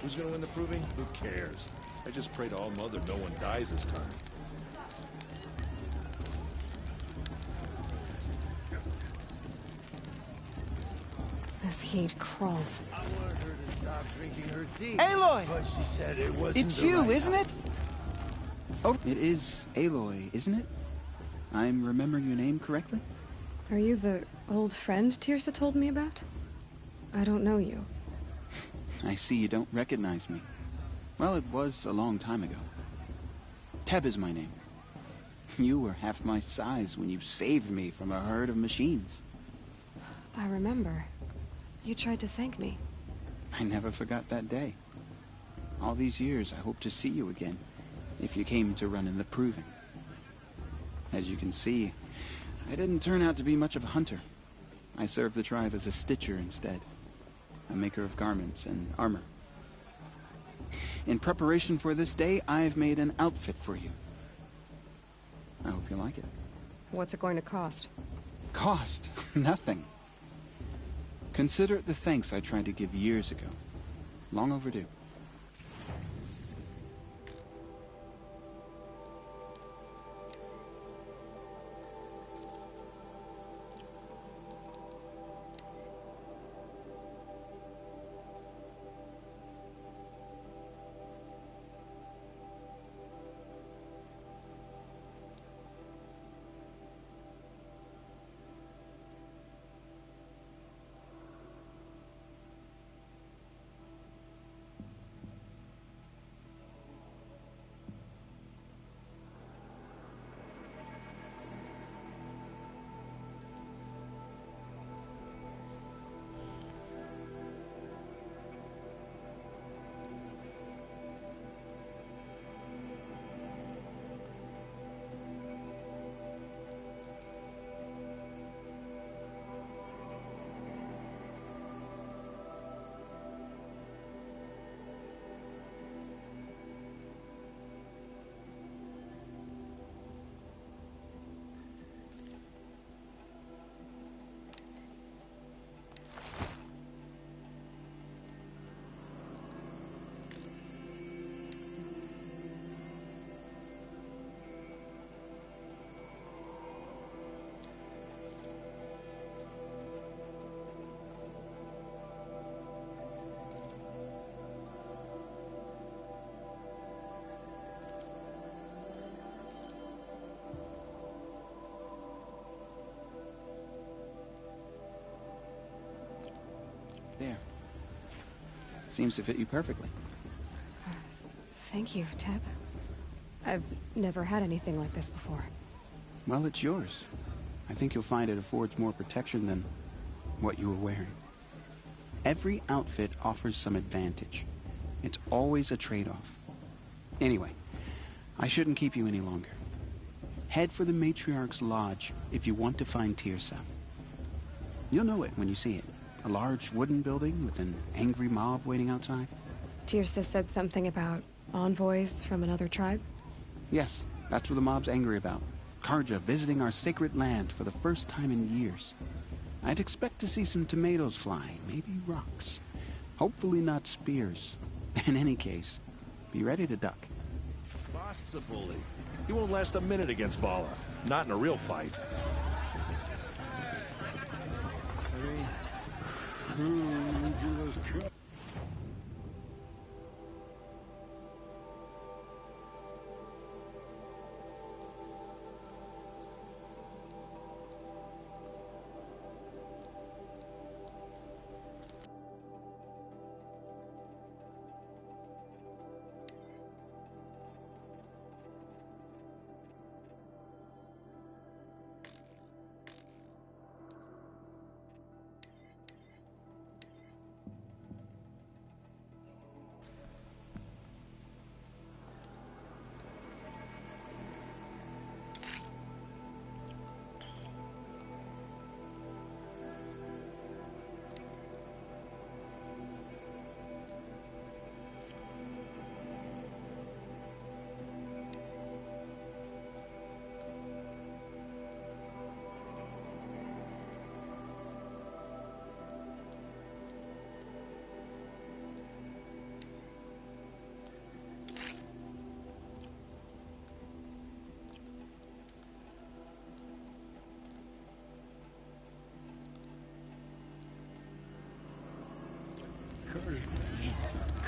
Who's gonna win the proving? Who cares? I just pray to All-Mother no one dies this time. This heat crawls. I wanted her to stop drinking her tea. Aloy! But she said it wasn't It's the you, right isn't time. it? Oh, it is Aloy, isn't it? I'm remembering your name correctly? Are you the old friend Teersa told me about? I don't know you. I see you don't recognize me. Well, it was a long time ago. Teb is my name. You were half my size when you saved me from a herd of machines. I remember. You tried to thank me. I never forgot that day. All these years, I hope to see you again, if you came to run in the proving. As you can see, I didn't turn out to be much of a hunter. I served the tribe as a stitcher instead, a maker of garments and armor. In preparation for this day, I've made an outfit for you. I hope you like it. What's it going to cost? Cost? Nothing. Consider it the thanks I tried to give years ago. Long overdue. There. Seems to fit you perfectly. Thank you, Teb. I've never had anything like this before. Well, it's yours. I think you'll find it affords more protection than what you were wearing. Every outfit offers some advantage. It's always a trade-off. Anyway, I shouldn't keep you any longer. Head for the Matriarch's Lodge if you want to find Teersa. You'll know it when you see it. A large wooden building with an angry mob waiting outside. Teersa said something about envoys from another tribe? Yes, that's what the mob's angry about. Carja visiting our sacred land for the first time in years. I'd expect to see some tomatoes flying, maybe rocks. Hopefully not spears. In any case, be ready to duck. Bost's a bully. He won't last a minute against Bala. Not in a real fight.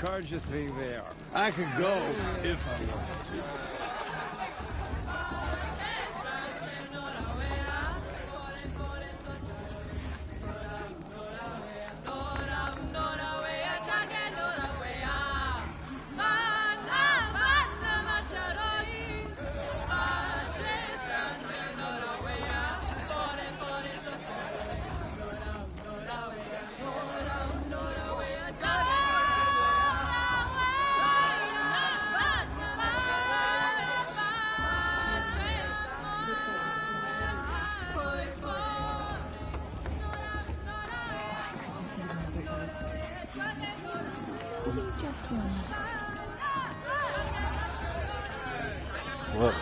Carja think they are. I could go if I wanted to. Whoa.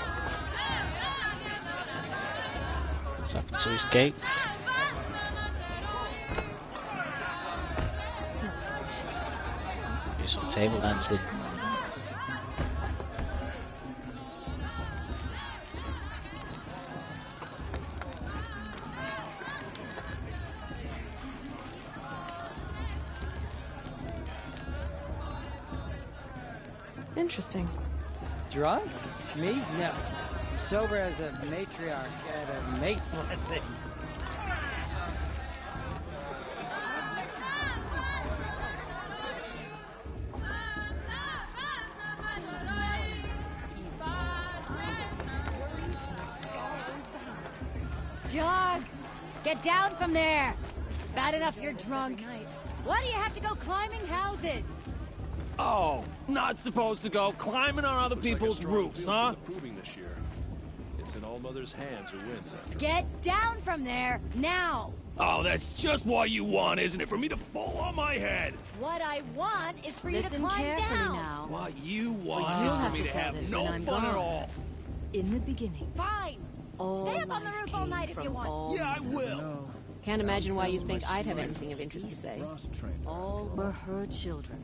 What's happened to his gate? Do some table dancing. Interesting. Drunk? Me? No. Sober as a matriarch at a mate blessing. Jog! Get down from there! Bad enough you're drunk. Why do you have to go climbing houses? Oh, not supposed to go climbing on other people's roofs, huh? Proving this year. It's in All-Mother's hands who wins after. Get down from there, now! Oh, that's just what you want, isn't it? For me to fall on my head. What I want is for you to Listen climb carefully down. now. What you want You'll is for have me to to tell have this no when I'm fun at gone. all. In the beginning, Fine! all Stay up on the life roof all came night if you from want. all Yeah, I Mother. will. Can't imagine why you'd think I'd have anything of interest to say. All were her children.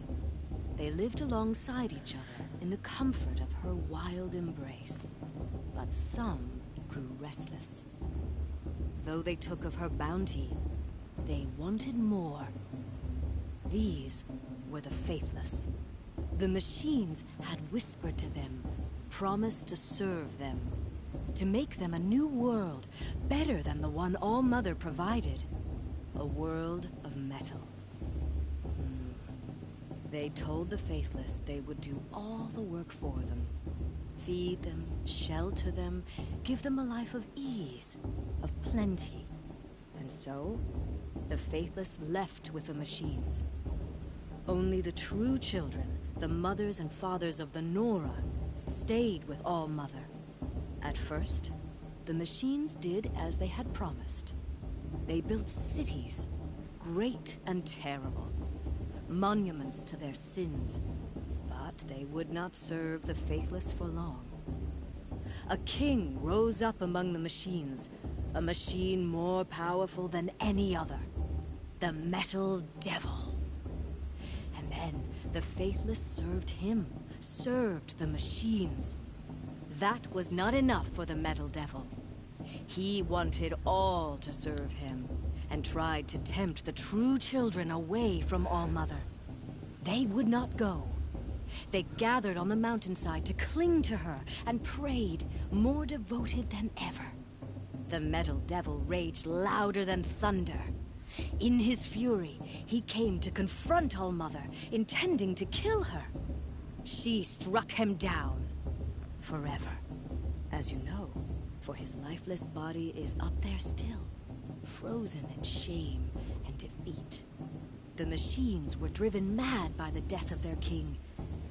They lived alongside each other in the comfort of her wild embrace. But some grew restless. Though they took of her bounty, they wanted more. These were the faithless. The machines had whispered to them, promised to serve them, to make them a new world, better than the one All-Mother provided. A world of metal. They told the Faithless they would do all the work for them. Feed them, shelter them, give them a life of ease, of plenty. And so, the Faithless left with the machines. Only the true children, the mothers and fathers of the Nora, stayed with All Mother. At first, the machines did as they had promised. They built cities, great and terrible, monuments to their sins, but they would not serve the Faithless for long. A king rose up among the machines, a machine more powerful than any other, the Metal Devil. And then the Faithless served him, served the machines. That was not enough for the Metal Devil. He wanted all to serve him, and tried to tempt the true children away from All Mother. They would not go. They gathered on the mountainside to cling to her and prayed, more devoted than ever. The Metal Devil raged louder than thunder. In his fury, he came to confront All Mother, intending to kill her. She struck him down. Forever. As you know, for his lifeless body is up there still, frozen in shame and defeat. The machines were driven mad by the death of their king,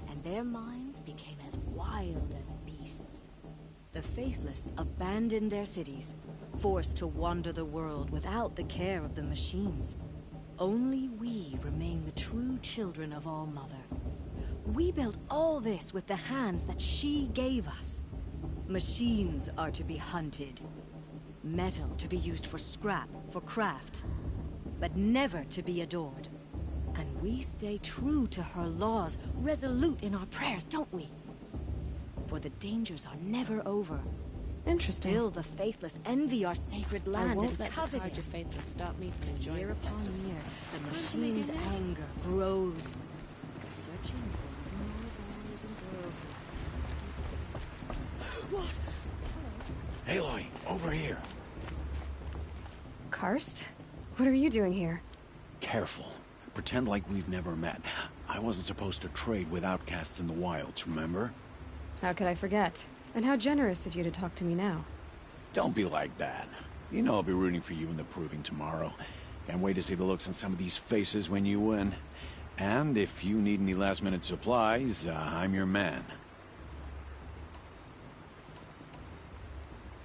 and their minds became as wild as beasts. The Faithless abandoned their cities, forced to wander the world without the care of the machines. Only we remain the true children of All Mother. We built all this with the hands that she gave us. Machines are to be hunted. Metal to be used for scrap, for craft. But never to be adored. And we stay true to her laws, resolute in our prayers, don't we? For the dangers are never over. Interesting. Still, the Faithless envy our sacred land and covet it. Faithless stop me from enjoying Year upon year, the machine's anger grows, searching for more boys and girls. What? Aloy, over here. Karst? What are you doing here? Careful. Pretend like we've never met. I wasn't supposed to trade with outcasts in the wilds, remember? How could I forget? And how generous of you to talk to me now. Don't be like that. You know I'll be rooting for you in the proving tomorrow. Can't wait to see the looks on some of these faces when you win. And if you need any last-minute supplies, I'm your man.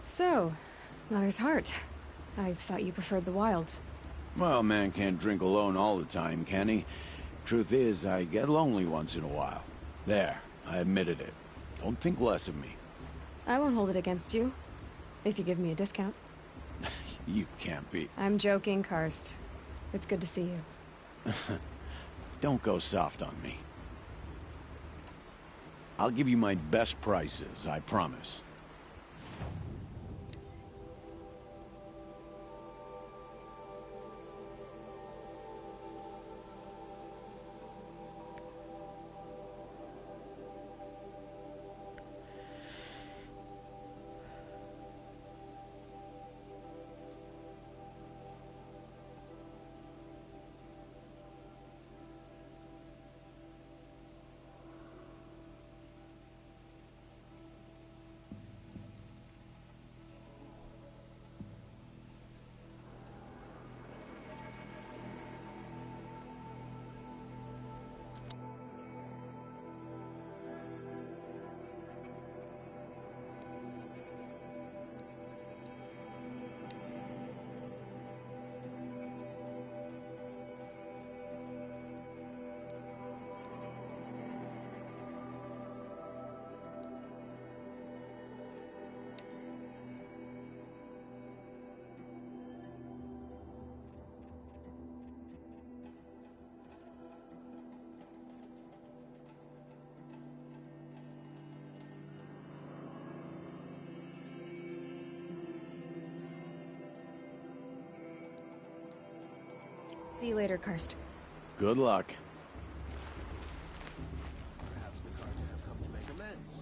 So, Mother's Heart. I thought you preferred the wilds. Well, man can't drink alone all the time, can he? Truth is, I get lonely once in a while. There, I admitted it. Don't think less of me. I won't hold it against you. If you give me a discount. You can't be. I'm joking, Karst. It's good to see you. Don't go soft on me. I'll give you my best prices, I promise. See you later, Karst. Good luck. Perhaps the Carja have come to make amends.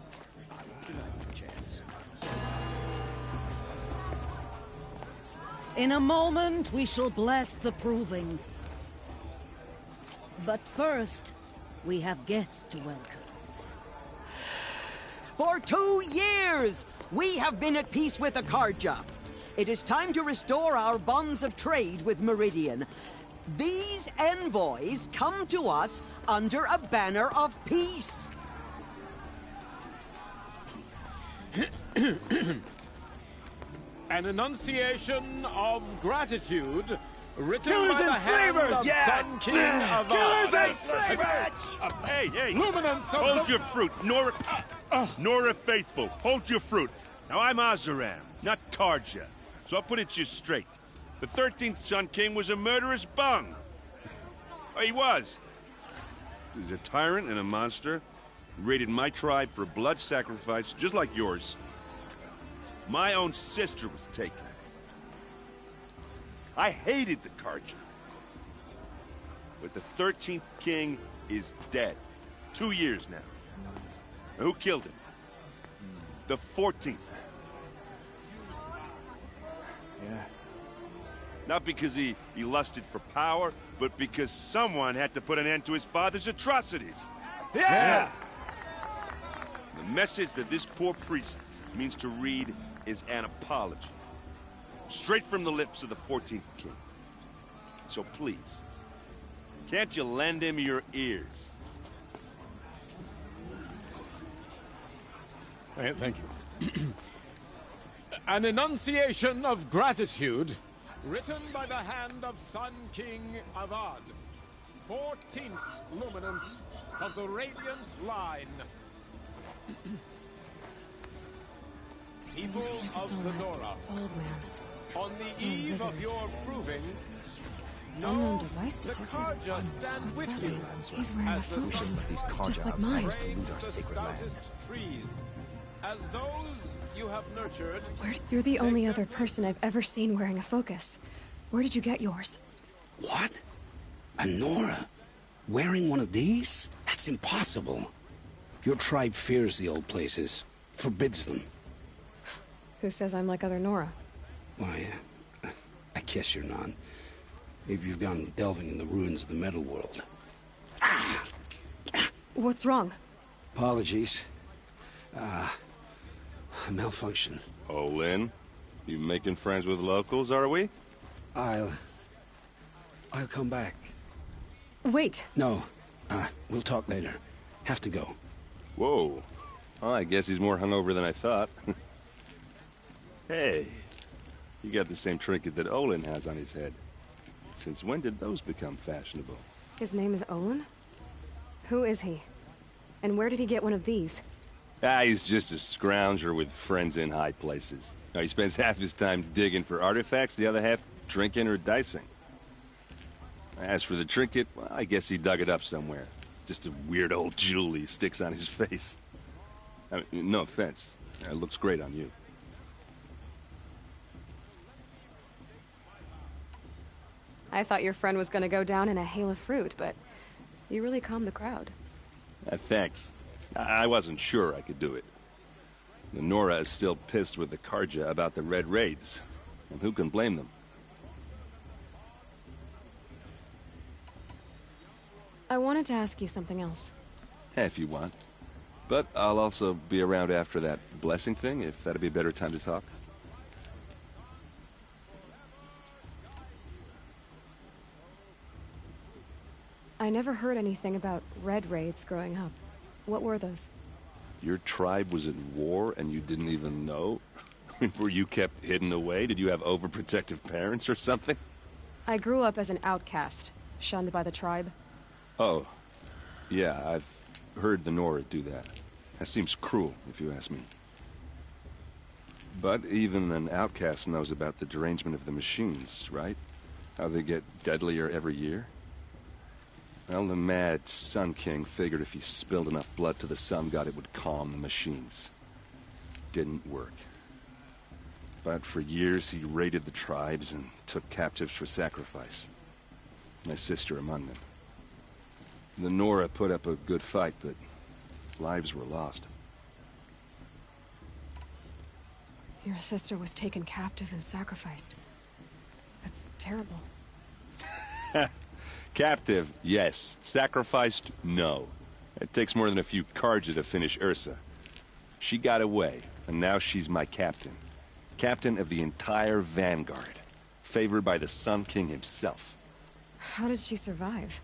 I won't deny them a chance. In a moment, we shall bless the proving. But first, We have guests to welcome. For 2 years, we have been at peace with the Carja. It is time to restore our bonds of trade with Meridian. These envoys come to us under a banner of peace. An enunciation of gratitude written Killers by the and hand slavers! of Yeah! Sun King Avad. Killers and slavers! Hey, hey! Luminance hold your fruit, Nora. Nora Faithful, hold your fruit. Now I'm Oseram, not Carja, so I'll put it you straight. The 13th Sun King was a murderous bung. Oh, he was. He was a tyrant and a monster. He raided my tribe for blood sacrifice, just like yours. My own sister was taken. I hated the Carja. But the 13th king is dead. 2 years now. Now, who killed him? The 14th. Yeah. Not because he lusted for power, but because someone had to put an end to his father's atrocities. Yeah! The message that this poor priest means to read is an apology. Straight from the lips of the 14th king. So please, can't you lend him your ears? Thank you. An enunciation of gratitude written by the hand of Sun King Avad, 14th luminance of the Radiant Line. People of Lenora, Old man. on the eve of your proving, Unknown device the detected. Carja stand with you. He's wearing a as the function, sun These just Carja like outsiders mine. pollute our the sacred land. stoutest trees, as those you have nurtured. You're the only other person I've ever seen wearing a focus. Where did you get yours? What? A Nora? Wearing one of these? That's impossible. Your tribe fears the old places, forbids them. Who says I'm like other Nora? Why, I guess you're not. If you've gone delving in the ruins of the metal world. What's wrong? Apologies. A malfunction. Oh, Lynn, you making friends with locals, are we? I'll come back. Wait. No, we'll talk later. Have to go. Whoa. Well, I guess he's more hungover than I thought. Hey, you got the same trinket that Olin has on his head. Since when did those become fashionable? His name is Olin? Who is he? And where did he get one of these? He's just a scrounger with friends in high places. Now, he spends half his time digging for artifacts, the other half drinking or dicing. As for the trinket, well, I guess he dug it up somewhere. Just a weird old jewel he sticks on his face. I mean, no offense. It looks great on you. I thought your friend was gonna go down in a hail of fruit, but you really calmed the crowd. Thanks. I wasn't sure I could do it. The Nora is still pissed with the Carja about the Red Raids. And who can blame them? I wanted to ask you something else. If you want. But I'll also be around after that blessing thing, if that'd be a better time to talk. I never heard anything about Red Raids growing up. What were those? Your tribe was at war and you didn't even know? Were you kept hidden away? Did you have overprotective parents or something? I grew up as an outcast, shunned by the tribe. Oh. Yeah, I've heard the Nora do that. That seems cruel, if you ask me. But even an outcast knows about the derangement of the machines, right? How they get deadlier every year? Well, the mad Sun King figured if he spilled enough blood to the Sun God, it would calm the machines. Didn't work. But for years, he raided the tribes and took captives for sacrifice. My sister among them. The Nora put up a good fight, but lives were lost. Your sister was taken captive and sacrificed. That's terrible. Captive, yes. Sacrificed, no. It takes more than a few Carja to finish Ursa. She got away, and now she's my captain. Captain of the entire Vanguard. Favored by the Sun King himself. How did she survive?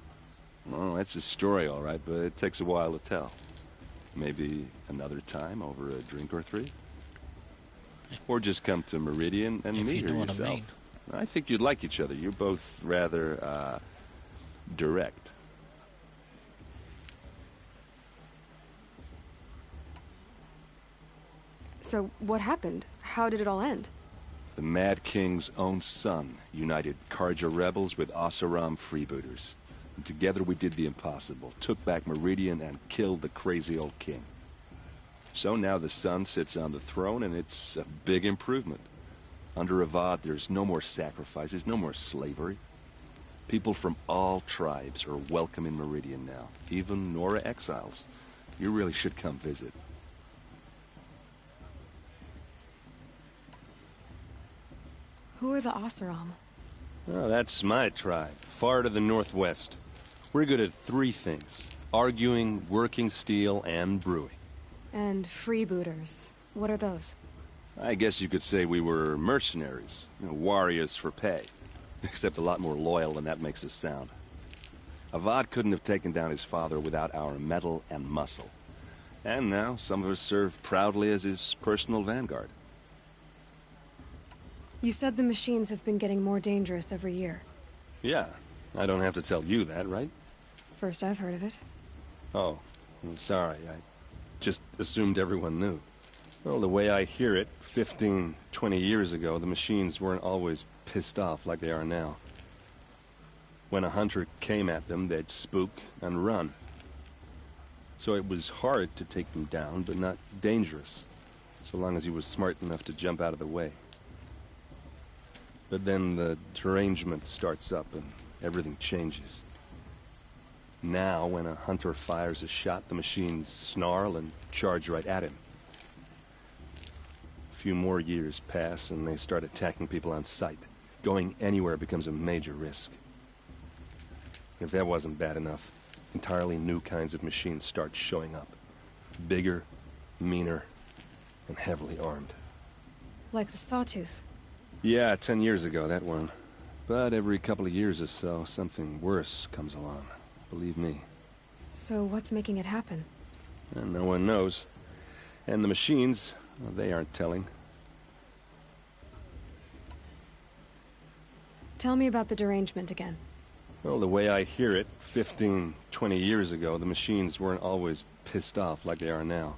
Well, that's a story, all right, but it takes a while to tell. Maybe another time over a drink or three? Or just come to Meridian and meet her yourself. I think you'd like each other. You're both rather, direct. So, what happened? How did it all end? The Mad King's own son united Carja rebels with Oseram freebooters. And together we did the impossible, took back Meridian and killed the crazy old king. So now the son sits on the throne, and it's a big improvement. Under Avad, there's no more sacrifices, no more slavery. People from all tribes are welcome in Meridian now, even Nora exiles. You really should come visit. Who are the Oseram? Oh, that's my tribe, far to the northwest. We're good at three things: arguing, working steel, and brewing. And freebooters. What are those? I guess you could say we were mercenaries, warriors for pay. Except a lot more loyal than that makes us sound. Avad couldn't have taken down his father without our metal and muscle. And now some of us serve proudly as his personal vanguard. You said the machines have been getting more dangerous every year. Yeah, I don't have to tell you that, right? First I've heard of it. Oh, I'm sorry. I just assumed everyone knew. Well, the way I hear it, 15, 20 years ago, the machines weren't always pissed off like they are now. When a hunter came at them, they'd spook and run. So it was hard to take them down, but not dangerous, so long as he was smart enough to jump out of the way. But then the derangement starts up and everything changes. Now, when a hunter fires a shot, the machines snarl and charge right at him. A few more years pass and they start attacking people on sight. Going anywhere becomes a major risk. If that wasn't bad enough, entirely new kinds of machines start showing up. Bigger, meaner, and heavily armed. Like the Sawtooth? Yeah, 10 years ago, that one. But every couple of years or so, something worse comes along. Believe me. So what's making it happen? And no one knows. And the machines, well, they aren't telling. Tell me about the derangement again. Well, the way I hear it, 15, 20 years ago, the machines weren't always pissed off like they are now.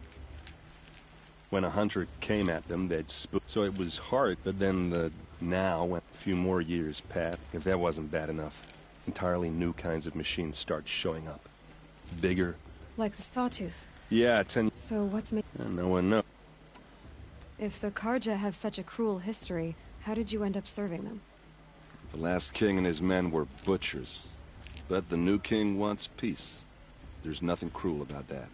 When a hunter came at them, they'd spook. So it was hard, but then now, when a few more years passed, if that wasn't bad enough, entirely new kinds of machines start showing up. Bigger. Like the Sawtooth? Yeah, 10... So what's And no one knows. If the Carja have such a cruel history, how did you end up serving them? The last king and his men were butchers. But the new king wants peace. There's nothing cruel about that.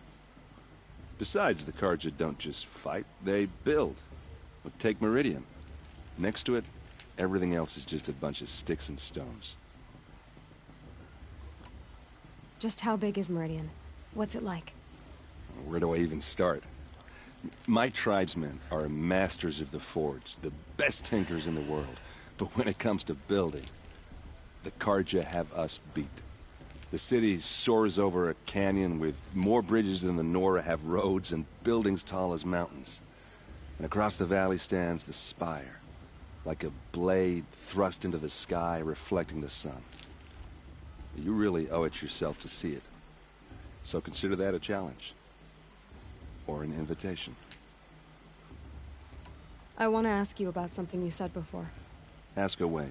Besides, the Carja don't just fight, they build. But take Meridian. Next to it, everything else is just a bunch of sticks and stones. Just how big is Meridian? What's it like? Where do I even start? My tribesmen are masters of the forge, the best tinkers in the world. But when it comes to building, the Carja have us beat. The city soars over a canyon with more bridges than the Nora have roads and buildings tall as mountains. And across the valley stands the spire, like a blade thrust into the sky reflecting the sun. You really owe it yourself to see it. So consider that a challenge. Or an invitation. I want to ask you about something you said before. Ask away.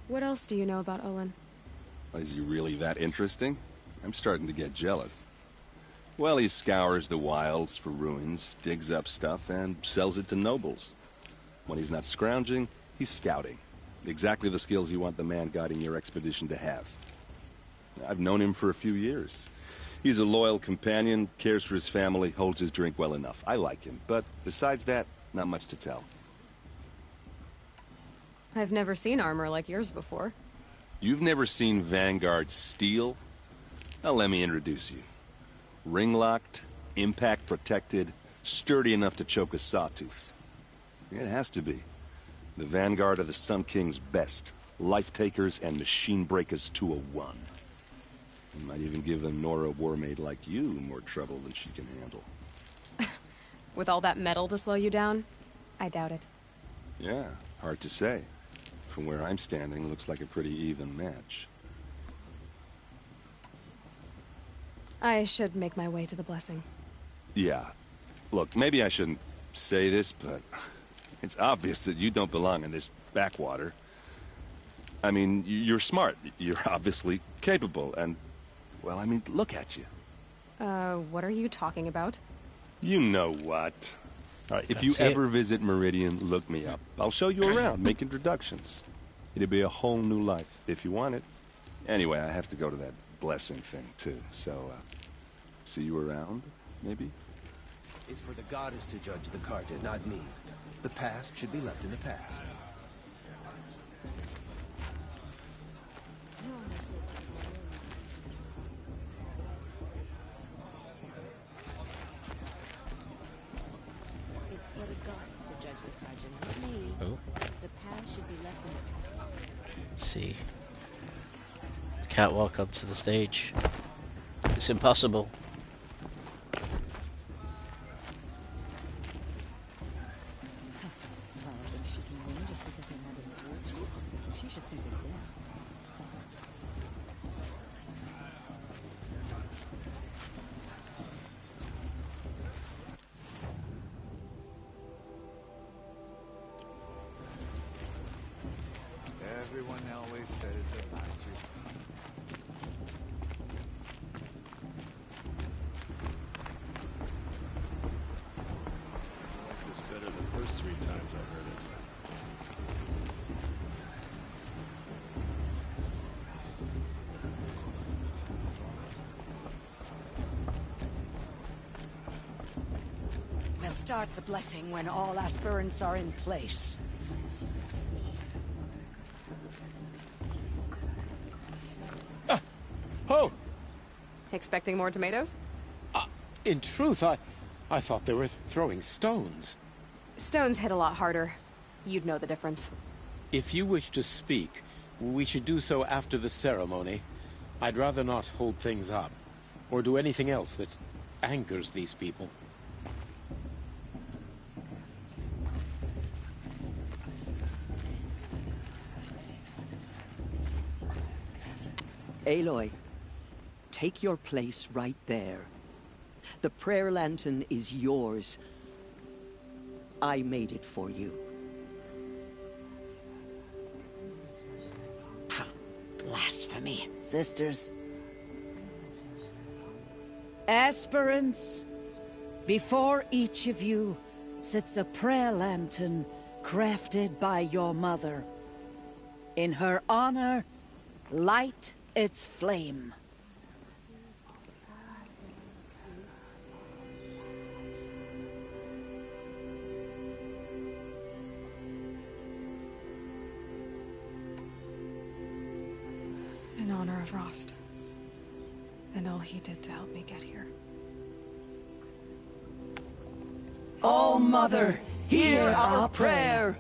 What else do you know about Olin? Is he really that interesting? I'm starting to get jealous. Well, he scours the wilds for ruins, digs up stuff, and sells it to nobles. When he's not scrounging, he's scouting. Exactly the skills you want the man guiding your expedition to have. I've known him for a few years. He's a loyal companion, cares for his family, holds his drink well enough. I like him, but besides that, not much to tell. I've never seen armor like yours before. You've never seen Vanguard steel? Well, let me introduce you. Ring-locked, impact-protected, sturdy enough to choke a sawtooth. It has to be. The Vanguard of the Sun King's best. Life-takers and machine breakers to a one. You might even give a Nora Warmaid like you more trouble than she can handle. With all that metal to slow you down? I doubt it. Yeah, hard to say. From where I'm standing, looks like a pretty even match. I should make my way to the blessing. Yeah. Look, maybe I shouldn't say this, but it's obvious that you don't belong in this backwater. I mean, you're smart. You're obviously capable, and, well, I mean, look at you. What are you talking about? You know what. All right, if you ever visit Meridian, look me up. I'll show you around, make introductions. It'll be a whole new life, if you want it. Anyway, I have to go to that blessing thing, too, so, see you around, maybe? It's for the goddess to judge the Carta, not me. The past should be left in the past. It's for the gods to judge the Carta, not me. Oh. The past should be left in the past. Let's see. Can't walk onto the stage. It's impossible. Everyone always says that last year's... I like this better the first 3 times I heard it. We'll start the blessing when all aspirants are in place. Oh! Expecting more tomatoes? In truth, I thought they were throwing stones. Stones hit a lot harder. You'd know the difference. If you wish to speak, we should do so after the ceremony. I'd rather not hold things up, or do anything else that angers these people. Aloy, take your place right there. The prayer lantern is yours. I made it for you. Blasphemy. Sisters. Aspirants, before each of you sits a prayer lantern crafted by your mother. In her honor, light its flame. In honor of Rost. And all he did to help me get here. Oh, Mother, hear our prayer.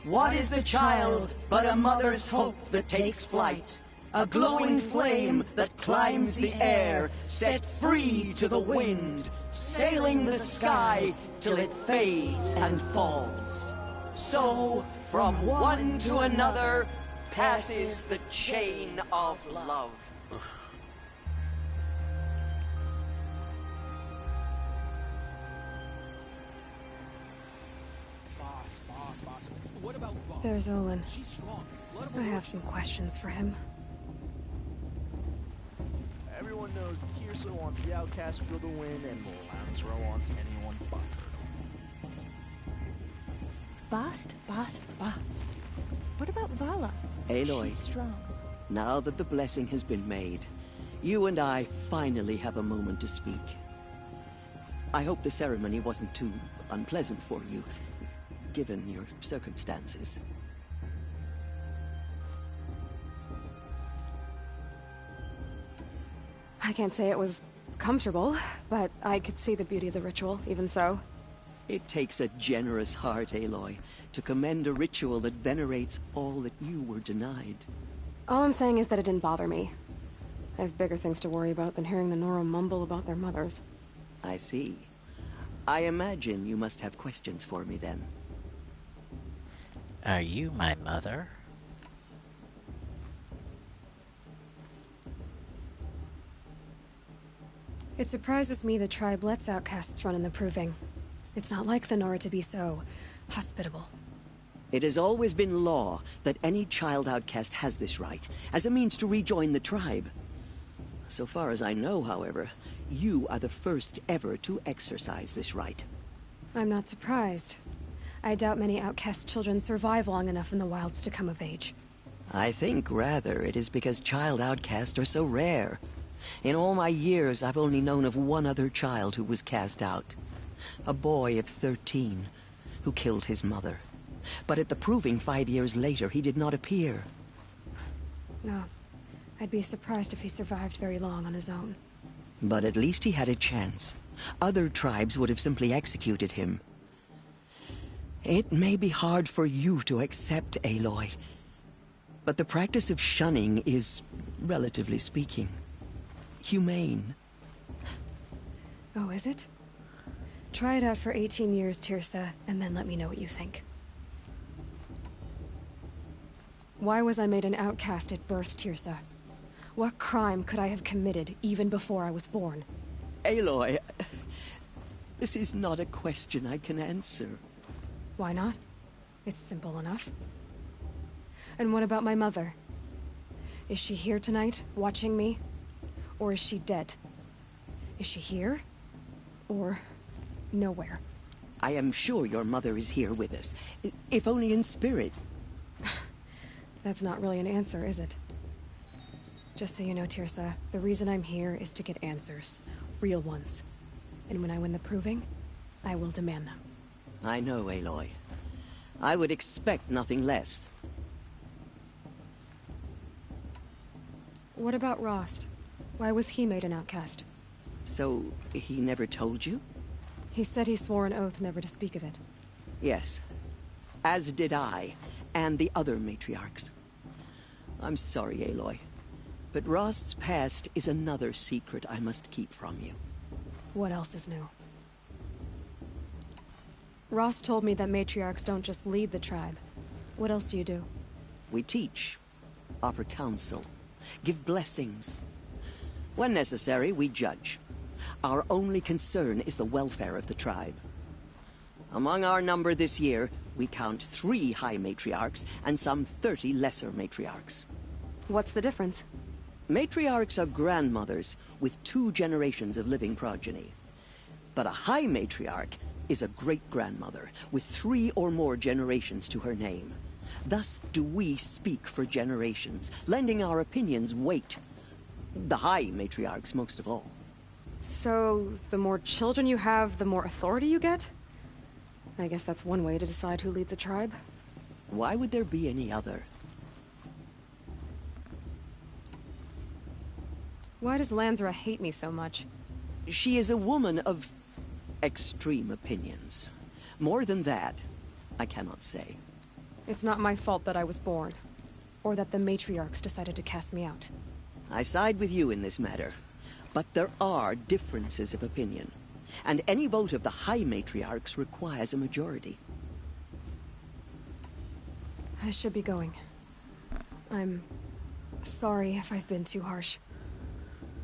What is the child but a mother's hope that takes flight? A glowing flame that climbs the air, set free to the wind, sailing the sky till it fades and falls. So, from one to another, passes the chain of love. What about Bob? There's Olin. She's strong. I have some questions for him. Everyone knows Teersa wants the outcast for the win, and Lancero wants anyone but her. Bast. What about Vala? Aloy, She's strong. now that the blessing has been made, you and I finally have a moment to speak. I hope the ceremony wasn't too unpleasant for you, given your circumstances. I can't say it was comfortable, but I could see the beauty of the ritual, even so. It takes a generous heart, Aloy, to commend a ritual that venerates all that you were denied. All I'm saying is that it didn't bother me. I have bigger things to worry about than hearing the Nora mumble about their mothers. I see. I imagine you must have questions for me then. Are you my mother? It surprises me the tribe lets outcasts run in the Proving. It's not like the Nora to be so hospitable. It has always been law that any child outcast has this right, as a means to rejoin the tribe. So far as I know, however, you are the first ever to exercise this right. I'm not surprised. I doubt many outcast children survive long enough in the wilds to come of age. I think, rather, it is because child outcasts are so rare. In all my years, I've only known of one other child who was cast out. A boy of 13, who killed his mother. But at the Proving 5 years later, he did not appear. No. I'd be surprised if he survived very long on his own. But at least he had a chance. Other tribes would have simply executed him. It may be hard for you to accept, Aloy, but the practice of shunning is, relatively speaking, humane. Oh, is it? Try it out for 18 years, Teersa, and then let me know what you think. Why was I made an outcast at birth, Teersa? What crime could I have committed even before I was born? Aloy, this is not a question I can answer. Why not? It's simple enough. And what about my mother? Is she here tonight, watching me? Or is she dead? Is she here? Or nowhere? I am sure your mother is here with us, if only in spirit. That's not really an answer, is it? Just so you know, Teersa, the reason I'm here is to get answers. Real ones. And when I win the Proving, I will demand them. I know, Aloy. I would expect nothing less. What about Rost? Why was he made an outcast? So, he never told you? He said he swore an oath never to speak of it. Yes. As did I, and the other matriarchs. I'm sorry, Aloy, but Rost's past is another secret I must keep from you. What else is new? Rost told me that matriarchs don't just lead the tribe. What else do you do? We teach, offer counsel, give blessings. When necessary, we judge. Our only concern is the welfare of the tribe. Among our number this year, we count 3 high matriarchs and some 30 lesser matriarchs. What's the difference? Matriarchs are grandmothers with 2 generations of living progeny. But a high matriarch is a great-grandmother with 3 or more generations to her name. Thus do we speak for generations, lending our opinions weight. The high matriarchs most of all. So, the more children you have, the more authority you get? I guess that's one way to decide who leads a tribe. Why would there be any other? Why does Lansra hate me so much? She is a woman of extreme opinions. More than that, I cannot say. It's not my fault that I was born, or that the matriarchs decided to cast me out. I side with you in this matter, but there are differences of opinion, and any vote of the high matriarchs requires a majority. I should be going. I'm sorry if I've been too harsh.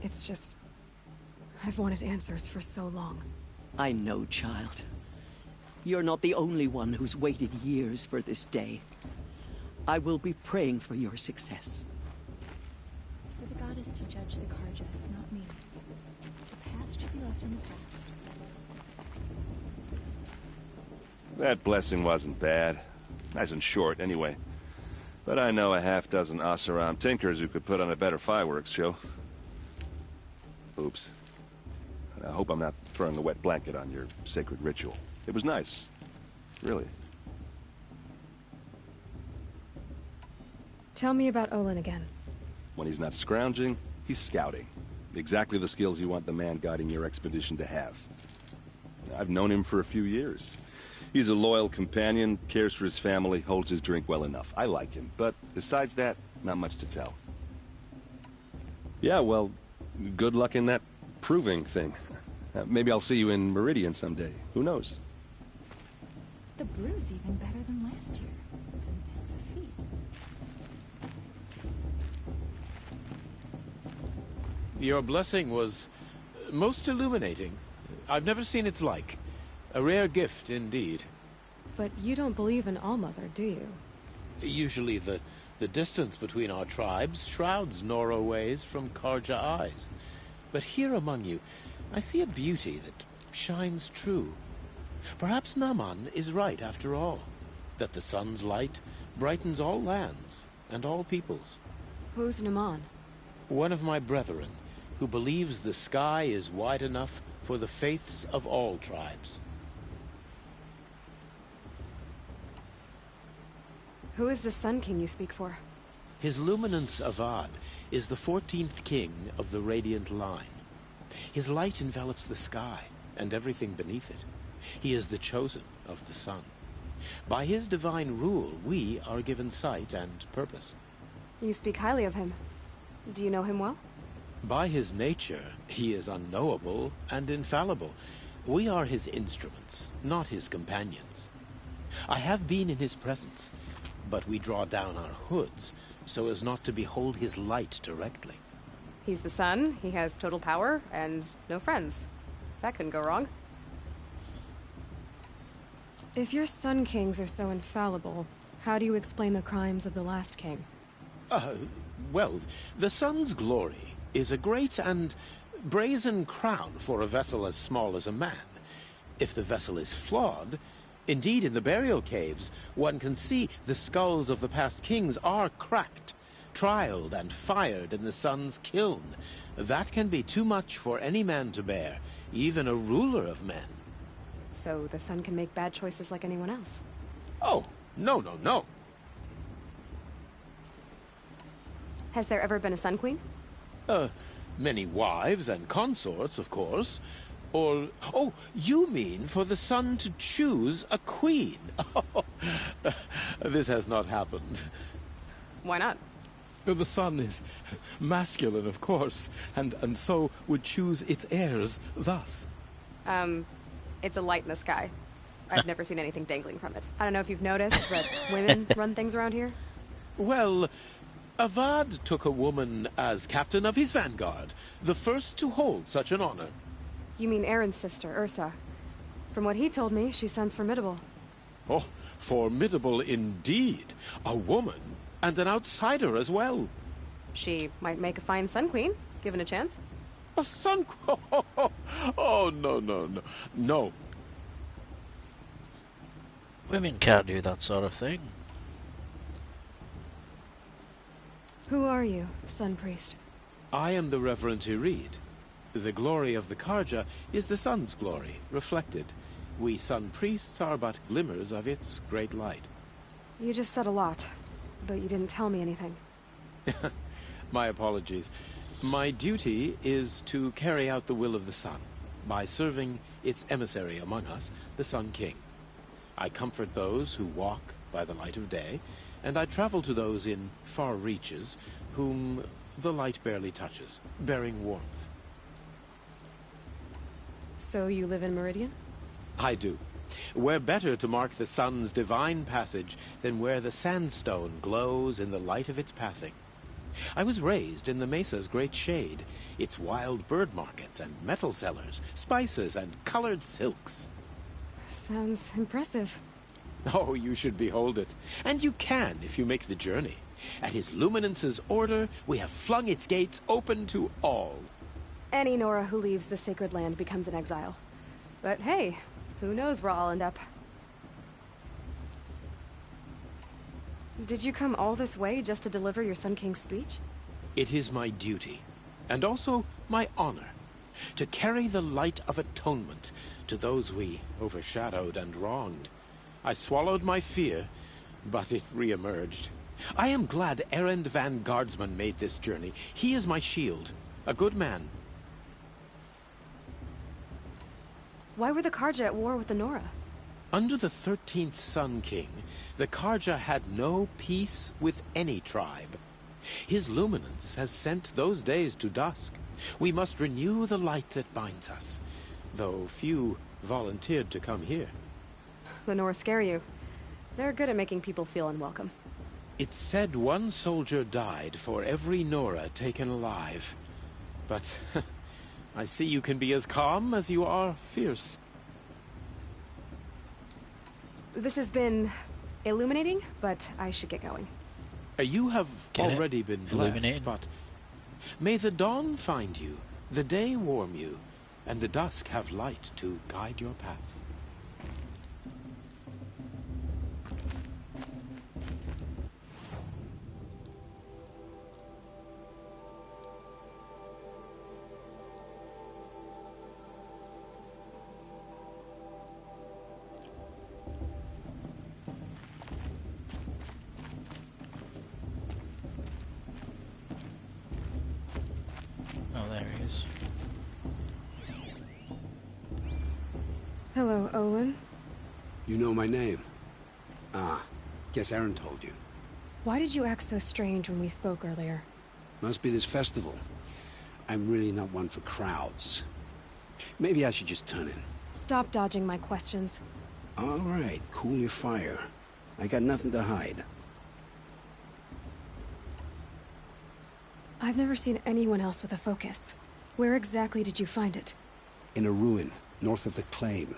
It's just, I've wanted answers for so long. I know, child. You're not the only one who's waited years for this day. I will be praying for your success. It's for the goddess to judge the Carja, not me. The past should be left in the past. That blessing wasn't bad. Nice and short, anyway. But I know a half-dozen Oseram tinkers who could put on a better fireworks show. Oops. I hope I'm not throwing the wet blanket on your sacred ritual. It was nice. Really. Tell me about Olin again. When he's not scrounging, he's scouting. Exactly the skills you want the man guiding your expedition to have. I've known him for a few years. He's a loyal companion, cares for his family, holds his drink well enough. I like him, but besides that, not much to tell. Yeah, well, good luck in that proving thing. Maybe I'll see you in Meridian someday. Who knows? The brew's even better than last year. And that's a feat. Your blessing was most illuminating. I've never seen its like. A rare gift indeed. But you don't believe in Allmother, do you? Usually the distance between our tribes shrouds Nora ways from Karja eyes. But here among you, I see a beauty that shines true. Perhaps Naman is right after all, that the sun's light brightens all lands and all peoples. Who's Naman? One of my brethren, who believes the sky is wide enough for the faiths of all tribes. Who is the Sun King you speak for? His Luminance Avad is the 14th king of the Radiant Line. His light envelops the sky and everything beneath it. He is the chosen of the sun. By his divine rule, we are given sight and purpose. You speak highly of him. Do you know him well? By his nature, he is unknowable and infallible. We are his instruments, not his companions. I have been in his presence, but we draw down our hoods so as not to behold his light directly. He's the sun, he has total power, and no friends. That couldn't go wrong. If your Sun Kings are so infallible, how do you explain the crimes of the last king? Well, the sun's glory is a great and brazen crown for a vessel as small as a man. If the vessel is flawed, indeed in the burial caves, one can see the skulls of the past kings are cracked, trialed and fired in the sun's kiln. That can be too much for any man to bear, even a ruler of men. So the sun can make bad choices like anyone else? Oh, no. Has there ever been a Sun Queen? Many wives and consorts, of course. Or, oh, you mean for the sun to choose a queen? This has not happened. Why not? The sun is masculine, of course, and so would choose its heirs thus. It's a light in the sky. I've never seen anything dangling from it. I don't know if you've noticed, but women run things around here. Well, Avad took a woman as captain of his vanguard, the first to hold such an honor. You mean Aaron's sister, Ursa. From what he told me, she sounds formidable. Oh, formidable indeed. A woman, and an outsider as well. She might make a fine Sun Queen, given a chance. A Sun Queen? Oh, no. Women can't do that sort of thing. Who are you, Sun Priest? I am the Reverend Irid. The glory of the Karja is the sun's glory, reflected. We Sun Priests are but glimmers of its great light. You just said a lot, but you didn't tell me anything. My apologies. My duty is to carry out the will of the sun, by serving its emissary among us, the Sun King. I comfort those who walk by the light of day, and I travel to those in far reaches, whom the light barely touches, bearing warmth. So you live in Meridian? I do. Where better to mark the sun's divine passage than where the sandstone glows in the light of its passing. I was raised in the mesa's great shade, its wild bird markets and metal cellars, spices and colored silks. Sounds impressive. Oh, you should behold it. And you can if you make the journey. At his Luminance's order, we have flung its gates open to all. Any Nora who leaves the sacred land becomes an exile. But hey, who knows where I'll end up. Did you come all this way just to deliver your Sun King's speech? It is my duty, and also my honor, to carry the light of atonement to those we overshadowed and wronged. I swallowed my fear, but it re-emerged. I am glad Erend van Guardsman made this journey. He is my shield, a good man, Why were the Karja at war with the Nora? Under the 13th Sun King, the Karja had no peace with any tribe. His luminance has sent those days to dusk. We must renew the light that binds us, though few volunteered to come here. The Nora scare you. They're good at making people feel unwelcome. It's said one soldier died for every Nora taken alive. But I see you can be as calm as you are fierce. This has been illuminating, but I should get going. You have Get it? already been blessed, Illuminating? but may the dawn find you, the day warm you, and the dusk have light to guide your path. Oh, there he is. Hello, Olin. You know my name? Ah, guess Aaron told you. Why did you act so strange when we spoke earlier? Must be this festival. I'm really not one for crowds. Maybe I should just turn in. Stop dodging my questions. All right, cool your fire. I got nothing to hide. I've never seen anyone else with a focus. Where exactly did you find it? In a ruin, north of the Claim.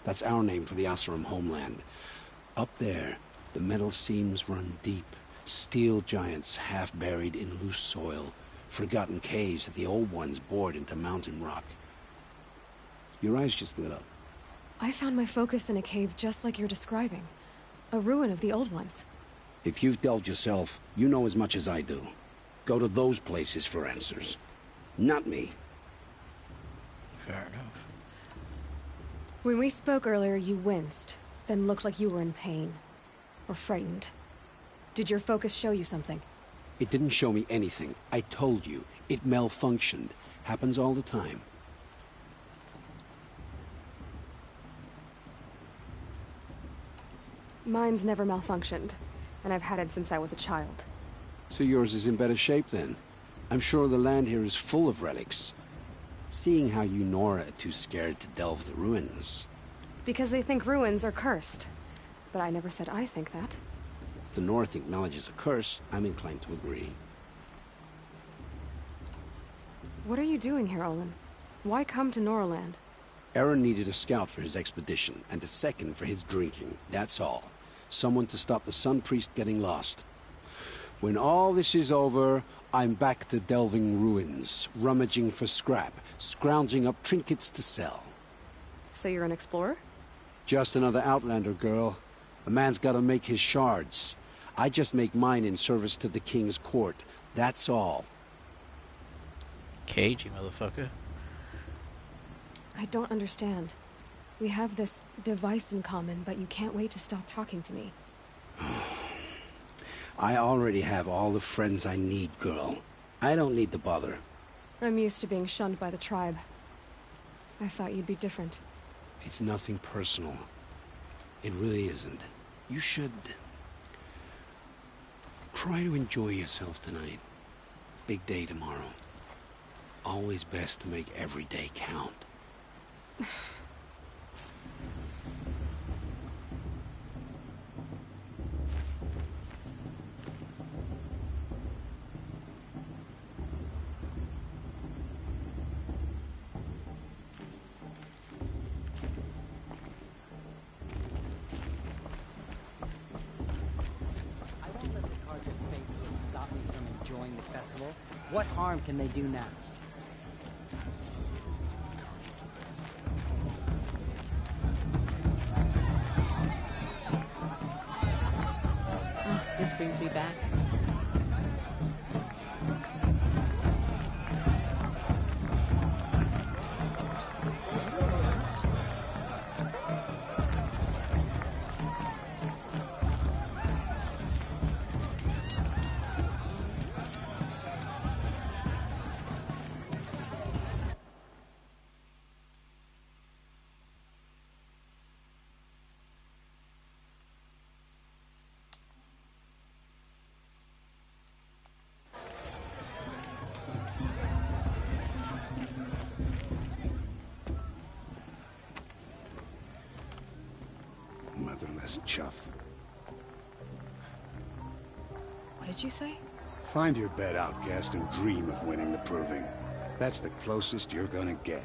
That's our name for the Oseram homeland. Up there, the metal seams run deep. Steel giants half buried in loose soil. Forgotten caves that the old ones bored into mountain rock. Your eyes just lit up. I found my focus in a cave just like you're describing. A ruin of the old ones. If you've delved yourself, you know as much as I do. Go to those places for answers. Not me. Fair enough. When we spoke earlier, you winced, then looked like you were in pain. Or frightened. Did your focus show you something? It didn't show me anything. I told you. It malfunctioned. Happens all the time. Mine's never malfunctioned, and I've had it since I was a child. So yours is in better shape then. I'm sure the land here is full of relics. Seeing how you Nora are too scared to delve the ruins. Because they think ruins are cursed. But I never said I think that. If the North acknowledges a curse, I'm inclined to agree. What are you doing here, Olin? Why come to Noraland? Aaron needed a scout for his expedition, and a second for his drinking. That's all. Someone to stop the Sun Priest getting lost. When all this is over, I'm back to delving ruins, rummaging for scrap, scrounging up trinkets to sell. So you're an explorer? Just another Outlander, girl. A man's gotta make his shards. I just make mine in service to the King's court. That's all. Cagey motherfucker. I don't understand. We have this device in common, but you can't wait to stop talking to me. I already have all the friends I need, girl. I don't need the bother. I'm used to being shunned by the tribe. I thought you'd be different. It's nothing personal. It really isn't. You should... try to enjoy yourself tonight. Big day tomorrow. Always best to make every day count. Enjoying the festival. What harm can they do now? Oh, this brings me back. useless chuff. What did you say? Find your bed, outcast, and dream of winning the Proving. That's the closest you're gonna get.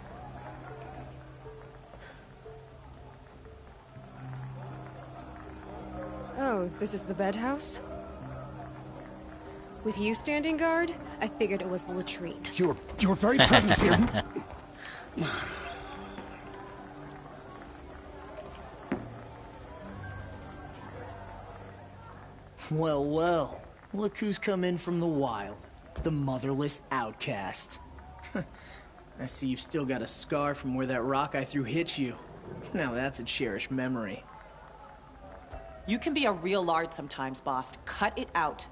Oh, this is the bed house? With you standing guard, I figured it was the latrine. Your very presence here. Well, well. Look who's come in from the wild. The motherless outcast. I see you've still got a scar from where that rock I threw hit you. Now that's a cherished memory. You can be a real lard sometimes, boss. Cut it out.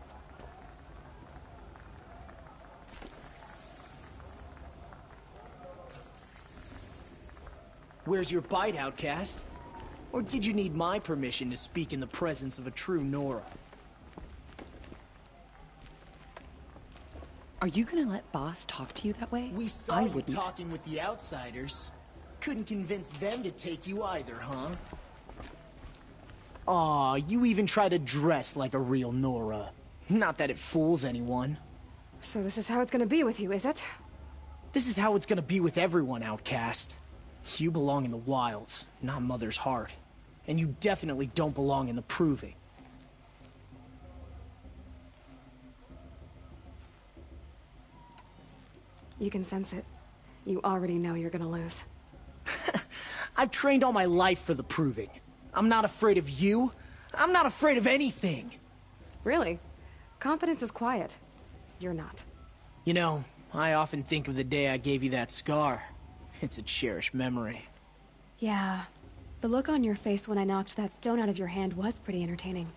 Where's your bite, outcast? Or did you need my permission to speak in the presence of a true Nora? Are you gonna let boss talk to you that way? We saw you talking with the outsiders. Couldn't convince them to take you either, huh? Aw, you even try to dress like a real Nora. Not that it fools anyone. So this is how it's gonna be with you, is it? This is how it's gonna be with everyone, outcast. You belong in the wilds, not Mother's Heart. And you definitely don't belong in the Proving. You can sense it. You already know you're gonna lose. I've trained all my life for the Proving. I'm not afraid of you. I'm not afraid of anything. Really? Confidence is quiet. You're not. You know, I often think of the day I gave you that scar. It's a cherished memory. Yeah. The look on your face when I knocked that stone out of your hand was pretty entertaining.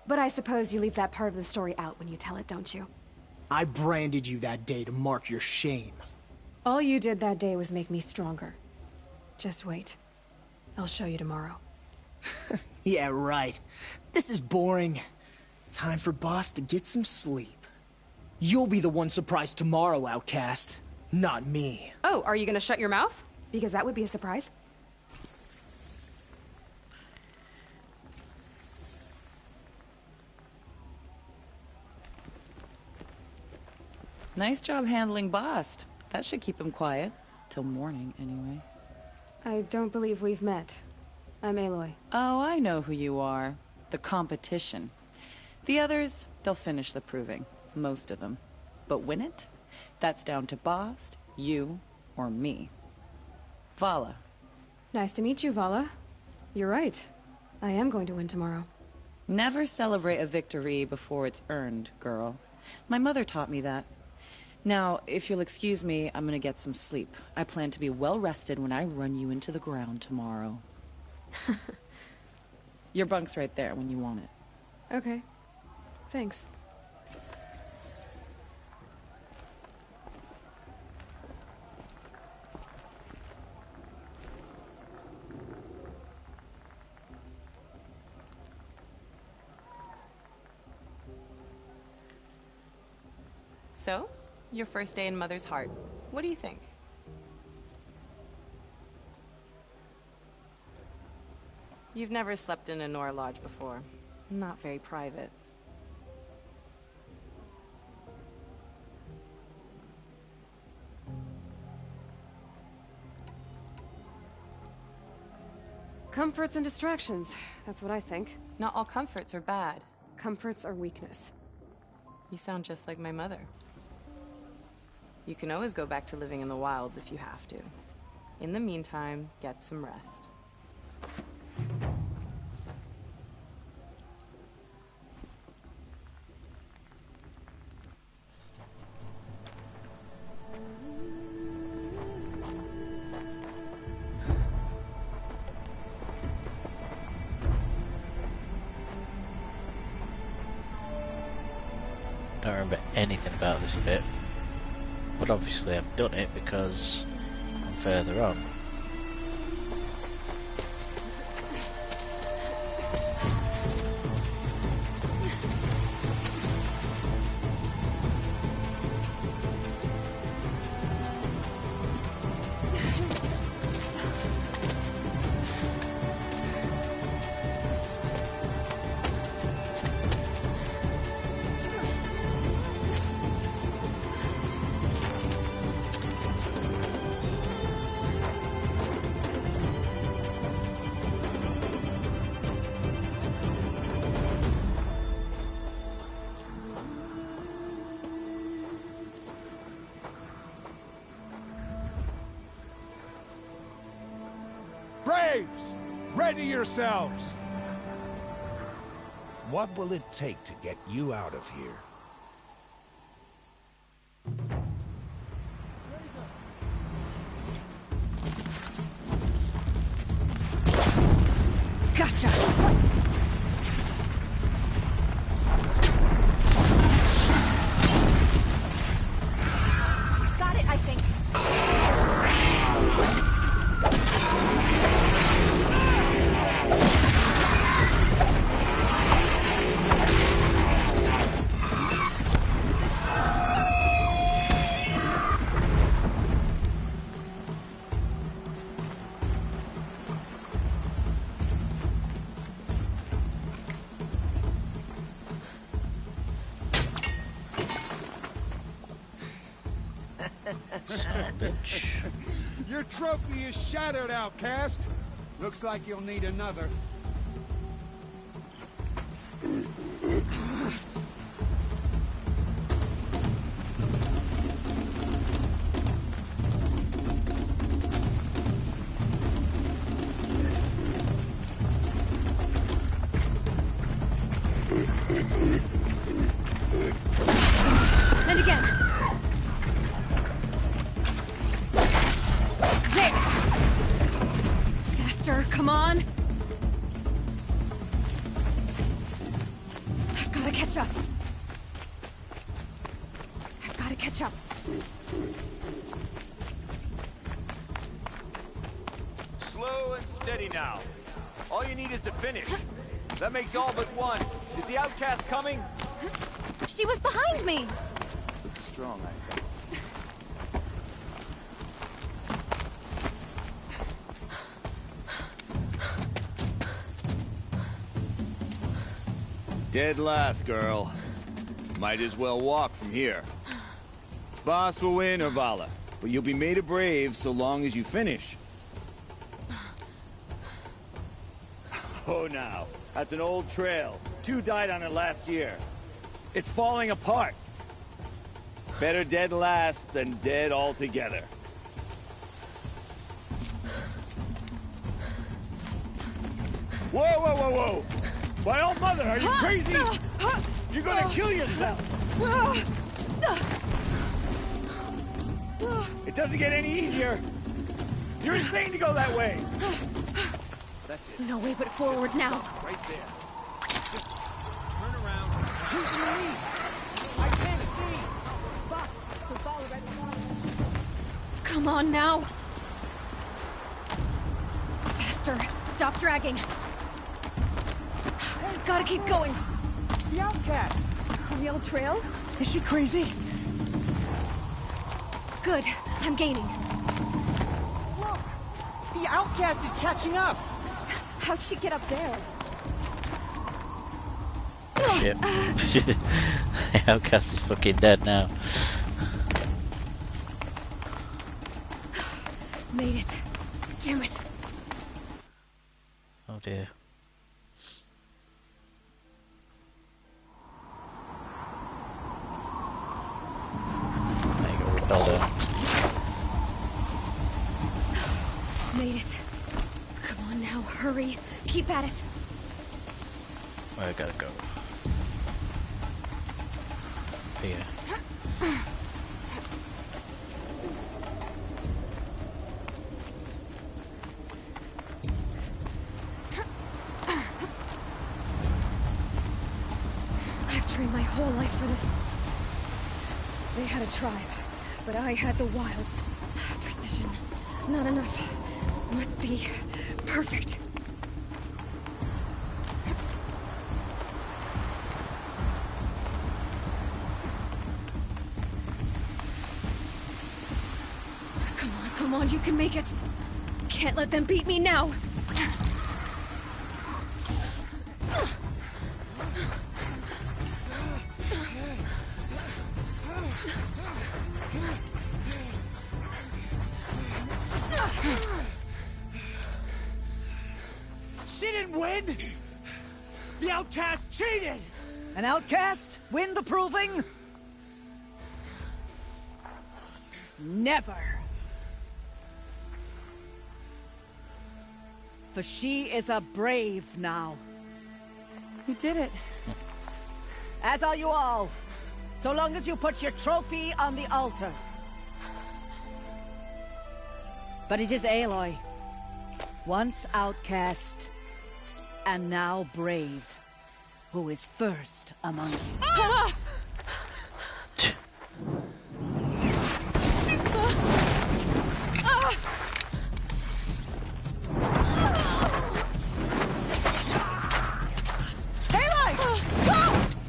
But I suppose you leave that part of the story out when you tell it, don't you? I branded you that day to mark your shame. All you did that day was make me stronger. Just wait. I'll show you tomorrow. Yeah, right. This is boring. Time for boss to get some sleep. You'll be the one surprised tomorrow, outcast. Not me. Oh, are you gonna shut your mouth? Because that would be a surprise. Nice job handling Bast. That should keep him quiet. Till morning, anyway. I don't believe we've met. I'm Aloy. Oh, I know who you are. The competition. The others, they'll finish the Proving. Most of them. But win it? That's down to Bast, you, or me. Vala. Nice to meet you, Vala. You're right. I am going to win tomorrow. Never celebrate a victory before it's earned, girl. My mother taught me that. Now, if you'll excuse me, I'm gonna get some sleep. I plan to be well rested when I run you into the ground tomorrow. Your bunk's right there when you want it. Okay. Thanks. So, your first day in Mother's Heart. What do you think? You've never slept in a Nora lodge before. Not very private. Comforts and distractions. That's what I think. Not all comforts are bad. Comforts are weakness. You sound just like my mother. You can always go back to living in the wilds if you have to. In the meantime, get some rest. Don't remember anything about this bit, but obviously I've done it because I'm further on. Braves, ready yourselves! What will it take to get you out of here? Gotcha! Got it, I think. Your trophy is shattered, outcast. Looks like you'll need another. And again. There. Faster, come on. I've got to catch up. I've got to catch up. Slow and steady now. All you need is to finish. That makes all but one. Is the outcast coming? She was behind me! Looks strong, I think. Dead last, girl. Might as well walk from here. Boss will win, Orvala, but you'll be made a brave so long as you finish. Oh, now. That's an old trail. 2 died on it last year. It's falling apart. Better dead last than dead altogether. Whoa, whoa, whoa, whoa! My old mother, are you crazy? You're gonna kill yourself! It doesn't get any easier! You're insane to go that way! That's it. No way but forward now. Right there. Just turn around. Who's in the lead? I can't see! Fox, the ball already. Come on now. Faster. Stop dragging. Gotta keep going. The outcast! On the old trail? Is she crazy? Good. I'm gaining. Look! The outcast is catching up! How'd she get up there? Shit. The outcast is fucking dead now. Made it. Damn it. Oh dear. There you go, repel there. Made it. Come on now, hurry. Keep at it. Where I gotta go? Here. I've trained my whole life for this. They had a tribe, but I had the wilds. Precision. Not enough. Must be perfect. Come on, you can make it. Can't let them beat me now. She didn't win! The outcast cheated! An outcast? Win the proving? Never. for she is a brave now. You did it. As are you all. So long as you put your trophy on the altar. But it is Aloy. Once outcast, and now brave, who is first among you. Ah!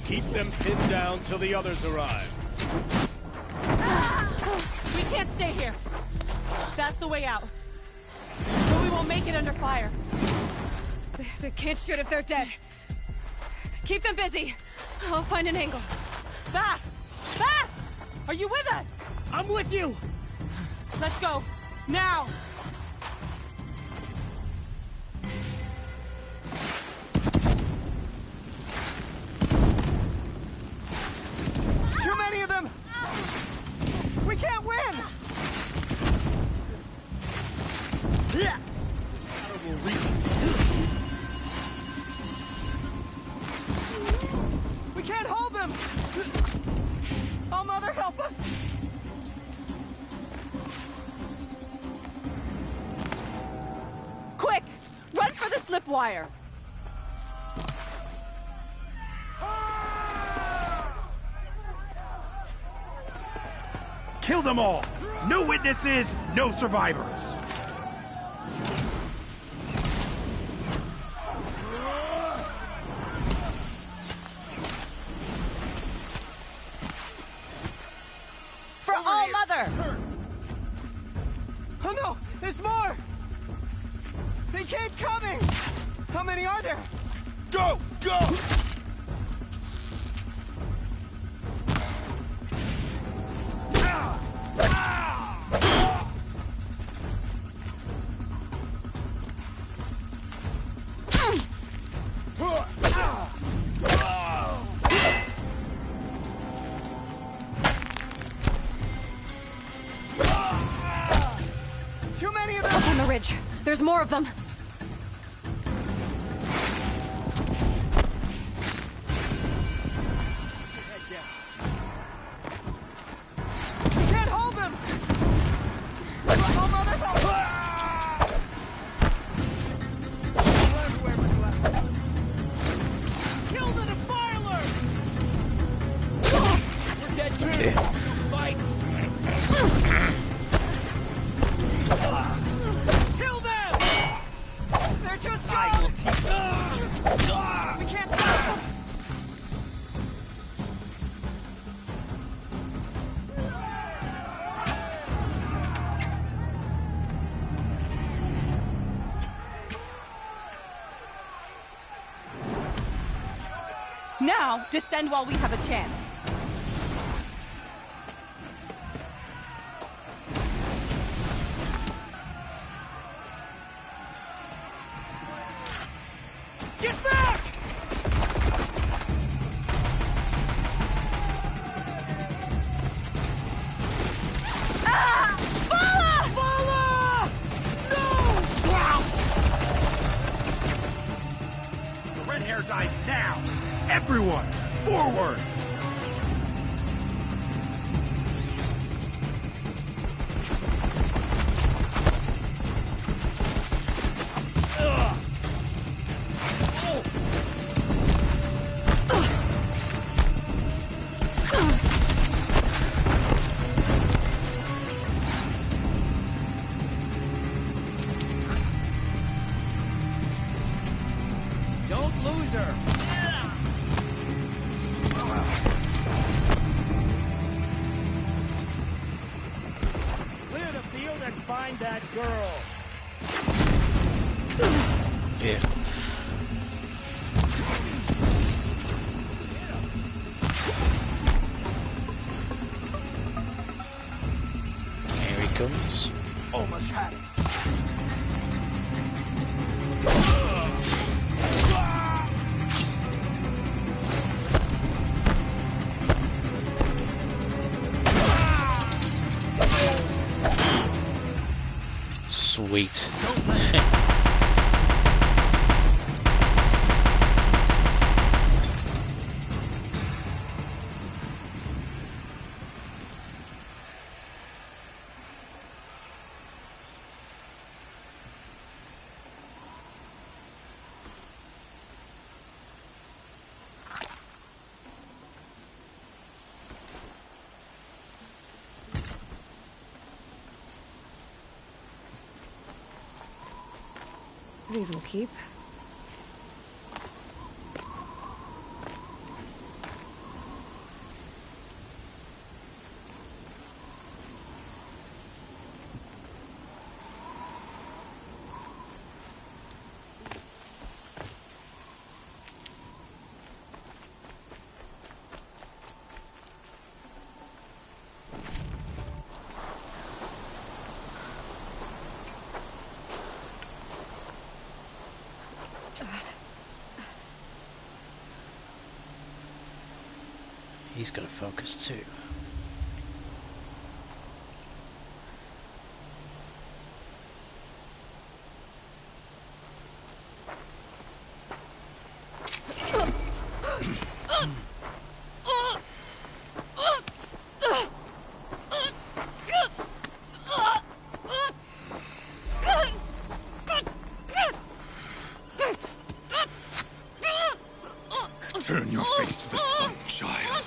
Keep them pinned down till the others arrive. We can't stay here. That's the way out. But we won't make it under fire. They can't shoot if they're dead. Keep them busy. I'll find an angle. Fast! Fast! Are you with us? I'm with you! Let's go. Now! Too many of them! We can't win! We can't hold them! Oh, Mother, help us! Quick! Run for the slip wire! Kill them all! No witnesses, no survivors! For All Mother! Oh no! There's more! They keep coming! How many are there? Go! Go! Too many of them! Up on the ridge. There's more of them. We can't hold them! Oh, Mother, help! Whoever's left. Kill the defilers! We're dead too! Okay. Fight! Kill them! They're too strong! We can't stop them! Now, descend while we have a chance. Get back! Ah! Bala! Bala! No! The red hair dies now! Everyone, forward! Don't lose her! Clear the field and find that girl! Yeah. Here he comes. Almost had it. Sweet. These will keep. He's got to focus too. Turn your face to the sun, child.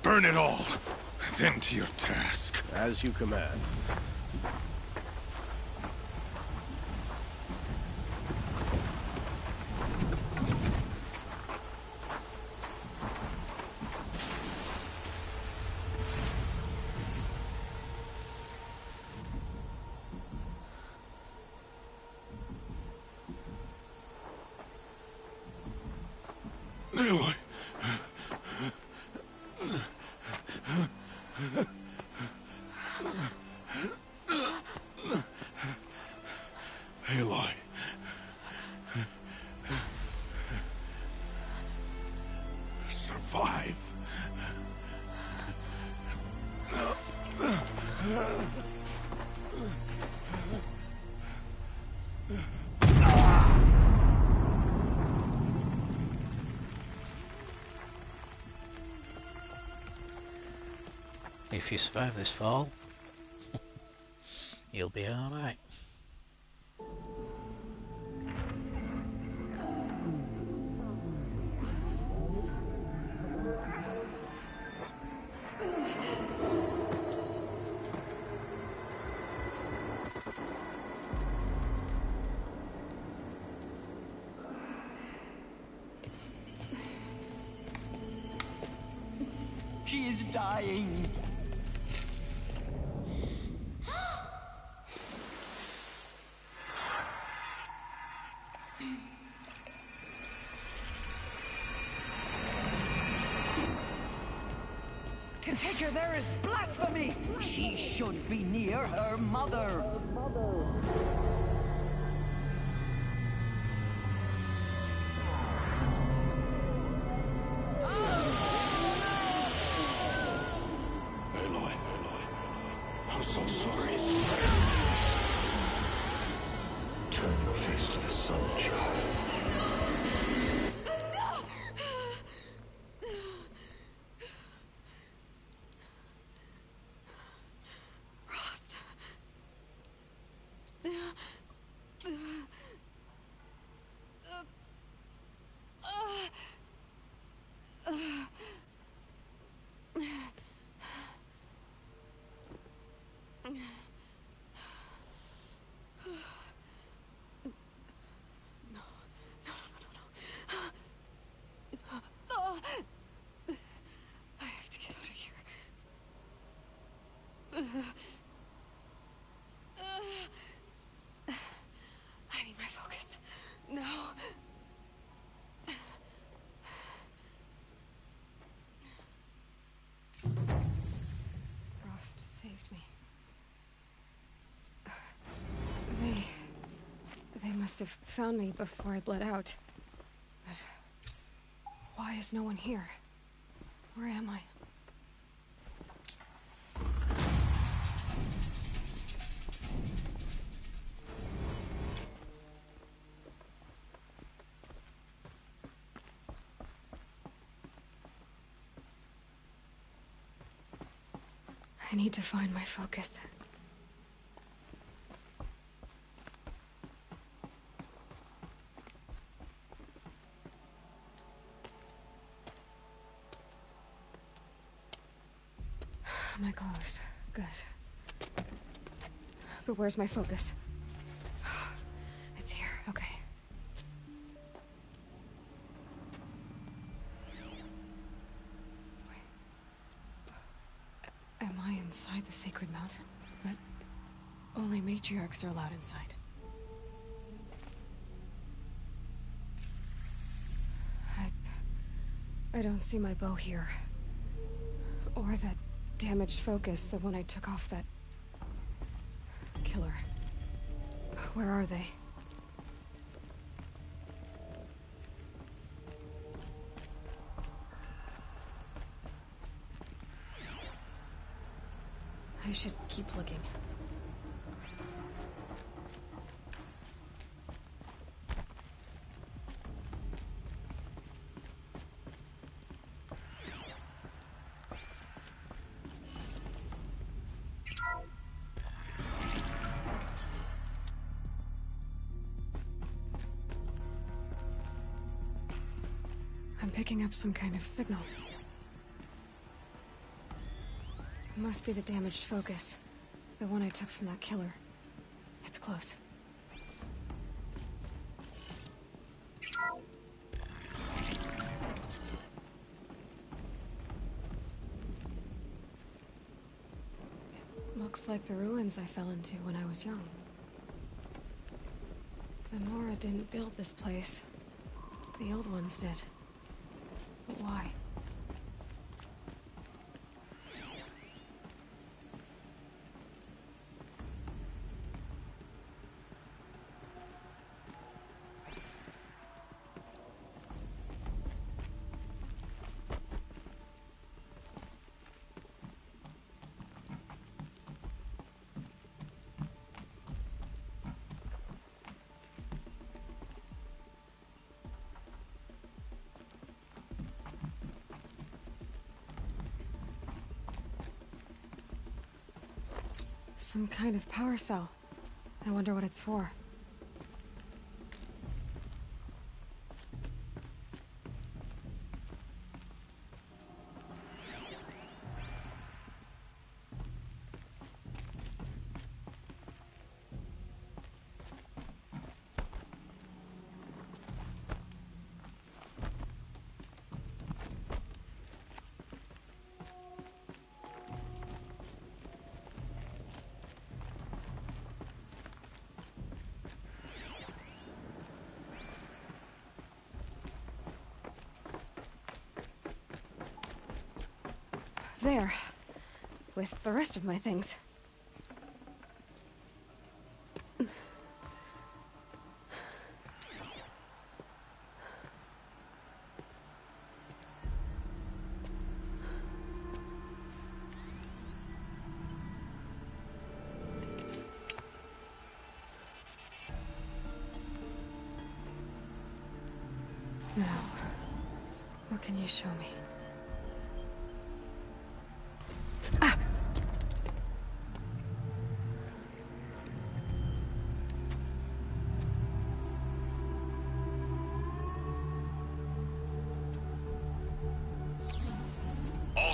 Burn it all, then to your task. As you command. Aloy. Aloy. Survive. If you survive this fall, you'll be alright. She is dying. To take her there is blasphemy! She should be near her mother! Aloy, I'm so sorry. Turn your face to the sun, child. Rost. No. They must have found me before I bled out. But why is no one here? Where am I? I need to find my focus. My clothes. Good. But where's my focus? It's here. Okay. Am I inside the sacred mountain? But only matriarchs are allowed inside. I don't see my bow here. Or that damaged focus, the one I took off that killer. Where are they? I should keep looking. I'm picking up some kind of signal. It must be the damaged focus. The one I took from that killer. It's close. It looks like the ruins I fell into when I was young. The Nora didn't build this place. The old ones did. But why? Some kind of power cell. I wonder what it's for. There. With the rest of my things. Now, what can you show me?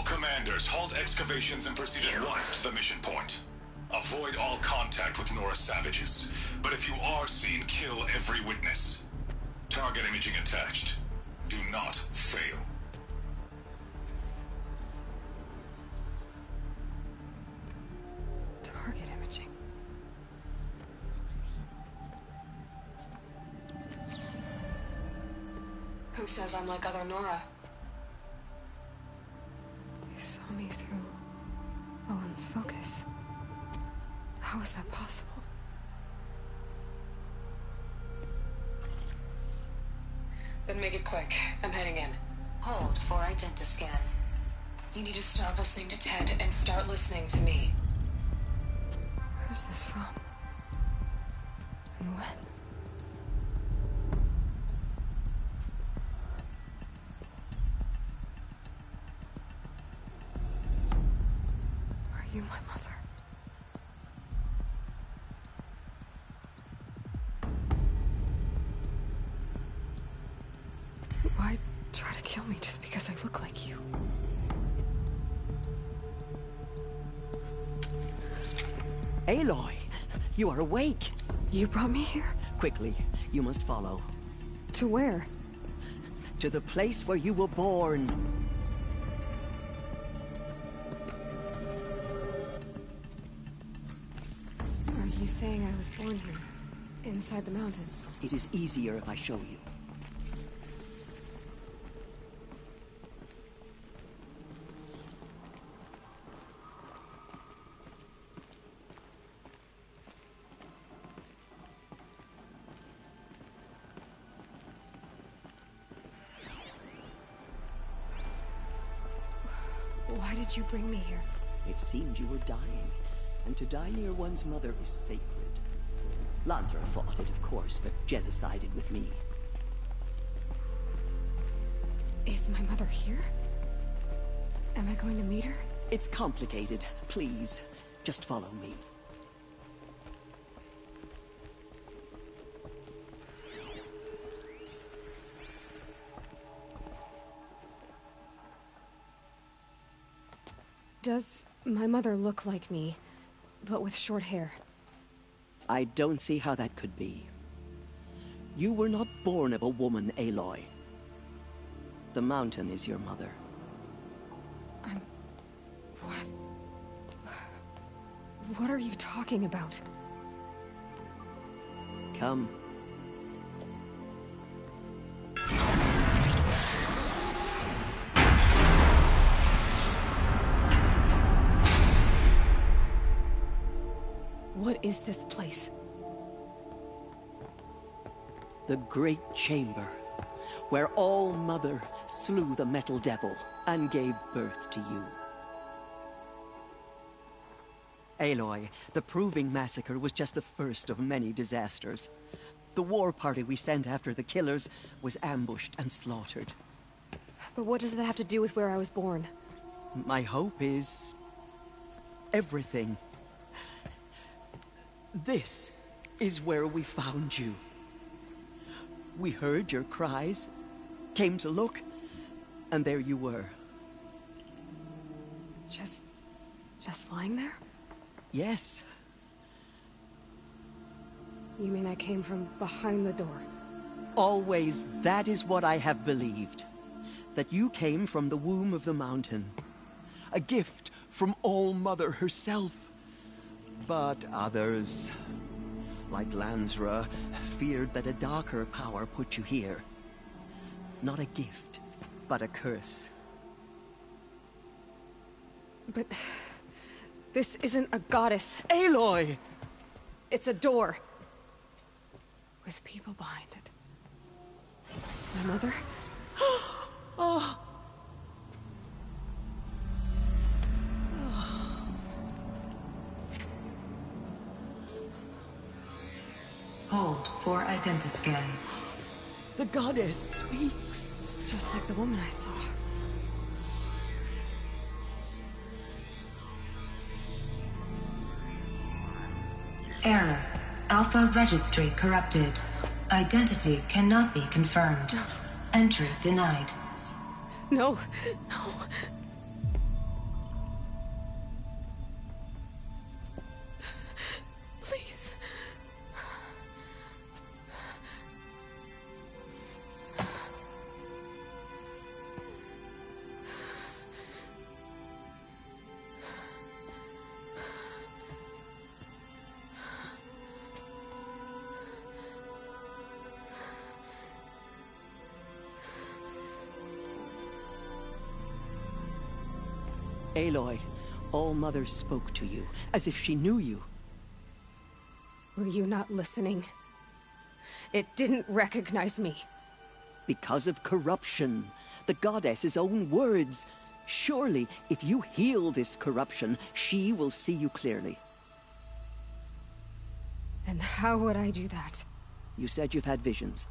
Commanders, halt excavations and proceed at once to the mission point. Avoid all contact with Nora savages. But if you are seen, kill every witness. Target imaging attached. Do not fail. Target imaging. Who says I'm like other Nora? Saw me through Owen's focus. How is that possible? Then make it quick. I'm heading in. Hold for identiscan. You need to stop listening to Ted and start listening to me. Where's this from? And when? Are you my mother? Why try to kill me just because I look like you? Aloy, you are awake. You brought me here? Quickly, you must follow. To where? To the place where you were born. Are you saying I was born here? Inside the mountain? It is easier if I show you. Why did you bring me here? It seemed you were dying, and to die near one's mother is sacred. Landra fought it, of course, but Jezza sided with me. Is my mother here? Am I going to meet her? It's complicated. Please, just follow me. Does my mother look like me, but with short hair? I don't see how that could be. You were not born of a woman, Aloy. The mountain is your mother. What are you talking about? Come. What is this place? The Great Chamber, where All-Mother slew the Metal Devil and gave birth to you. Aloy, the Proving Massacre was just the first of many disasters. The war party we sent after the killers was ambushed and slaughtered. But what does that have to do with where I was born? My hope is... everything. This is where we found you. We heard your cries, came to look, and there you were. Just lying there? Yes. You mean I came from behind the door? Always, that is what I have believed. That you came from the womb of the mountain. A gift from All-Mother herself. But others, like Lansra, feared that a darker power put you here. Not a gift, but a curse. But... this isn't a goddess. Aloy! It's a door. With people behind it. My mother? Oh! Hold for identiscan. The goddess speaks. Just like the woman I saw. Error. Alpha registry corrupted. Identity cannot be confirmed. Entry denied. No. No. Please. Aloy, All-Mother spoke to you, as if she knew you. Were you not listening? It didn't recognize me. Because of corruption. The goddess's own words. Surely, if you heal this corruption, she will see you clearly. And how would I do that? You said you've had visions.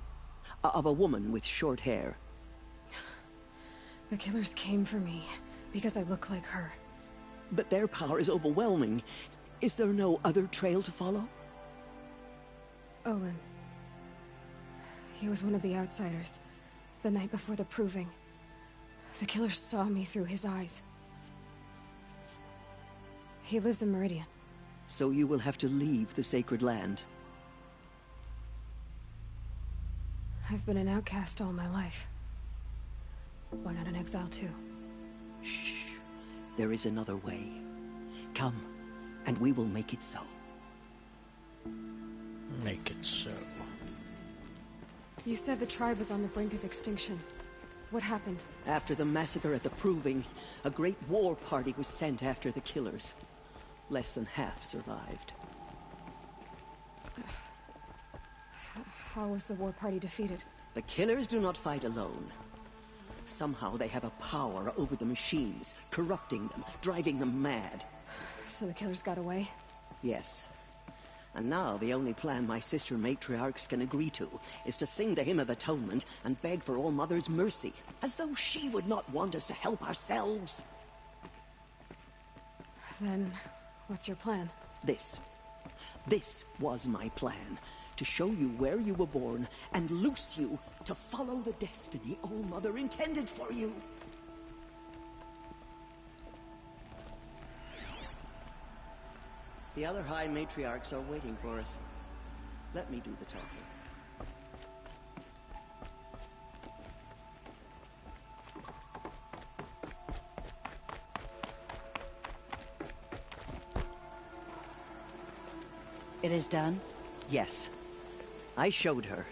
Of a woman with short hair. The killers came for me because I look like her. But their power is overwhelming. Is there no other trail to follow? Olin. He was one of the outsiders. The night before the proving. The killer saw me through his eyes. He lives in Meridian. So you will have to leave the sacred land. I've been an outcast all my life. Why not an exile too? Shh. There is another way. Come, and we will make it so. Make it so. You said the tribe was on the brink of extinction. What happened? After the massacre at the Proving, a great war party was sent after the killers. Less than half survived. How was the war party defeated? The killers do not fight alone. Somehow they have a power over the machines, corrupting them, driving them mad. So the killers got away? Yes. And now the only plan my sister matriarchs can agree to is to sing the Hymn of Atonement and beg for All Mother's mercy, as though she would not want us to help ourselves. Then, what's your plan? This. This was my plan. To show you where you were born and loose you to follow the destiny All Mother intended for you. The other High Matriarchs are waiting for us. Let me do the talking. It is done? Yes. I showed her.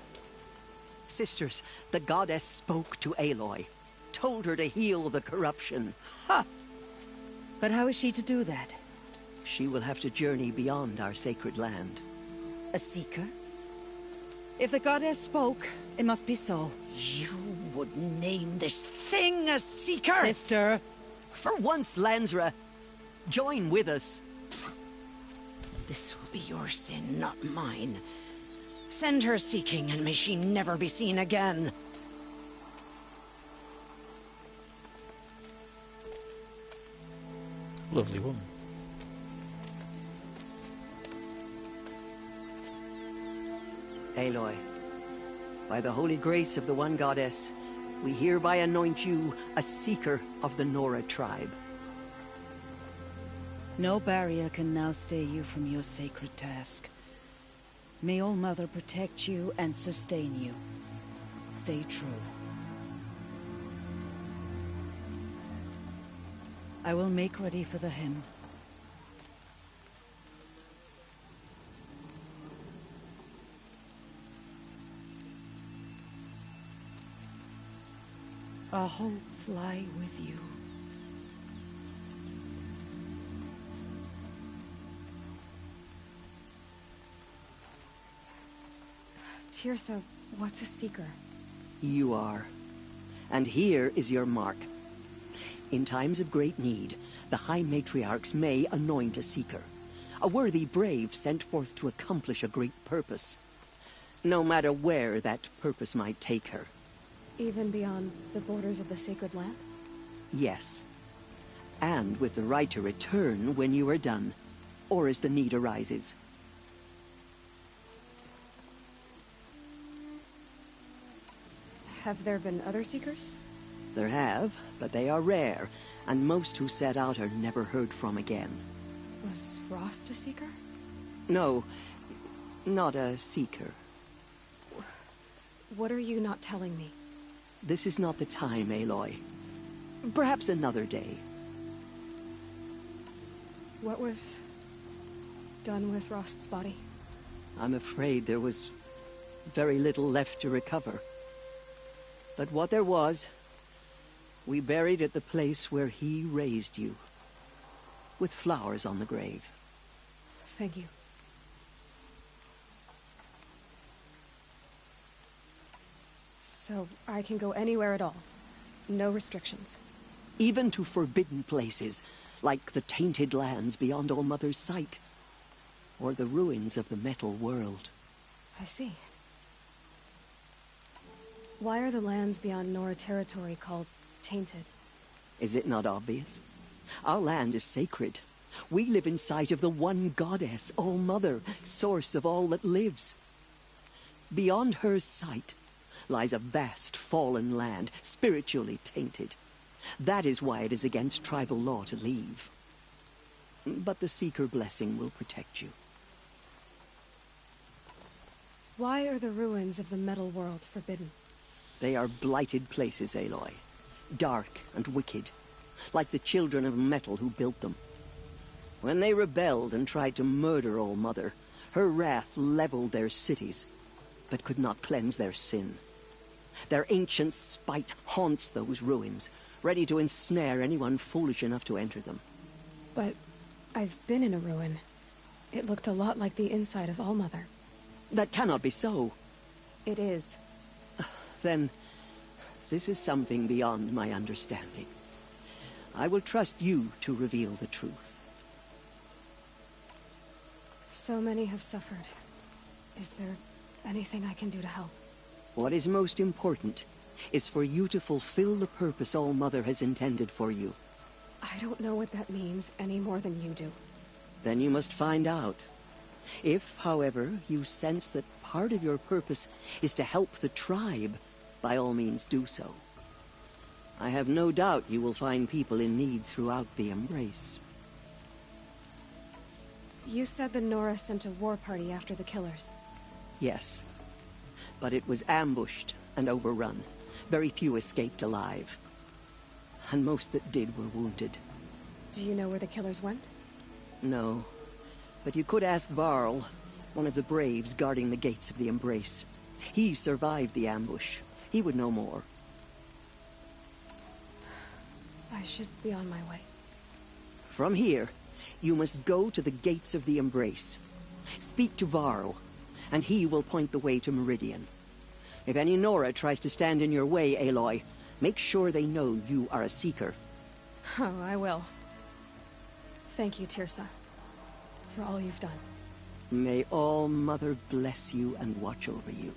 Sisters, the goddess spoke to Aloy. Told her to heal the corruption. Ha! But how is she to do that? She will have to journey beyond our sacred land. A seeker? If the goddess spoke, it must be so. You would name this thing a seeker? Sister! For once, Lansra, join with us. This will be your sin, not mine. Send her seeking, and may she never be seen again. Lovely woman. Aloy, by the holy grace of the one goddess, we hereby anoint you a seeker of the Nora tribe. No barrier can now stay you from your sacred task. May All Mother protect you and sustain you. Stay true. I will make ready for the hymn. Our hopes lie with you. Teersa, what's a seeker? You are. And here is your mark. In times of great need, the High Matriarchs may anoint a seeker. A worthy brave sent forth to accomplish a great purpose. No matter where that purpose might take her. Even beyond the borders of the sacred land? Yes. And with the right to return when you are done, or as the need arises. Have there been other seekers? There have, but they are rare, and most who set out are never heard from again. Was Rost a seeker? No, not a seeker. What are you not telling me? This is not the time, Aloy. Perhaps another day. What was done with Rost's body? I'm afraid there was very little left to recover. But what there was, we buried at the place where he raised you. With flowers on the grave. Thank you. So I can go anywhere at all. No restrictions. Even to forbidden places, like the tainted lands beyond All-Mother's sight, or the ruins of the metal world. I see. Why are the lands beyond Nora territory called tainted? Is it not obvious? Our land is sacred. We live in sight of the one goddess, All-Mother, source of all that lives. Beyond her sight lies a vast fallen land, spiritually tainted. That is why it is against tribal law to leave. But the Seeker blessing will protect you. Why are the ruins of the metal world forbidden? They are blighted places, Aloy. Dark and wicked, like the children of metal who built them. When they rebelled and tried to murder All-Mother, her wrath leveled their cities, but could not cleanse their sin. Their ancient spite haunts those ruins, ready to ensnare anyone foolish enough to enter them. But I've been in a ruin. It looked a lot like the inside of All-Mother. That cannot be so. It is. Then, this is something beyond my understanding. I will trust you to reveal the truth. So many have suffered. Is there anything I can do to help? What is most important is for you to fulfill the purpose All-Mother has intended for you. I don't know what that means any more than you do. Then you must find out. If, however, you sense that part of your purpose is to help the tribe, by all means do so. I have no doubt you will find people in need throughout the Embrace. You said the Nora sent a war party after the killers. Yes. But it was ambushed and overrun. Very few escaped alive. And most that did were wounded. Do you know where the killers went? No. But you could ask Varl, one of the Braves guarding the gates of the Embrace. He survived the ambush. He would know more. I should be on my way. From here, you must go to the gates of the Embrace. Speak to Varl, and he will point the way to Meridian. If any Nora tries to stand in your way, Aloy, make sure they know you are a Seeker. Oh, I will. Thank you, Teersa, for all you've done. May All-Mother bless you and watch over you.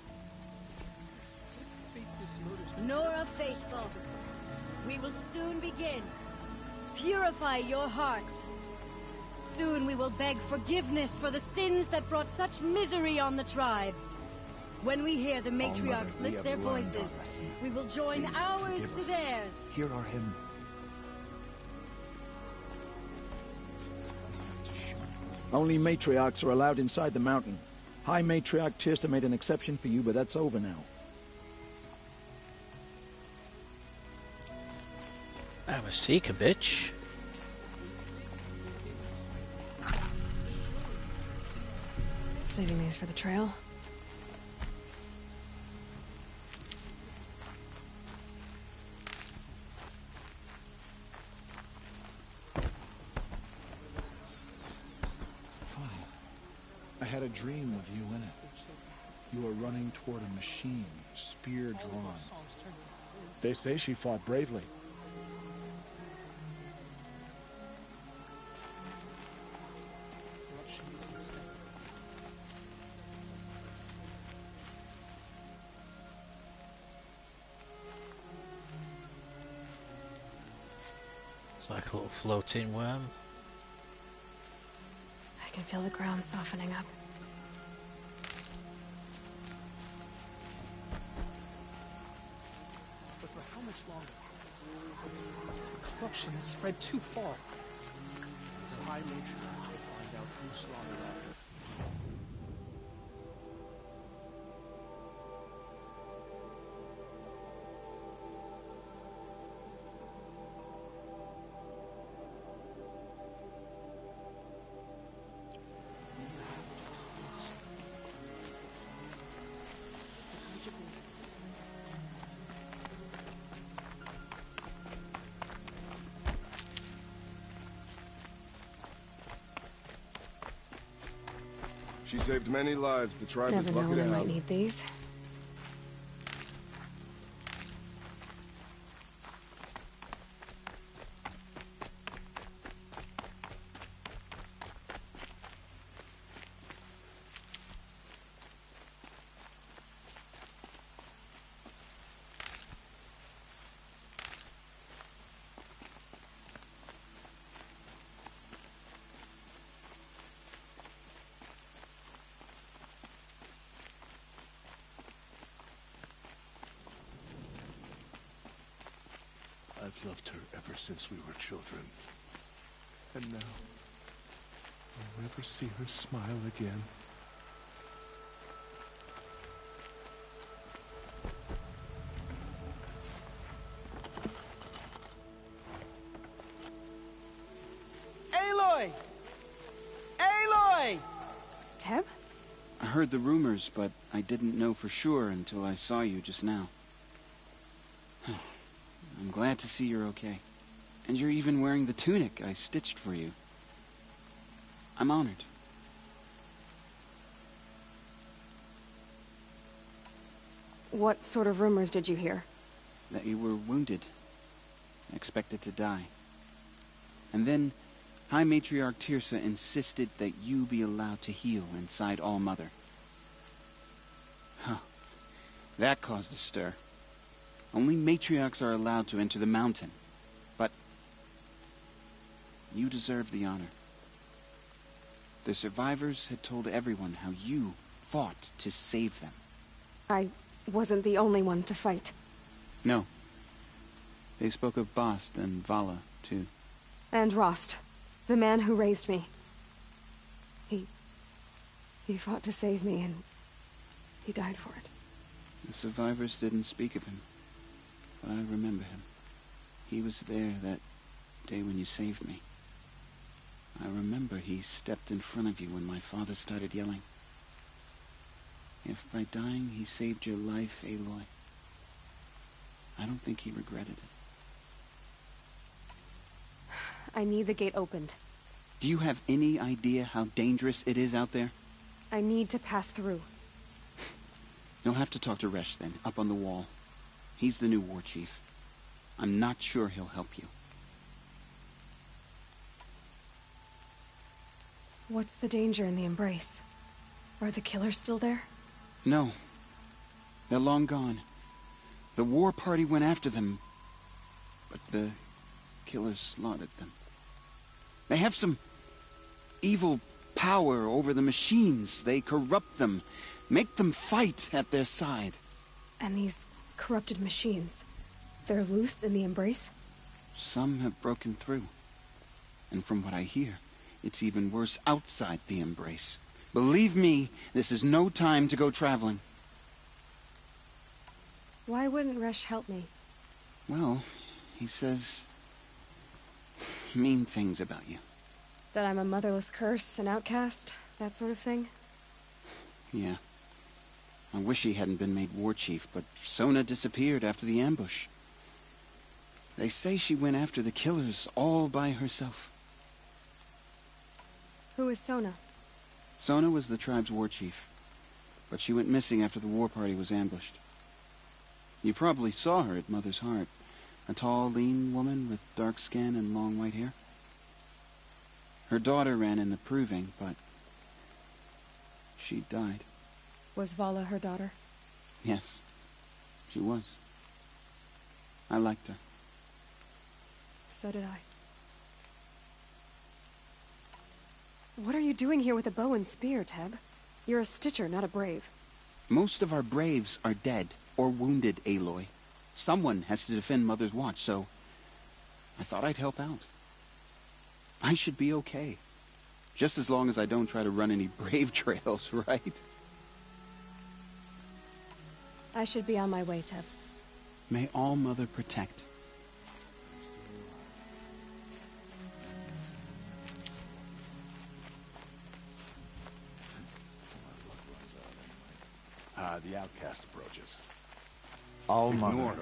Nora Faithful, we will soon begin. Purify your hearts. Soon we will beg forgiveness for the sins that brought such misery on the tribe. When we hear the matriarchs lift their voices, we will join ours to theirs. Hear our hymn. Only matriarchs are allowed inside the mountain. High Matriarch Teersa made an exception for you, but that's over now. I'm a Seeker, bitch. Saving these for the trail. I had a dream of you in it. You were running toward a machine, spear drawn. They say she fought bravely. It's like a little floating worm. I can feel the ground softening up. But for how much longer? Corruption has spread too far. This High Matriarch will find out who slaughtered our She saved many lives. The tribe Never is know lucky when I to might have her. need these. I've loved her ever since we were children. And now, I'll never see her smile again. Aloy! Aloy! Teb? I heard the rumors, but I didn't know for sure until I saw you just now. I'm glad to see you're okay. And you're even wearing the tunic I stitched for you. I'm honored. What sort of rumors did you hear? That you were wounded. Expected to die. And then High Matriarch Teersa insisted that you be allowed to heal inside All-Mother. Huh. That caused a stir. Only matriarchs are allowed to enter the mountain. But you deserve the honor. The survivors had told everyone how you fought to save them. I wasn't the only one to fight. No. They spoke of Bast and Vala, too. And Rost, the man who raised me. He fought to save me, and he died for it. The survivors didn't speak of him, but I remember him. He was there that day when you saved me. I remember he stepped in front of you when my father started yelling. If by dying he saved your life, Aloy, I don't think he regretted it. I need the gate opened. Do you have any idea how dangerous it is out there? I need to pass through. You'll have to talk to Resh then, up on the wall. He's the new war chief. I'm not sure he'll help you. What's the danger in the Embrace? Are the killers still there? No. They're long gone. The war party went after them, but the killers slaughtered them. They have some evil power over the machines. They corrupt them, make them fight at their side. And these corrupted machines, they're loose in the Embrace? Some have broken through. And from what I hear, it's even worse outside the Embrace. Believe me, this is no time to go traveling. Why wouldn't Resh help me? Well, he says mean things about you. That I'm a motherless curse, an outcast, that sort of thing? Yeah. I wish he hadn't been made war chief, but Sona disappeared after the ambush. They say she went after the killers all by herself. Who is Sona? Sona was the tribe's war chief, but she went missing after the war party was ambushed. You probably saw her at Mother's Heart. A tall, lean woman with dark skin and long white hair. Her daughter ran in the proving, but she died. Was Vala her daughter? Yes, she was. I liked her. So did I. What are you doing here with a bow and spear, Teb? You're a Stitcher, not a Brave. Most of our Braves are dead or wounded, Aloy. Someone has to defend Mother's Watch, so I thought I'd help out. I should be okay. Just as long as I don't try to run any Brave trails, right? I should be on my way, Teb. May All-Mother protect. The outcast approaches. All-Mother,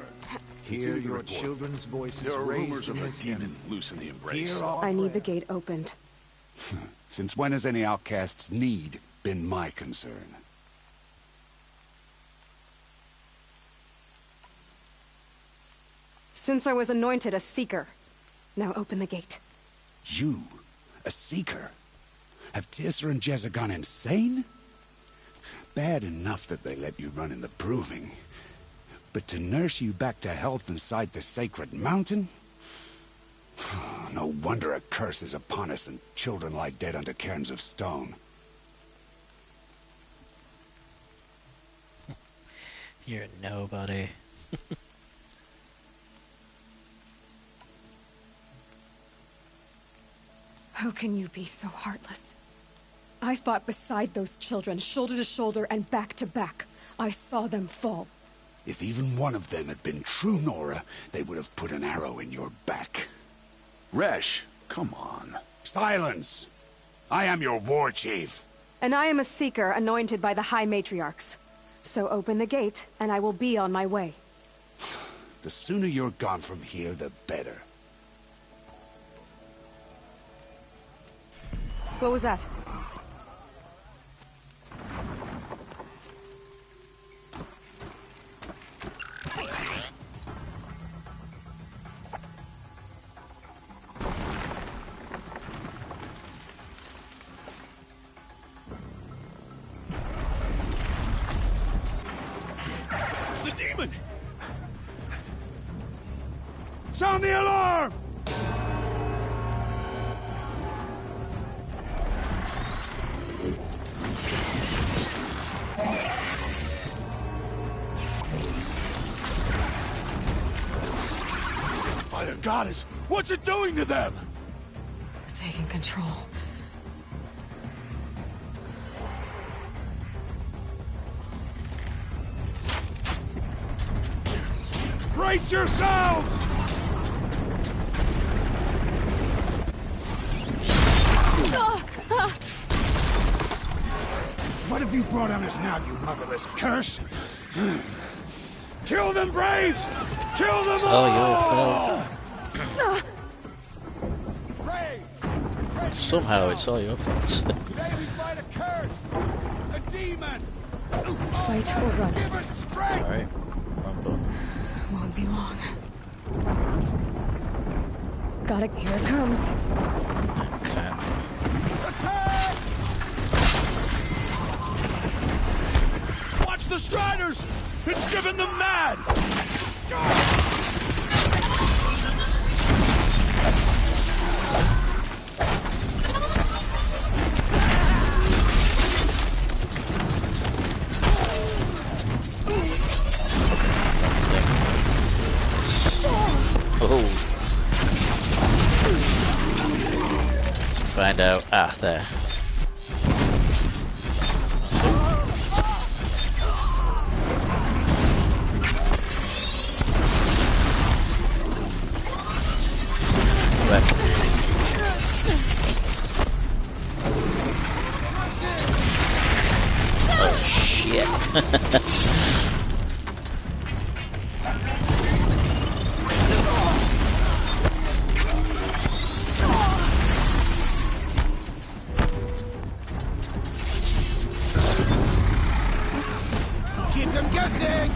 Hear hear the your report. children's voices There are raised rumors in of a his demon hymn. loose in the Embrace. Hear all I need the gate opened. Since when has any outcast's need been my concern? Since I was anointed a Seeker. Now open the gate. You, a Seeker? Have Teersa and Jezza gone insane? Bad enough that they let you run in the Proving. But to nurse you back to health inside the sacred mountain? No wonder a curse is upon us and children lie dead under cairns of stone. You're nobody. How can you be so heartless? I fought beside those children, shoulder to shoulder and back to back. I saw them fall. If even one of them had been true Nora, they would have put an arrow in your back. Resh, come on. Silence! I am your war chief. And I am a seeker anointed by the High Matriarchs. So open the gate, and I will be on my way. The sooner you're gone from here, the better. What was that? The demon! Sound the alarm! By the goddess, what's it doing to them? Taking control. Brace yourselves! What have you brought on us now, you motherless curse? Kill them, Braves! Kill them all! Brave! Somehow it's all your fault. Today we fight a curse! A demon! Fight or run. Give us strength! Alright, run button. Won't be long. Got it. Here it comes. Okay. Attack! Watch the Striders! It's driven them mad! Oh. To find out. Ah, there. Oh shit. Keep them guessing!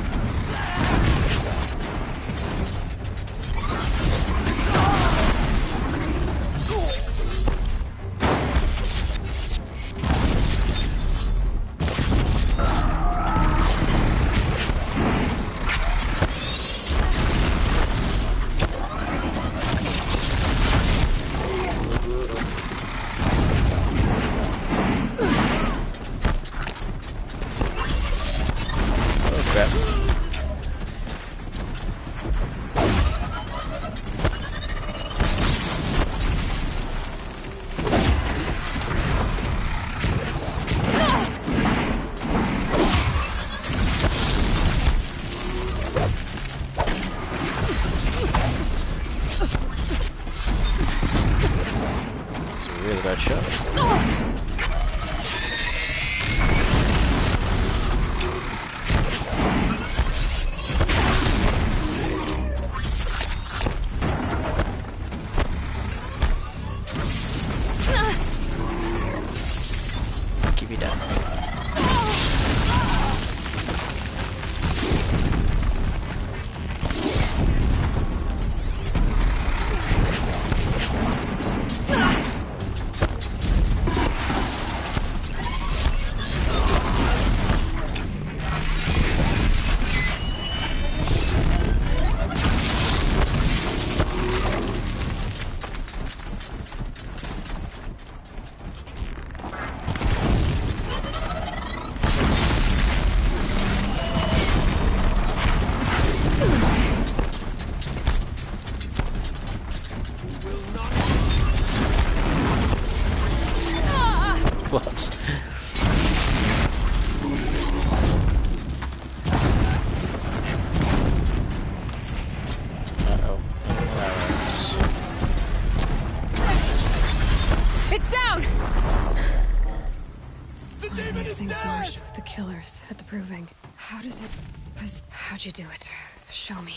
How'd you do it? Show me.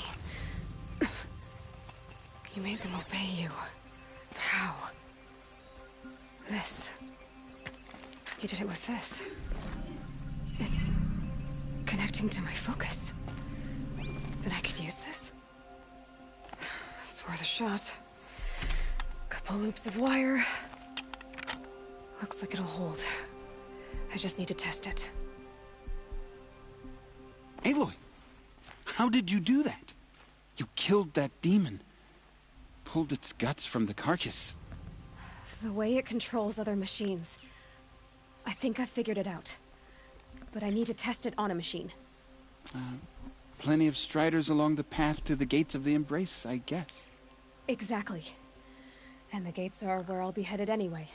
You made them obey you. How? This. You did it with this. It's connecting to my focus. Then I could use this. It's worth a shot. Couple loops of wire. Looks like it'll hold. I just need to test it. Aloy! How did you do that? You killed that demon. Pulled its guts from the carcass. The way it controls other machines. I think I figured it out. But I need to test it on a machine. Plenty of striders along the path to the gates of the Embrace, I guess. Exactly. And the gates are where I'll be headed anyway.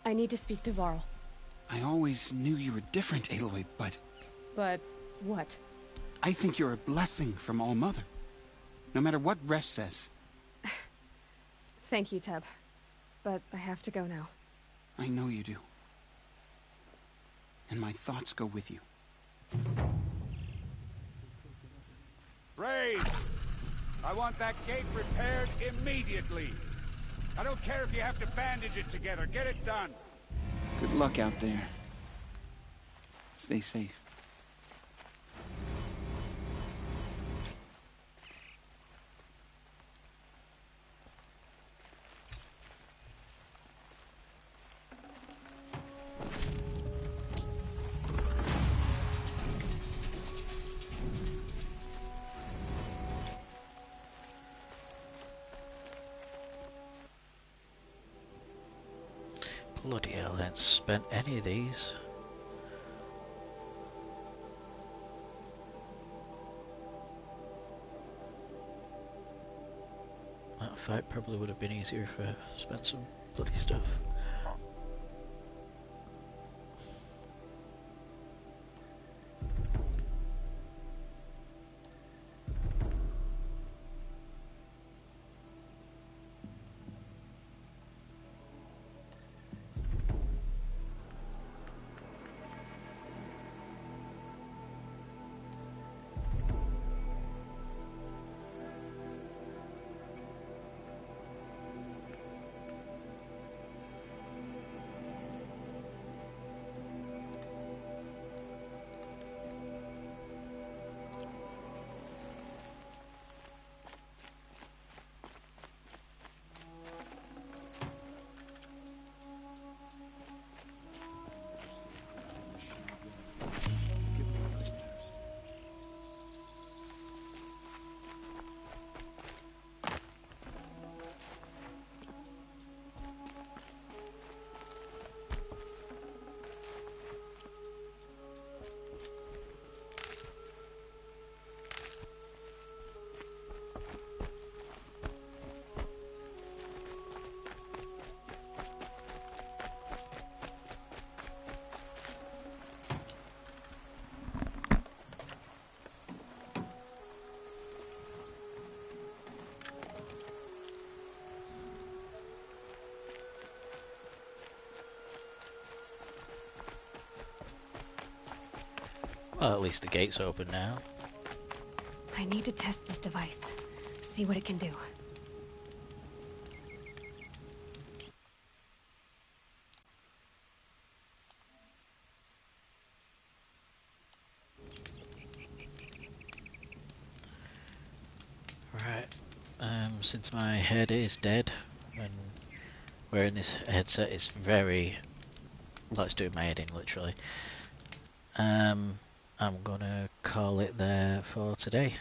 I need to speak to Varl. I always knew you were different, Aloy, but... But what? I think you're a blessing from All-Mother. No matter what Resh says. Thank you, Teb. But I have to go now. I know you do. And my thoughts go with you. Brave! I want that gate repaired immediately. I don't care if you have to bandage it together. Get it done. Good luck out there. Stay safe. Bloody hell, I haven't spent any of these. That fight probably would have been easier if I spent some bloody stuff. Well, at least the gate's open now. I need to test this device. See what it can do. Right. Since my head is dead, and wearing this headset is very... Let's do my head in, literally. I'm gonna call it there for today.